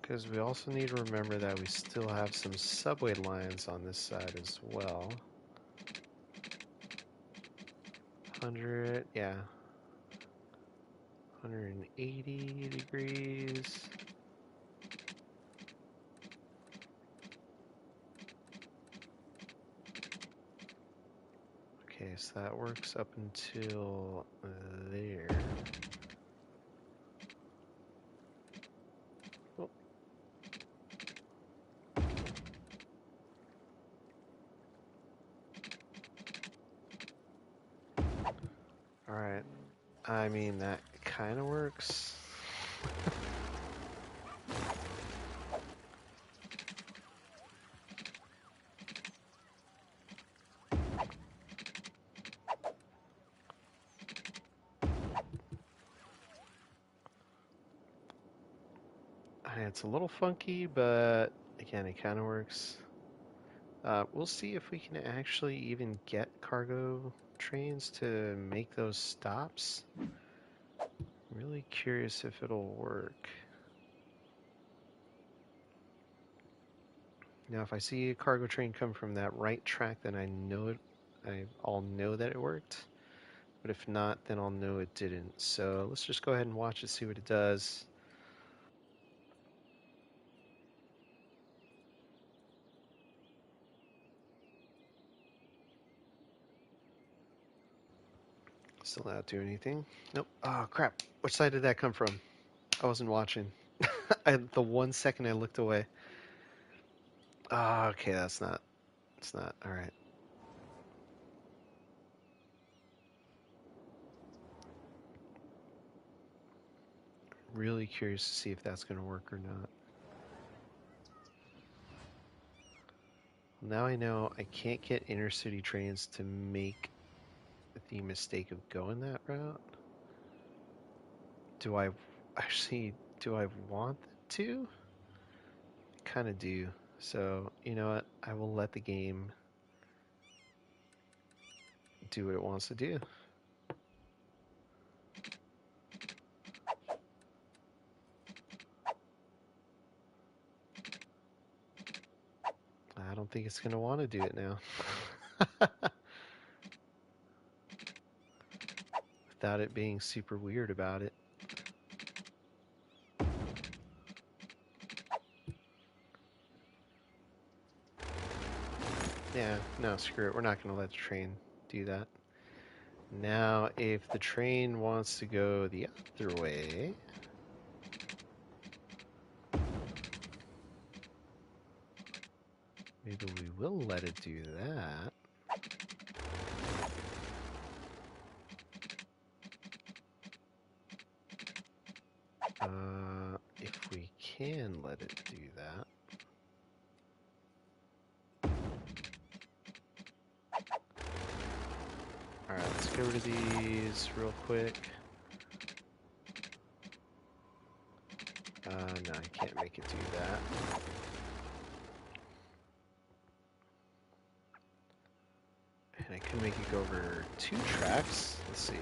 Because we also need to remember that we still have some subway lines on this side as well. 100, yeah. 180 degrees. Okay, so that works up until there. Oh. Alright. I mean, that kind of works. It's a little funky, but again, it kind of works. We'll see if we can actually even get cargo trains to make those stops. Really curious if it'll work. Now, if I see a cargo train come from that right track, then I know it. I'll know that it worked. But if not, then I'll know it didn't. So let's just go ahead and watch it, see what it does. Still not doing anything. Nope. Oh, crap. Which side did that come from? I wasn't watching. The 1 second I looked away. Ah, okay, that's not. It's not. All right. Really curious to see if that's going to work or not. Now I know I can't get intercity trains to make the mistake of going that route. Do I actually, do I want them to? Kind of do. So, you know what? I will let the game do what it wants to do. I don't think it's going to want to do it now. Without it being super weird about it. Yeah, no, screw it. We're not going to let the train do that. Now, if the train wants to go the other way, maybe we will let it do that. get rid of these real quick. No, I can't make it do that. And I can make it go over 2 tracks. Let's see.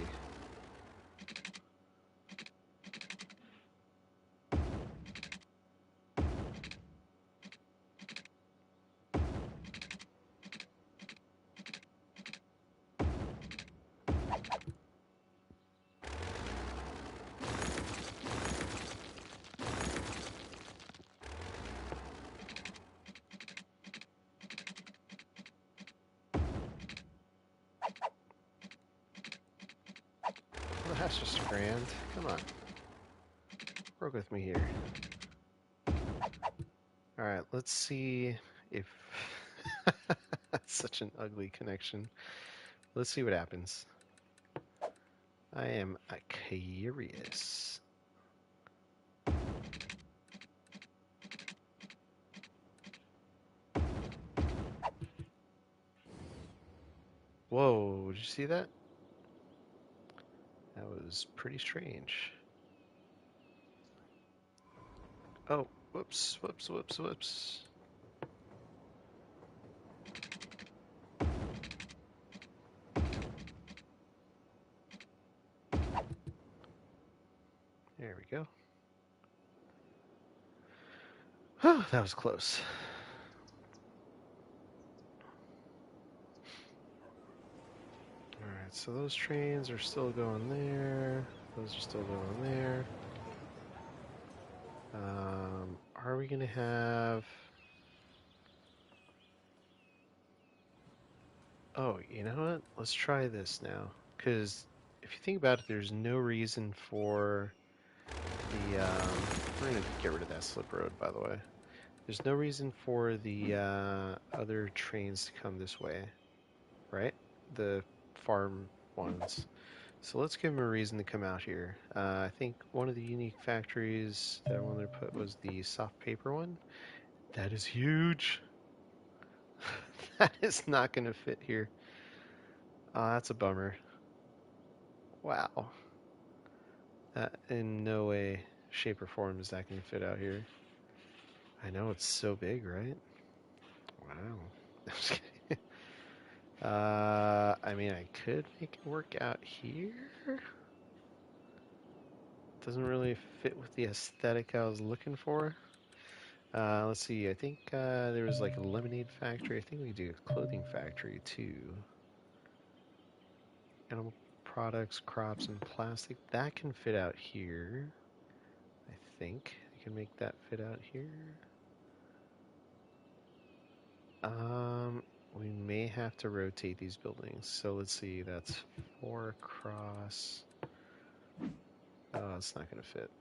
Well, that's just grand. Come on. Work with me here. Alright, let's see if... That's such an ugly connection. Let's see what happens. I am curious. Whoa, did you see that? That was pretty strange. Oh, whoops, whoops, whoops, whoops. There we go. Oh, that was close. Alright, so those trains are still going there. Those are still going there. Are we going to have... Oh, you know what? Let's try this now. Because if you think about it, there's no reason for the... we're going to get rid of that slip road, by the way. There's no reason for the other trains to come this way, right? The farm ones. So let's give them a reason to come out here. I think one of the unique factories that I wanted to put was the soft paper one. That is huge. That is not going to fit here. Oh, that's a bummer. Wow. That in no way, shape, or form is that going to fit out here. I know it's so big, right? Wow. I mean, I could make it work out here. Doesn't really fit with the aesthetic I was looking for. Let's see, I think there was like a lemonade factory. I think we do a clothing factory too. Animal products, crops, and plastic. That can fit out here. I think I can make that fit out here. We may have to rotate these buildings. So let's see, that's 4 across. Oh, it's not going to fit.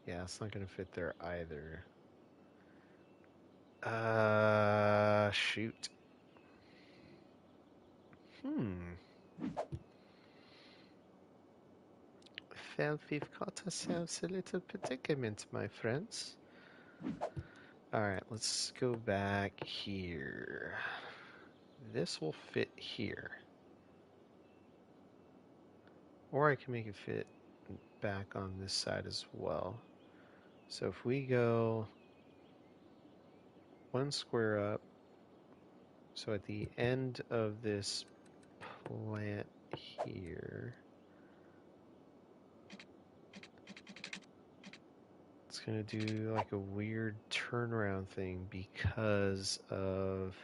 Yeah, it's not going to fit there either. Shoot. Well, we've got ourselves a little predicament, my friends. Alright, let's go back here. This will fit here. Or I can make it fit back on this side as well. So if we go 1 square up, so at the end of this plant here, it's going to do like a weird turnaround thing because of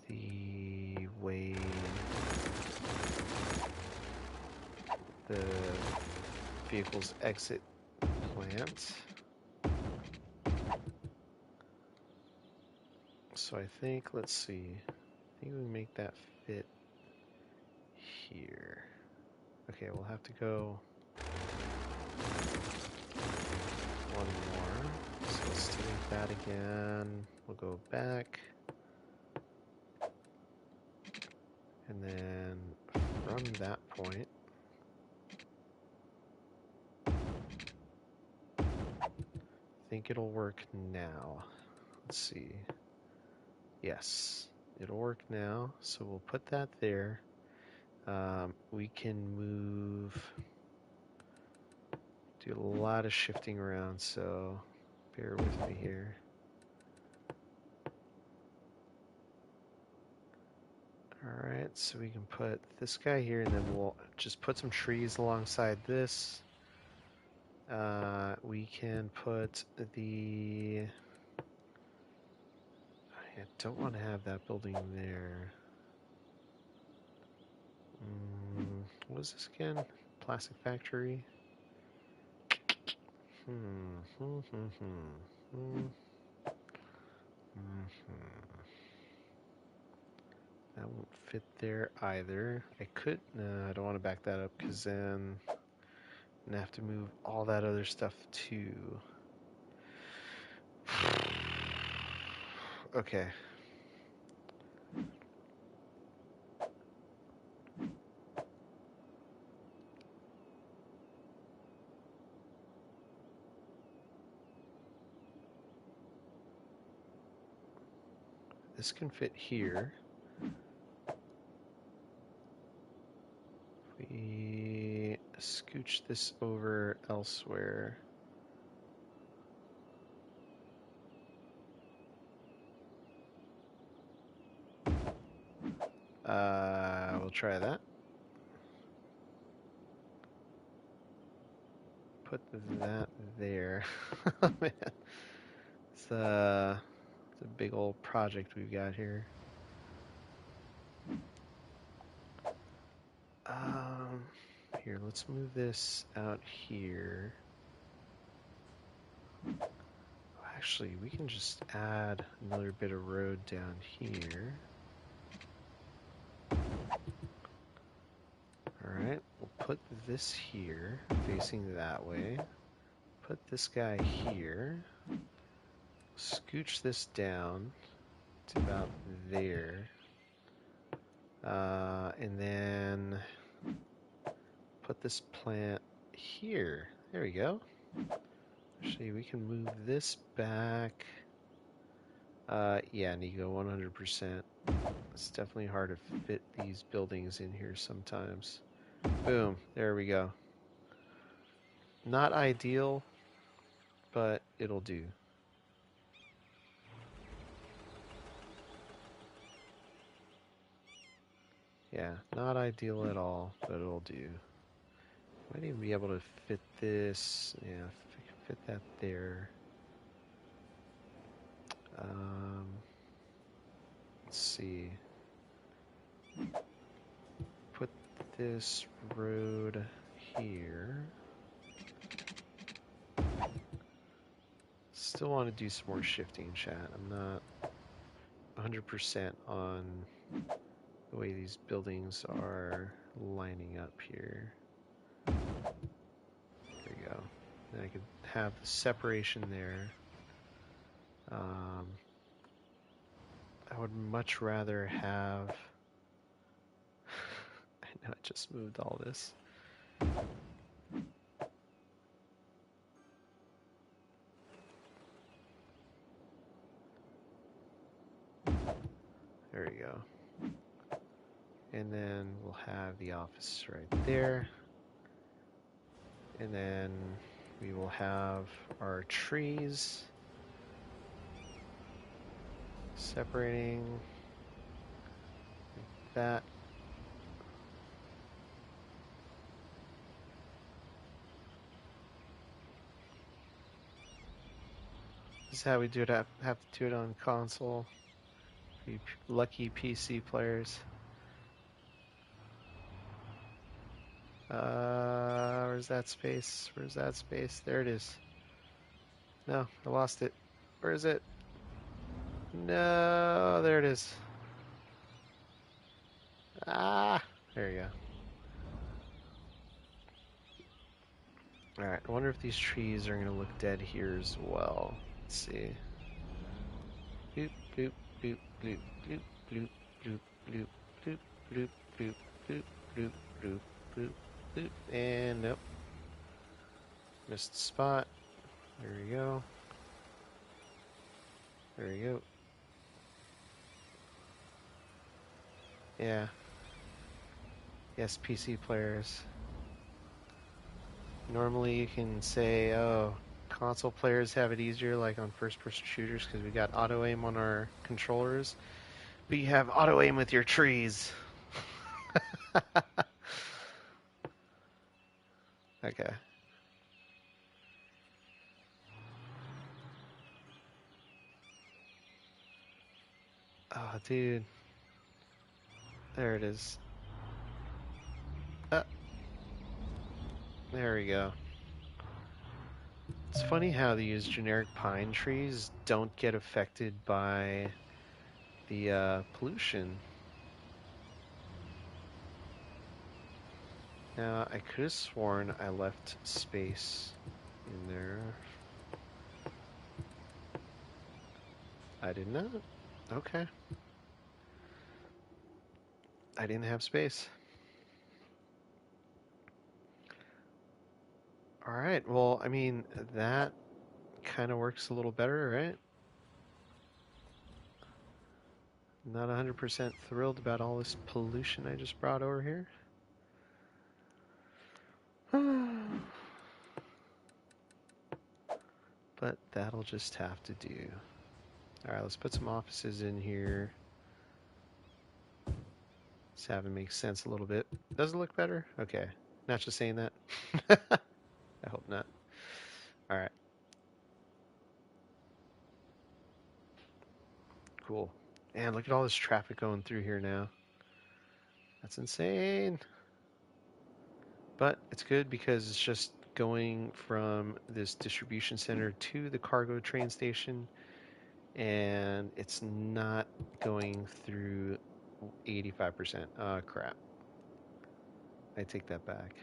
the way the vehicles exit plant. So I think, let's see, I think we can make that fit here. Okay, we'll have to go 1 more. So let's delete that again. We'll go back. And then from that point, think it'll work now. Let's see. Yes, it'll work now. So we'll put that there. We can move, do a lot of shifting around, so bear with me here. Alright, so we can put this guy here, and then we'll just put some trees alongside this. We can put the... I don't want to have that building there. What is this again? Plastic factory? That won't fit there either. I could... No, I don't want to back that up because then I'm going to have to move all that other stuff too. Okay. This can fit here. We scooch this over elsewhere. We'll try that. Put that there. Oh, man. It's a big old project we've got here. Here, let's move this out here. Actually, we can just add another bit of road down here. Alright, we'll put this here, facing that way. Put this guy here. Scooch this down to about there. And then put this plant here. There we go. Actually, we can move this back. Yeah, Nico, 100%. It's definitely hard to fit these buildings in here sometimes. Boom, there we go. Not ideal, but it'll do. Yeah, not ideal at all, but it'll do. Might even be able to fit this. Yeah, fit that there. Let's see. Put this road here. Still want to do some more shifting, chat. I'm not 100% on the way these buildings are lining up here. There we go. And I could have the separation there. I would much rather have... I know I just moved all this. There we go. And then we'll have the office right there. And then we will have our trees separating like that. This is how we do it. Have to do it on console. You lucky PC players. Where's that space? Where's that space? There it is. No, I lost it. Where is it? No, there it is. Ah, there you go. Alright, I wonder if these trees are going to look dead here as well. Let's see. Bloop, bloop, bloop, bloop, bloop, bloop, bloop, bloop, bloop, bloop, bloop, bloop, bloop, bloop, bloop, bloop, and nope. Missed the spot. There we go. There you go. Yeah. Yes, PC players. Normally you can say, oh, console players have it easier, like on first-person shooters, because we got auto aim on our controllers. But you have auto aim with your trees. Okay. Oh, dude. There it is. Uh, there we go. It's funny how these generic pine trees don't get affected by the pollution. Now, I could have sworn I left space in there. I did not. Okay. I didn't have space. All right. Well, I mean, that kind of works a little better, right? Not 100% thrilled about all this pollution I just brought over here. But that'll just have to do. All right, let's put some offices in here. Let's have it make sense a little bit. Does it look better? Okay. Not just saying that. I hope not. All right. Cool. And look at all this traffic going through here now. That's insane. But it's good because it's just going from this distribution center to the cargo train station, and it's not going through 85%. Oh, crap. I take that back.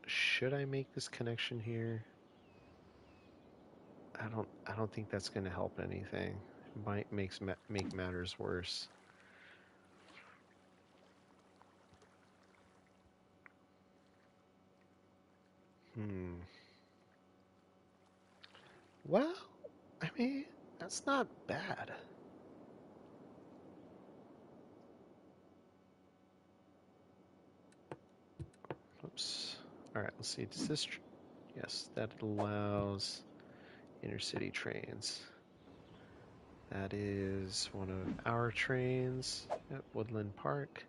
Should I make this connection here? I don't think that's going to help anything. It might make matters worse. Hmm. Well, I mean, that's not bad. Oops. All right, let's see. Does this? Yes, that allows intercity trains. That is one of our trains at Woodland Park.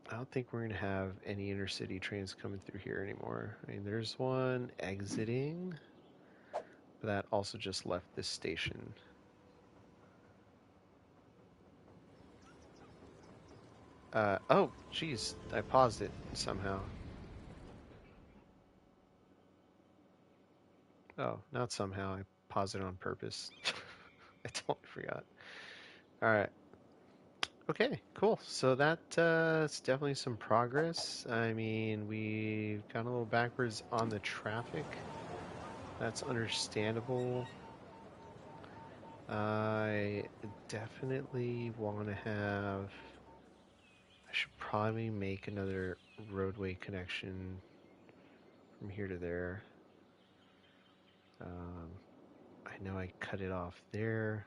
I don't think we're going to have any intercity trains coming through here anymore. I mean, there's one exiting, but that also just left this station. Oh, geez, I paused it somehow. Oh, not somehow. I paused it on purpose. I totally forgot. All right. Okay, cool. So that's definitely some progress. I mean, we've gone a little backwards on the traffic. That's understandable. I definitely want to have. I should probably make another roadway connection from here to there. Um, I know I cut it off there,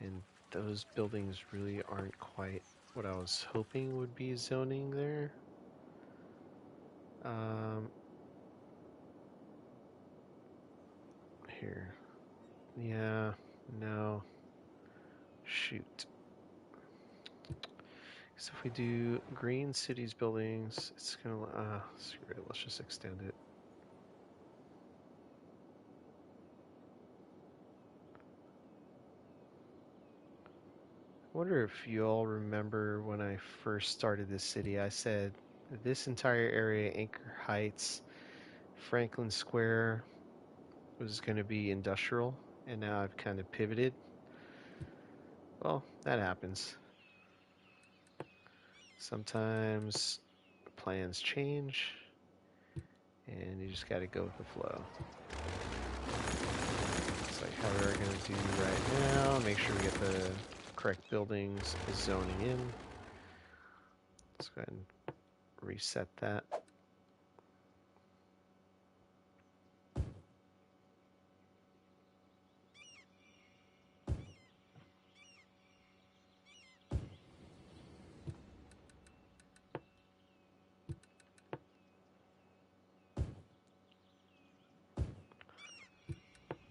and those buildings really aren't quite what I was hoping would be zoning there. Um, here. Yeah, no. Shoot. So if we do green cities buildings, it's gonna, screw it, let's just extend it. I wonder if you all remember when I first started this city, I said this entire area, Anchor Heights, Franklin Square, was going to be industrial, and now I've kind of pivoted. Well, that happens. Sometimes plans change, and you just got to go with the flow. It's like how we're going to do right now. Make sure we get the correct buildings zoning in. Let's go ahead and reset that.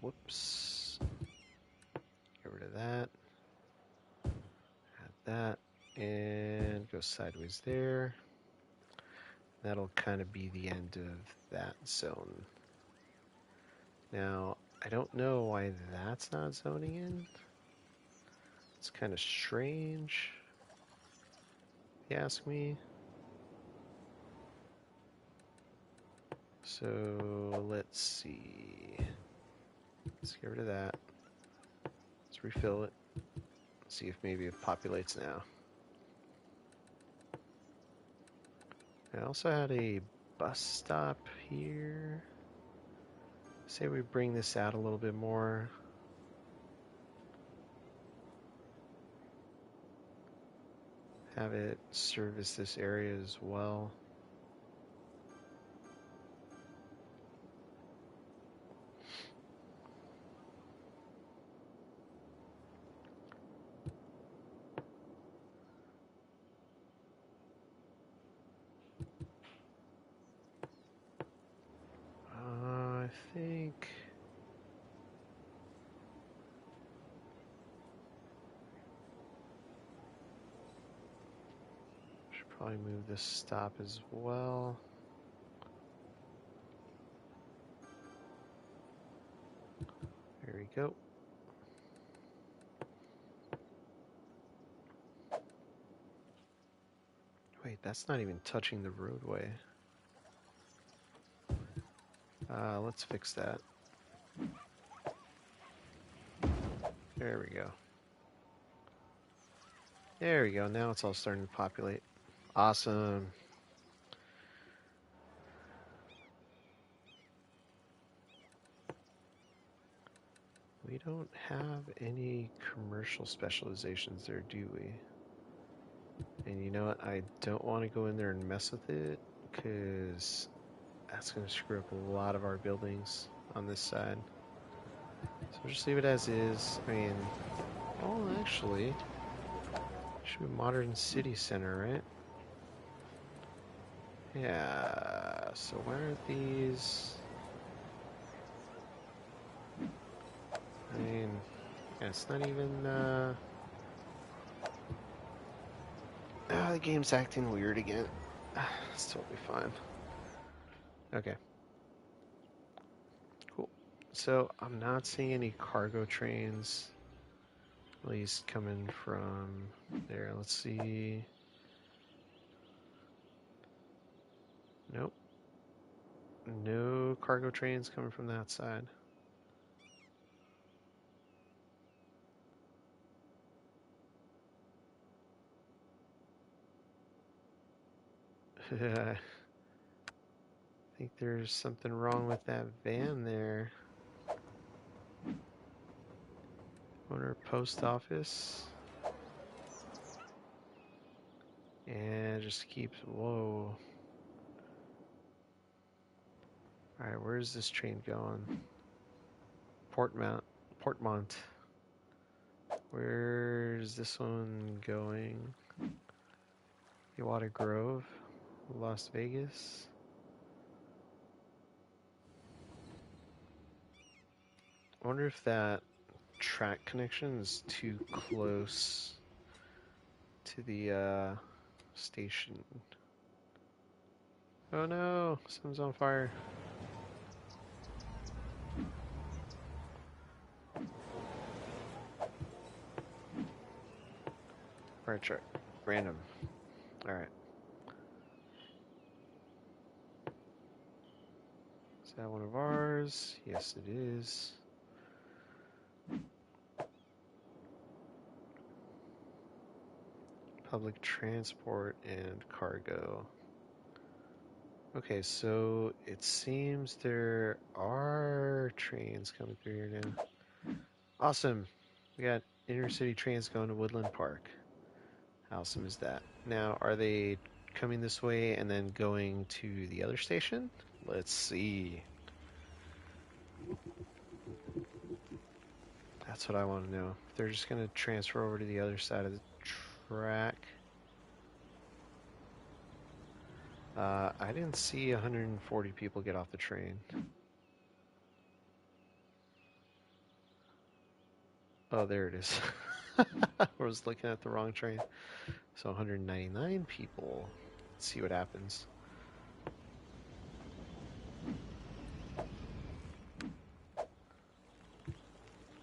Whoops. Get rid of that. Add that. And go sideways there. That'll kind of be the end of that zone. Now, I don't know why that's not zoning in. It's kind of strange, if you ask me. So, let's see. Let's get rid of that. Let's refill it. See if maybe it populates now. I also had a bus stop here. Say we bring this out a little bit more. Have it service this area as well. I think should probably move this stop as well. There we go. Wait, that's not even touching the roadway. Let's fix that. There we go. There we go. Now it's all starting to populate. Awesome. We don't have any commercial specializations there, do we? And you know what? I don't want to go in there and mess with it because that's going to screw up a lot of our buildings on this side. So we'll just leave it as is. I mean, oh, actually, should be modern city center, right? Yeah, so why aren't these? I mean, yeah, it's not even, the game's acting weird again. It's totally fine. Okay. Cool. So, I'm not seeing any cargo trains, at least coming from there. Let's see. Nope. No cargo trains coming from that side. I think there's something wrong with that van there. Owner post office. And just keeps, whoa. Alright, where's this train going? Portmont. Where's this one going? Water Grove, Las Vegas. I wonder if that track connection is too close to the station. Oh no, something's on fire. Fire truck, random. Alright. Is that one of ours? Yes, it is. Public transport and cargo. Okay, so it seems there are trains coming through here now. Awesome. We got intercity trains going to Woodland Park. How awesome is that? Now, are they coming this way and then going to the other station? Let's see. That's what I want to know. If they're just going to transfer over to the other side of the track. I didn't see 140 people get off the train. Oh, there it is. I was looking at the wrong train. So 199 people. Let's see what happens.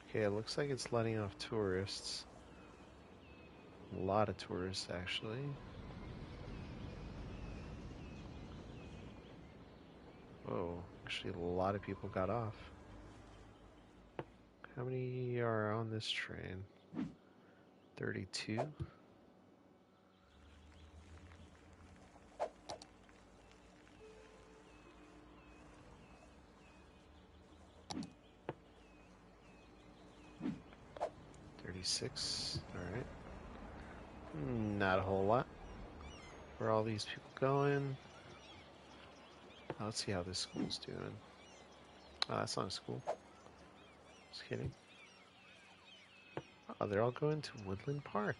Okay, it looks like it's letting off tourists. A lot of tourists, actually. Whoa, actually, a lot of people got off. How many are on this train? 32? $36. Alright. Not a whole lot. Where are all these people going? Oh, let's see how this school's doing. Oh, that's not a school. Just kidding. Oh, they're all going to Woodland Park.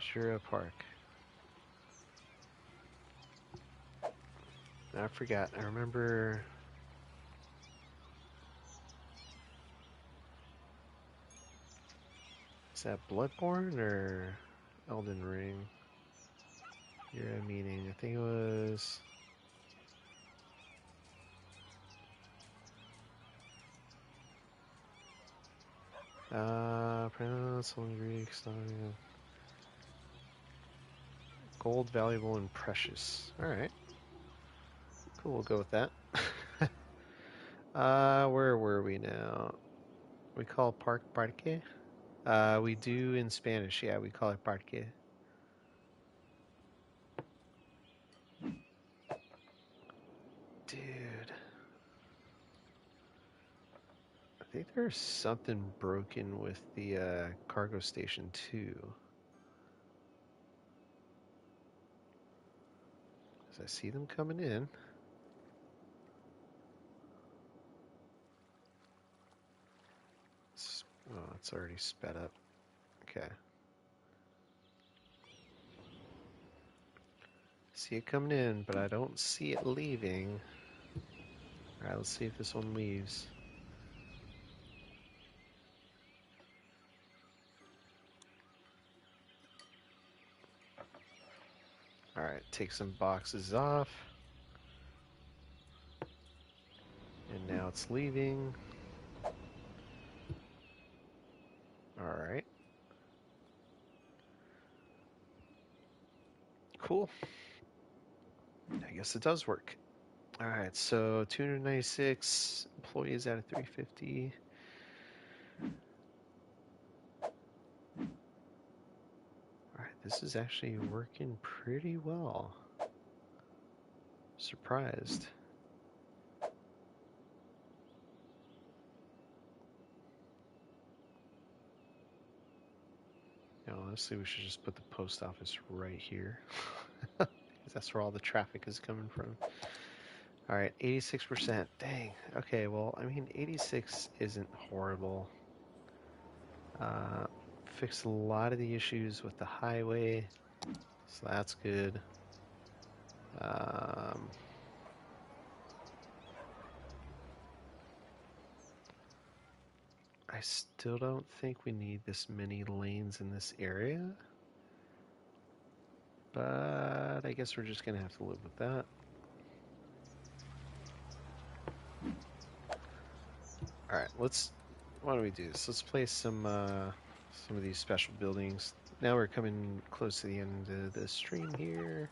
Shura Park. I forgot. I remember. Is that Bloodborne or Elden Ring? You're a meeting. I think it was. Pronounce on Greek. Starting gold, valuable, and precious. Alright. Cool, we'll go with that. Where were we now? We call park parque? We do in Spanish, yeah, we call it parque. Dude. I think there's something broken with the cargo station too. As I see them coming in. Oh, it's already sped up. Okay. See it coming in, but I don't see it leaving. Alright, let's see if this one leaves. Alright, take some boxes off. And now it's leaving. Alright. Cool. I guess it does work. Alright, so 296 employees out of 350. Alright, this is actually working pretty well. Surprised. You know, honestly, we should just put the post office right here. That's where all the traffic is coming from. Alright, 86%. Dang. Okay, well, I mean, 86 isn't horrible. Fixed a lot of the issues with the highway, so that's good. I still don't think we need this many lanes in this area, but I guess we're just gonna have to live with that. Alright, why don't we do this? Let's place some of these special buildings. Now we're coming close to the end of the stream here.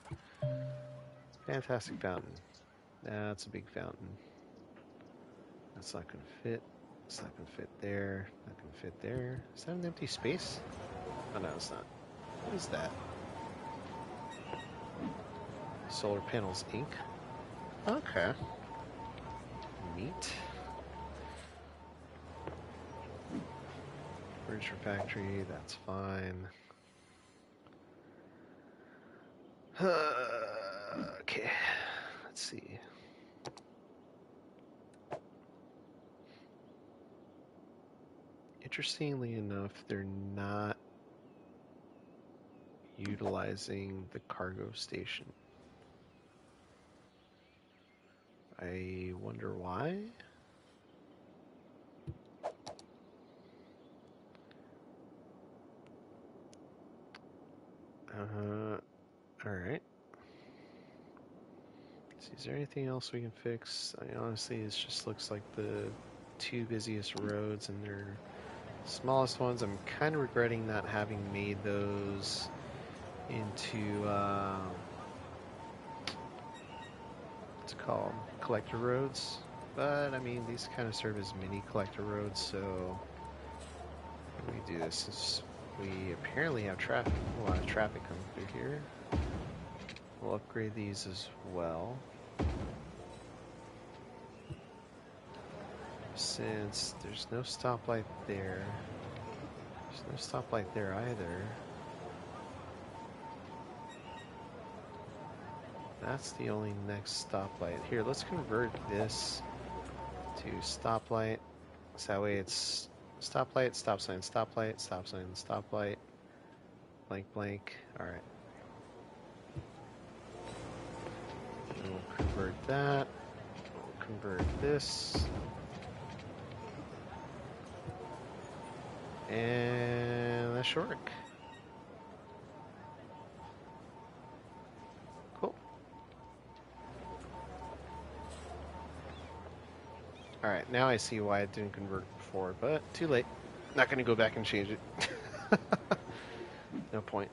Fantastic fountain. That's a big fountain. That's not gonna fit. It's not gonna fit there. Not gonna fit there. Is that an empty space? Oh no, it's not. What is that? Solar panels Inc. Okay. Neat. Furniture factory, that's fine. Okay, let's see. Interestingly enough, they're not utilizing the cargo station. I wonder why. Alright. Is there anything else we can fix? I mean, honestly, it just looks like the two busiest roads and they're smallest ones. I'm kind of regretting not having made those into, what's it called? Collector roads. But, I mean, these kind of serve as mini collector roads, so when we do this is we apparently have traffic, a lot of traffic coming through here. We'll upgrade these as well. Since there's no stoplight there, there's no stoplight there either. That's the only next stoplight. Here, let's convert this to stoplight. So that way it's stoplight, stop sign, stoplight, stop sign, stoplight, blank, blank. Alright. We'll convert that. We'll convert this. And that should work. Cool. Alright, now I see why it didn't convert before, but too late. Not going to go back and change it. No point.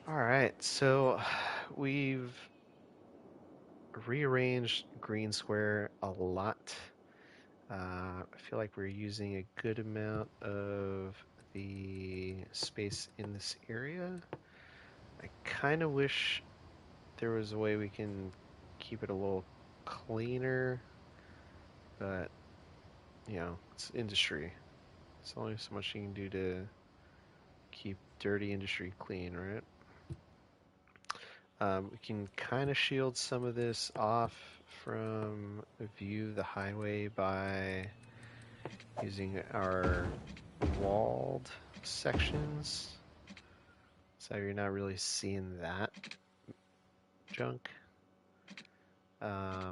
Alright, so we've rearranged green square a lot. I feel like we're using a good amount of the space in this area. I kind of wish there was a way we can keep it a little cleaner, but you know, it's industry. It's only so much you can do to keep dirty industry clean, right? We can kind of shield some of this off from a view of the highway by using our walled sections, so you're not really seeing that junk. I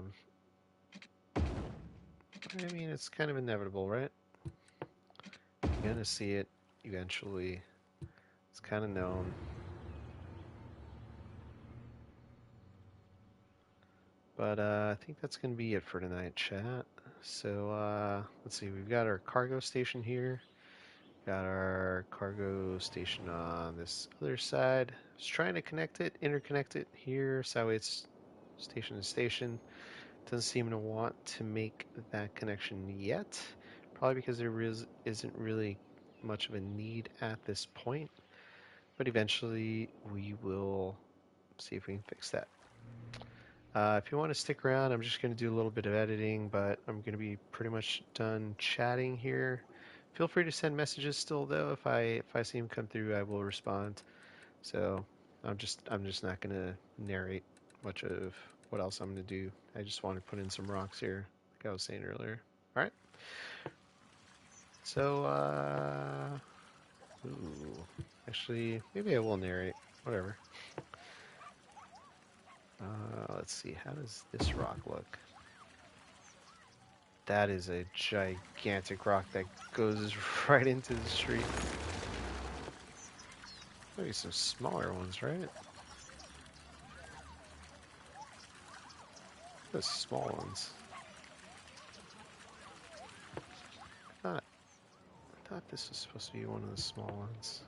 mean, it's kind of inevitable, right? You're gonna see it eventually. It's kind of known. But I think that's gonna be it for tonight, chat. So let's see, we've got our cargo station here. Got our cargo station on this other side. Just trying to connect it, interconnect it here, so it's station to station. Doesn't seem to want to make that connection yet. Probably because there isn't really much of a need at this point. But eventually we will see if we can fix that. If you want to stick around, I'm just going to do a little bit of editing, but I'm going to be pretty much done chatting here. Feel free to send messages still, though. If I see them come through, I will respond. So I'm just not going to narrate much of what else I'm going to do. I just want to put in some rocks here, like I was saying earlier. All right. So actually, maybe I will narrate. Whatever. Let's see. How does this rock look? That is a gigantic rock that goes right into the street. Maybe some smaller ones, right? The small ones. I thought this was supposed to be one of the small ones.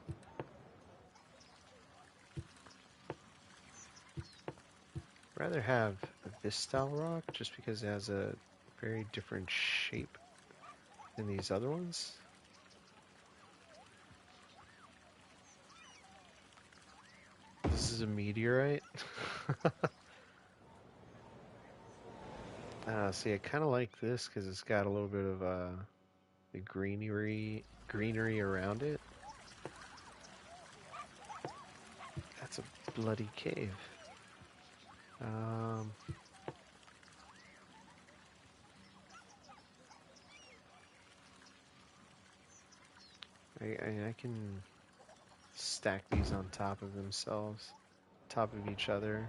I'd rather have this style rock just because it has a very different shape than these other ones. This is a meteorite. See, I kind of like this because it's got a little bit of the greenery around it. That's a bloody cave. I can stack these on top of themselves, top of each other.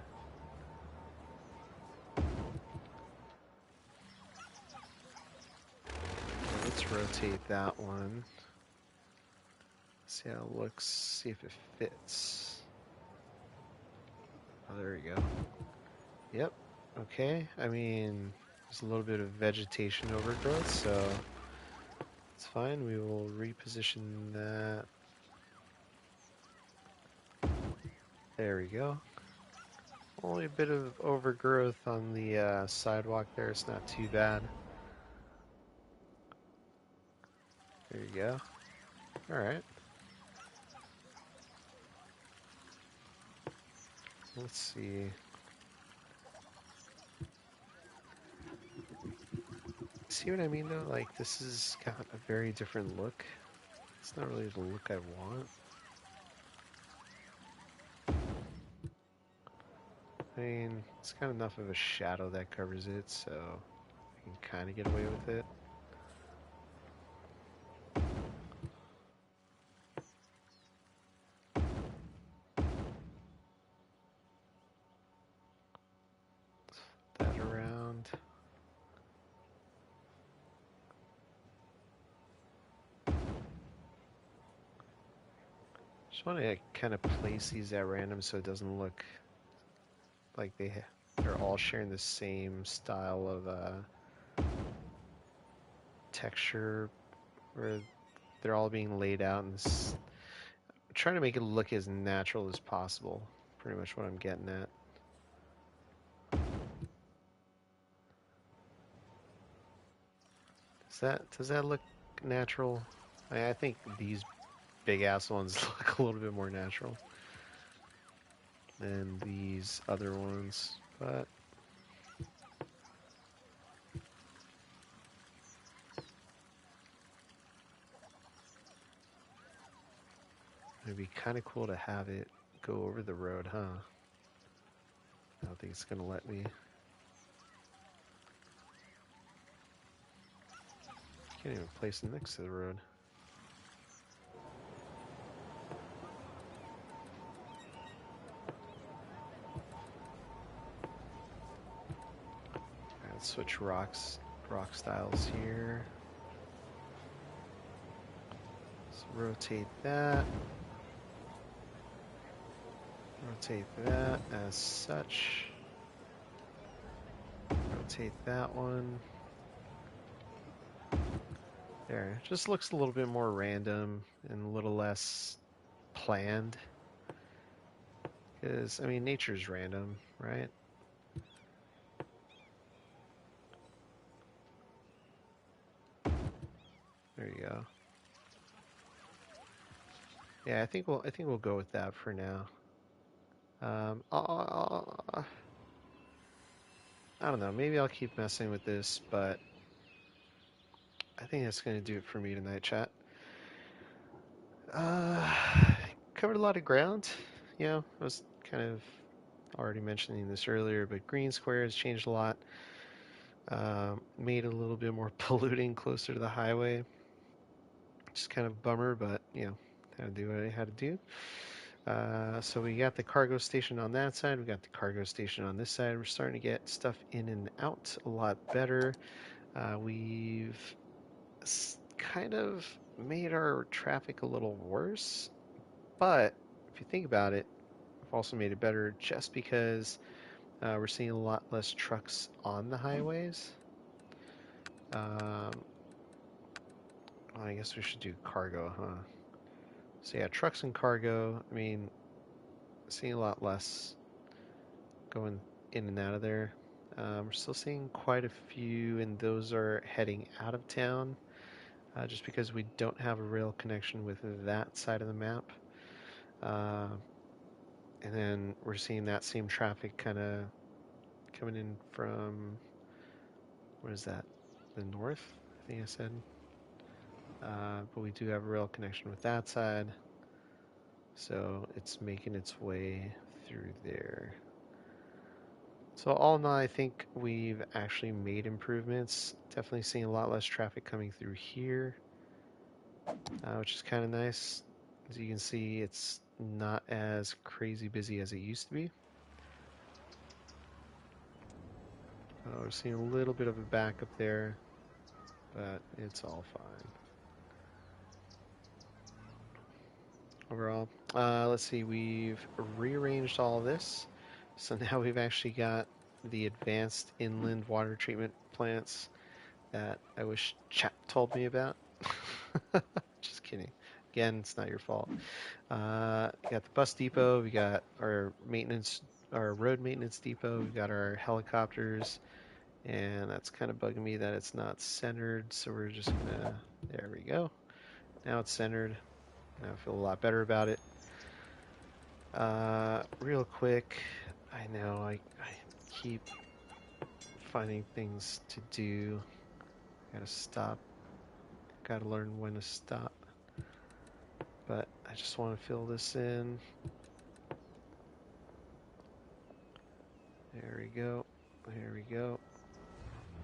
Let's rotate that one. See how it looks, see if it fits. Oh, there we go. Yep. Okay. I mean, there's a little bit of vegetation overgrowth, so it's fine. We will reposition that. There we go. Only a bit of overgrowth on the sidewalk there. It's not too bad. There you go. Alright. Let's see. See what I mean though? Like, this has got a very different look. It's not really the look I want. I mean, it's got enough of a shadow that covers it, so I can kind of get away with it. That around. Just want to kind of place these at random so it doesn't look like they're all sharing the same style of texture, where they're all being laid out and trying to make it look as natural as possible. Pretty much what I'm getting at. Does that look natural? I think these big ass ones look a little bit more natural than these other ones, but it'd be kind of cool to have it go over the road, huh? I don't think it's gonna let me. Can't even place it next to the road. Alright, let's switch rock styles here. Let's rotate that. Rotate that as such. Rotate that one. There, it just looks a little bit more random and a little less planned. Because, I mean, nature's random, right? There you go. Yeah, I think we'll go with that for now. I don't know. Maybe I'll keep messing with this, but I think that's going to do it for me tonight, chat. Covered a lot of ground. You know, I was kind of already mentioning this earlier, but green square has changed a lot. Made it a little bit more polluting closer to the highway. Just kind of a bummer, but you know, had to do what I had to do. So we got the cargo station on that side. We got the cargo station on this side. We're starting to get stuff in and out a lot better. We've kind of made our traffic a little worse, but if you think about it, we've also made it better just because we're seeing a lot less trucks on the highways. Well, I guess we should do cargo, huh? So yeah, trucks and cargo. I mean, seeing a lot less going in and out of there. We're still seeing quite a few, and those are heading out of town, just because we don't have a rail connection with that side of the map. And then we're seeing that same traffic kind of coming in from, what is that? The north, I think I said. But we do have a rail connection with that side, so it's making its way through there. So all in all, I think we've actually made improvements. Definitely seeing a lot less traffic coming through here, which is kind of nice. As you can see, it's not as crazy busy as it used to be. We're seeing a little bit of a backup there, but it's all fine. overall. Let's see, we've rearranged all this. So now we've actually got the advanced inland water treatment plants that I wish chat told me about. Just kidding. Again, it's not your fault. We got the bus depot. We got our road maintenance depot. We got our helicopters, and that's kind of bugging me that it's not centered. So we're just gonna. There we go. Now it's centered. Now I feel a lot better about it. Real quick, I know I keep finding things to do. Gotta stop. Gotta learn when to stop. But I just want to fill this in. There we go. There we go.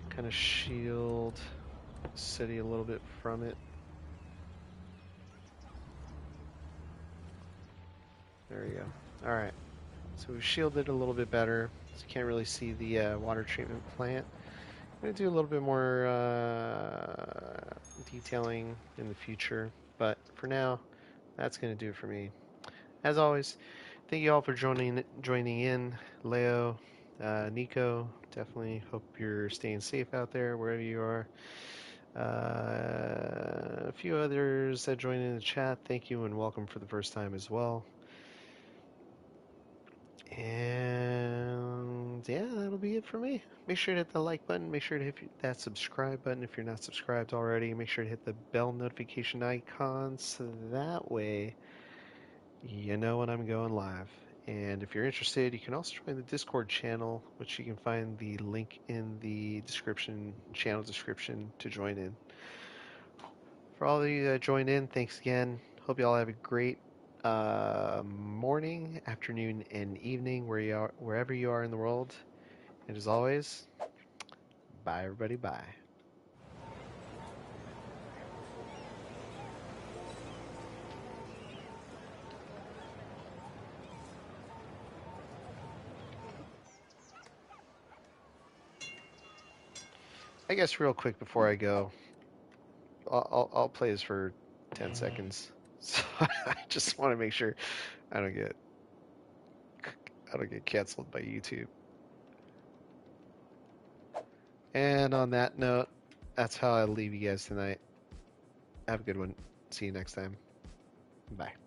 Kind of shield the city a little bit from it. There we go. All right. So we've shielded a little bit better. So you can't really see the water treatment plant. I'm going to do a little bit more detailing in the future. But for now, that's going to do it for me. As always, thank you all for joining in. Leo, Nico, definitely hope you're staying safe out there wherever you are. A few others that joined in the chat, thank you and welcome for the first time as well. And yeah, that'll be it for me. Make sure to hit the like button. Make sure to hit that subscribe button if you're not subscribed already. Make sure to hit the bell notification icon so that way you know when I'm going live. And if you're interested, you can also join the Discord channel, which you can find the link in the channel description to join in. For all of you that joined in, thanks again. Hope you all have a great morning, afternoon, and evening wherever you are in the world. And as always, bye everybody, bye. I guess real quick before I go, I'll play this for 10 seconds. So I just want to make sure I don't get canceled by YouTube. And on that note, that's how I leave you guys tonight. Have a good one. See you next time. Bye.